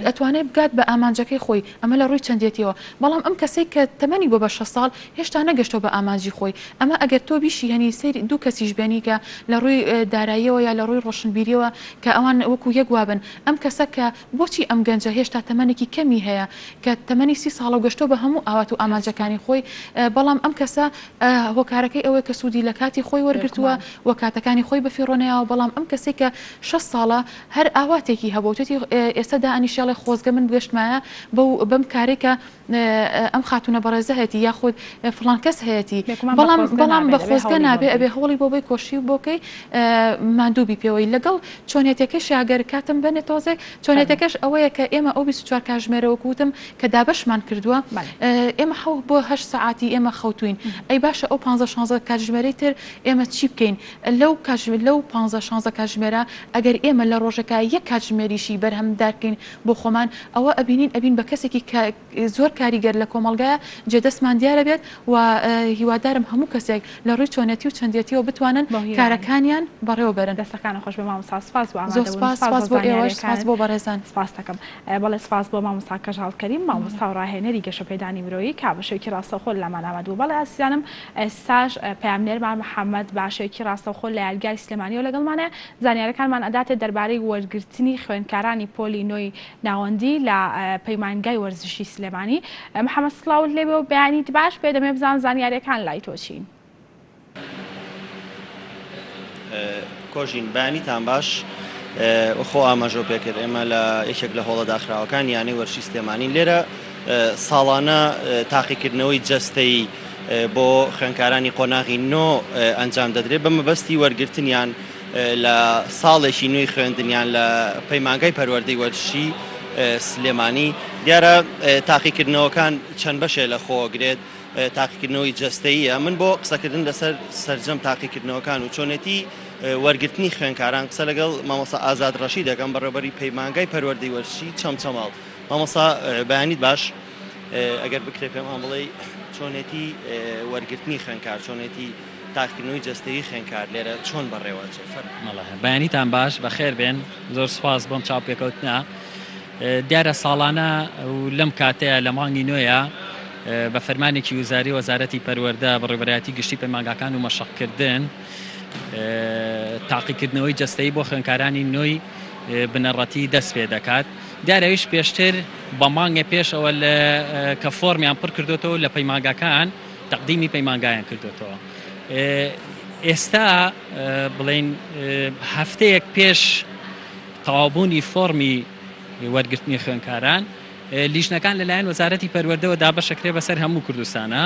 ئەتوانێت بگات بە ئامانجەکەی خۆی ئەمە لە ڕووی چەندێتیەوە بەڵام ئەم کەسێک کە تەمەنی بۆ بە 6 ساڵ هێشتا نەگەشتەوە بە ئامانجی خۆی ئەمە ئەگەر تۆ بیشی هەنی سەیری دوو کەسیش بێنی کە لە ڕووی داراییەوە یا لە ڕووی ڕۆشنبیریەوە کە ئەوان وەکو یەک وابن ئەم کەسە کە بۆچی ئەم گەنجە هێشتا تەمەنێکی کەمی هەیە کە تەمەنی 30 ساڵە گەشتۆ بە هەموو ئاوات و ئامانجەکانی خۆی بەڵام ئەم کەسە هۆکارەکەی ئەوەی کە سوودی لە کاتی خۆی وەرگرتووە و کاتەکانی خۆی بەفیڕۆنەیەوە بەڵام ئەم کەسێک کە 6 ساڵە هەر ئاواتێکی هەبووتی ئێستادا ئەنیشیاڵی خۆزگە من بگەشتمایە بەم کارێکە ئەم خاتونە بەڕێزە هەیەی یاخود فڵان کەس هەیەی بەڵام بە خۆزگە نابێ ئەبێ هەوڵی بۆ بۆی کۆشی بۆکەی ماندووبی پێوەی لەگەڵ چۆنێتەکەش ئەگەر کاتم بنێت تۆزێک چۆنێتەکەش ئەوەیە کە ئێمە ئەو 24 کاتژمێرەوە کوتم کە دابەشمان کردووە ئێمە حەوت بۆ 8 ساعتی ئێمە خەوتوین ئەی باشە ئەو 15-16 کاتژمێرەی تر ئێمە چی بکەین لەو 15-16 کاتژمێرە ئەگەر ئێمە لە ڕۆژەکە یەک کاتژمێریشی بەرهەمدارکەین بۆ خۆمان ئەوە ئەبین بە کەسێکی زۆر کاریگەر لە کۆمەڵگایە جێدەستمان دیارە بێت و هیوادارم هەموو کەسێک لە ڕووی چۆنێتی و چەندێتیەوە بتوانن کارەکانیان بەڕێوە بەرن دەستەکانە خۆش بە مامۆستا سپاس سپاس بۆ ئێوەش سپاس بۆ بەڕێزان سپاس دەکەم بەڵێ سپاس بۆ مامۆستا کەژاڵکەریم مامۆستا و ڕاهێنەری گەشەپێدانی مرۆیی کا بەشێکی ڕاستەوخۆ لەمان ئامادە بوو بەڵێ ئاسیزانم ئێستاش پامنێرمان محەممەد باشێکی ڕاستەوخۆ لە یارگای سلێمانی و لەگەڵمانە زانیارەکانمان ئەداتێت دەربارەی وەرگرتنی خوێندکارانی پۆلی نۆی ناوەندی لە پەیمانگای وەرزشی سلێمانی محەممەد سڵاو لێبێ و بەیانیت باش پێ دەمێ بزان زانیاریەکان لای تۆچین کۆژین بەیانیتان باش خۆ ئاماژۆ پێکرد ئێمە لە یەکێک لە هۆڵە داخراوەکان یانەی وەرشی سلێمانی لێرە ساڵانە تاقیکردنەوەی جەستەی بۆ خوێندکارانی قۆناغی نۆ ئەنجام دەدرێت بە مەبەستی وەرگرتنیان لە ساڵێکی نوێی خوێندنیان لە پەیمانگای پەروەردەی وەرشی سلێمانی دیارە تاقیکردنەوەکان چەند بەشێ لە خۆگرێت تاقیکردنەوەی جەستەییە من بۆ قسەکردن لەسەر سەرجەم تاقیکردنەوەکان و چۆنێتی وەرگرتنی خوێندکاران قسە لەگەڵ مامۆستا ئازاد ڕەشید دەکەم بەڕێوەبەری پەیمانگای پەروەردەی وەرشی چەمچەماڵ مامۆستا بەیانیت باش ئەگەر بکرێت پێمان بڵێ چۆنێتی وەرگرتنی خوێندکار چۆنێتی تاقیکردنەوەی جەستەیی خوێندکار لێرە چۆن بەڕێوەچێ بەیانیتان باش بەخێر بێن زۆر سوپاس بۆم چاوپێکەوتنە دیارە ساڵانە و لەم کاتەیە لە مانگی نوێیە بە فەرمانێکی وزاری وەزارەتی پەروەردە بەڕێوەبەرایەتی گشتی پەیمانگاکان و مەشقکردن تاقیکردنەوەی جەستەیی بۆ خوێندکارانی نوێی بنەڕەتی دەست پێ دەکات دیارەویش پێشتر بە مانگێ پێشەوە کە فۆرمیان پڕ کردوێتەوە لە پەیمانگاکان تەقدیمی پەیمانگایان کردوێتەوە ئێستا بڵێن هەفتەیەک پێش تەواوبوونی فۆرمی وەرگرتنی خوێندکاران لیژنەکان لەلایەن وەزارەتی پەروەردەوە دابەشەکرێ بەسەر هەموو کوردستانە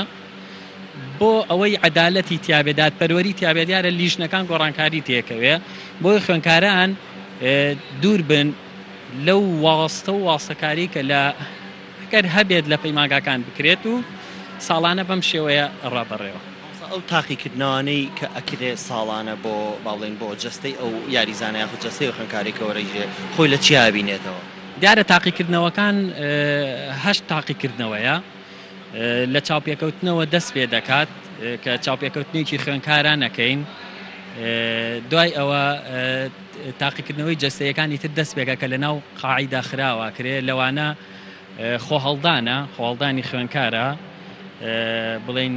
بۆ ئەوەی عەدالەتی تیابێدات پەروەری تیابێت دیارە لیژنەکان گۆڕانکاری تێکەوێ بۆی خوێندکاران دوور بن لەو واستە و واستەکاری کە لە ئەگەر هەبێت لە پەیمانگاکان بکرێت و ساڵانە بەم شێوەیە ڕابەڕێەوە. ئەو تاقیکردنەوەی کە ئەکرێ ساڵانە بۆ باڵێن بۆ جستەی ئەو یاریزانە یاخود جستەی و خوێندکاریکەوە ڕێژێ خۆی لە چی بینێتەوە؟ دیارە تاقیکردنەوەکان 8 تاقیکردنەوەیە لە چاوپێکەوتنەوە دەست پێ دەکات کە چاوپێکەوتنێکی خوێندکارانەکەین دوای ئەوە تاقیکردنەوەی جستەیەکانی تر دەست پێکە کە لە ناو قاعیدا خراوە کرێ لەوانە خۆ هەڵدانی خوێندکارە بڵین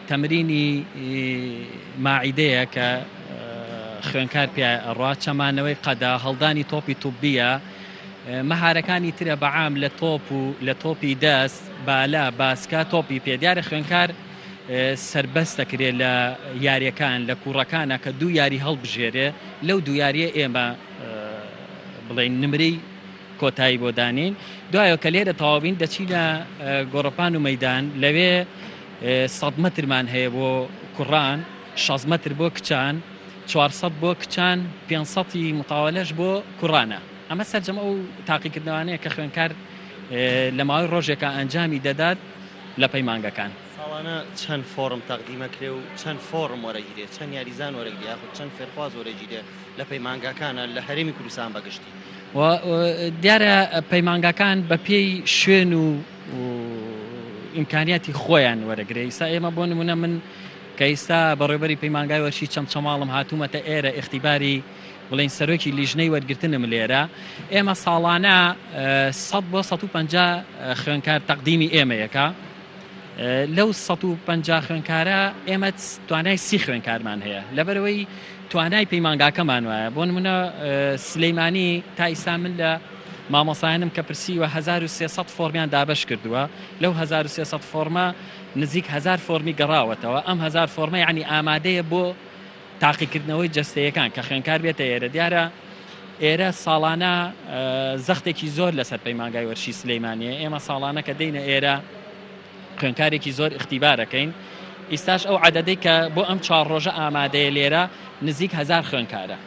تەمرینی ماعیدەیە کە خوێندکار پێ ئەڕوا چەمانەوەی قەدا هەڵدانی تۆپی توبیە مەهارەکانی ترە بەعام لە تۆپی دەست بالا باسکە تۆپی پێ دیارە خوێندکار سربەست دەکرێت لە یاریەکان لە کوڕەکانە کە دوو یاری هەڵبژێرێ لەو دوو یاریە ئێمە بڵین نمرەی کۆتایی بۆ دانین دوایەوە کە لێرە تەواوین دەچی لە گۆڕەپان و مەیدان لەوێ 100 مەترمان هەیە بۆ کوڕان 6 مەتر بۆ کچان 400 بۆ کچان 500 متاوەلەش بۆ کوڕانە ئەمە سەرجەمە ئەو تاقیکردنەوەیە کە خوێندکار لە ماوەی ڕۆژێکە ئەنجامی دەدات لە پەیمانگەکان. ساڵانە چەند فۆرم تەقدیمەکرێ و چەند فۆرم وەرەگیرێ چەند یاریزان وەرەگیرێ یاخود چەند فێرخواز وەرەگیرێ لە پەیمانگاکانە لە هەرێمی کوردستان بەگشتی. دیارە پەیمانگاکان بە پێی شوێن و ئیمکانیاتی خۆیان وەرەگرێ ئیستا ئێمە بۆ نمونە من کە ئێستا بەڕێوەبەری پەیمانگای وەرشی چەمچەماڵم هاتوومەتە ئێرە ئیختیباری بڵین سەرۆکی لیژنەی وەرگرتنم لێرە ئێمە ساڵانە 100 بۆ 150 خوێندکار تەقدیمی ئێمەیەکە لەو 150 خوێندکارە ئێمە توانای 30 خوێندکارمان هەیە لەبەرەوەی توانای پەیمانگاکەمان وایە بۆ نمونە سلەیمانی تا ئیستا من لە مامۆسایانم کە پرسیوە 1300 فۆرمیان دابش کردووە لەو 1300 فۆرمە نزیک 1000 فۆرمی گەڕاوەتەوە ئەم 1000 فۆرمە یعنی ئامادەیە بۆ تاقیکردنەوەی جستەیەکان کە خوێندکار بێتە ئێرە دیارە ئێرە ساڵانە زەختێکی زۆر لەسەر پەیمانگای وەرشی سلەیمانیە ئێمە ساڵانە کە دەینە ئێرە خوێندکارێکی زۆر اختیبارەکەین ئیستاش ئەو عەدەدەی کە بۆ ئەم 4 ڕۆژە ئامادەیە لێرە نزیک 1000 خوێندکارە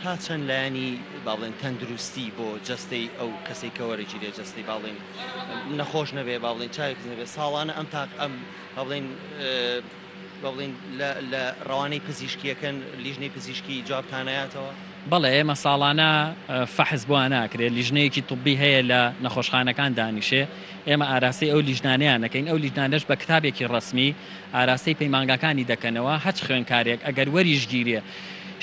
تا چەند لایانی باڵێن تەندروستی بۆ جستەی ئەو کەسێک کە وەرەگیرێ جستەی باڵێن نەخۆش نەبێ باڵێن چاوێک نەبێ ساڵانە ئەم باڵێن لە ڕەوانەی پزیشکیەکەن لیژنەی پزیشکی جوابتانایەتەوە بەڵێ ئێمە ساڵانە فەحز بۆیان ناکرێت لیژنەیەکی توبی هەیە لە نەخۆشخانەکان دانیشێ ئێمە ئاراستەی ئەو لیژنانەیان نەکەین ئەو لیژنانەش بە کتابێکی ڕسمی ئاراستەی پەیمانگاکانی دەکەنەوە هەچ خوێندکارێک ئەگەر وەریشگیرێ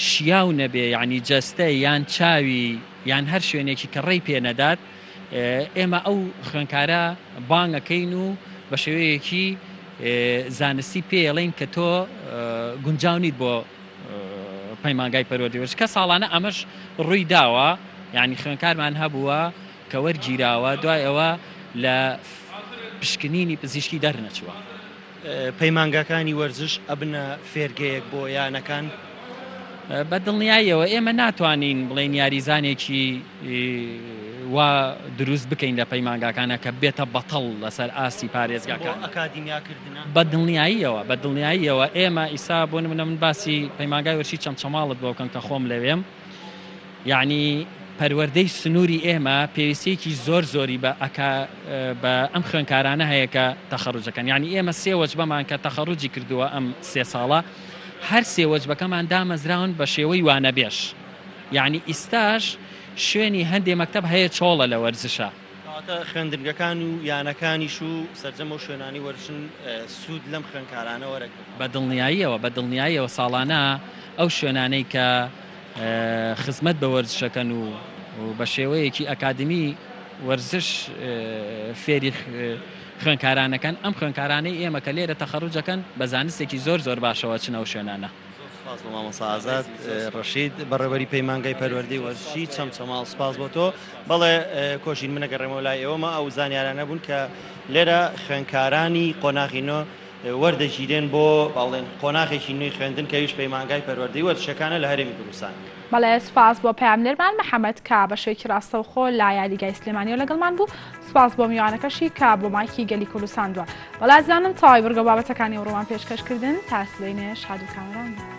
شیاو نەبێ یعنی جەستە یان چاوی یان هەر شوێنێکی کە ڕێی پێ نەدات ئێمە ئەو خوێندکارە بانگەکەین و بە شێوەیەکی زانستی پێڵین کە تۆ گونجاونیت بۆ پەیمانگای پەروەردەوەرش کە ساڵانە ئەمەش ڕووی داوە یعنی خوێندکارمان هەبووە کە وەرگیراوە دوای ئەوە لە پشکنینی پزیشکی دەرنەچووە. پەیمانگاکانی وەرزش ئەبنە فێرگەیەک بۆ یانەکان بە دڵنیاییەوە ئێمە ناتوانین بڵێن یاریزانێکی وا دروست بکەین لە پەیمانگاکانە کە بێتە بەتەڵ لەسەر ئاسی پارێزگاکان بە دڵنیاییەوە ئێمە ئیسا بۆ نمونە من باسی پەیمانگای وەرشی چەمچەماڵت بۆ بکەم کە خۆم لەوێم یعنی پەروەردەی سنووری ئێمە پێویستیەکی زۆری بە ئەم خوێندکارانە هەیە کە تەخەڕوجەکەن یعنی ئێمە 3 وەجبەمان کە تەخەڕوجی کردووە ئەم 3 ساڵە هەر 3 وەجبەکەمان دامەزراون بە شێوەی وانەبێش یعنی ئیستاش شوێنی هەندێک مەکتەب هەیە چۆڵە لە وەرزشە خوێندنگەکان و یانەکانیش و سەرجەمە و شوێنانی وەرشن سوود لەم خوێندکارانە وەرەگرن بە دڵنیاییەوە ساڵانە ئەو شوێنانەی کە خزمەت بە وەرزشەکەن و بە شێوەیەکی ئەکادمی وەرزش فێری خوێندکارانەکەن ئەم خوێندکارانەی ئێمە کە لێرە تەخەڕوجەکەن بە زانستێکی زۆر باشەوە چنەوە شوێنانە. مامۆستا ئازاد ڕەشید بەڕێوەری پەیمانگای پەروەردەی وەرزشی چەمچەماڵ سپاس بۆ تۆ بەڵێ کۆژین منەگەڕێمەوە لای ئێوەمە ئەو زانیارانە بوون کە لێرە خوێندکارانی قۆناغینۆ وەردەگیرێن بۆ باڵێن قۆناغێکی نوێی خوێندن کەویش پەیمانگای پەروەردەی وەرزشەکانە لە هەرێمی کوردستان. بەڵێ سوپاس بۆ پامنێرمان محەممەد کا بەشێکی ڕاستەوخۆ لا یاریگای سلێمانیەوە لەگەڵمان بوو. سوپاس بۆ میوانەکەشی کا بۆ مایکی گەلی کوردستان دووە. بەڵازانم تاوای بەرگە بابەتەکانی ئەوڕۆمان پێشکەشکردن تا سبەینێ شاد و کامەران.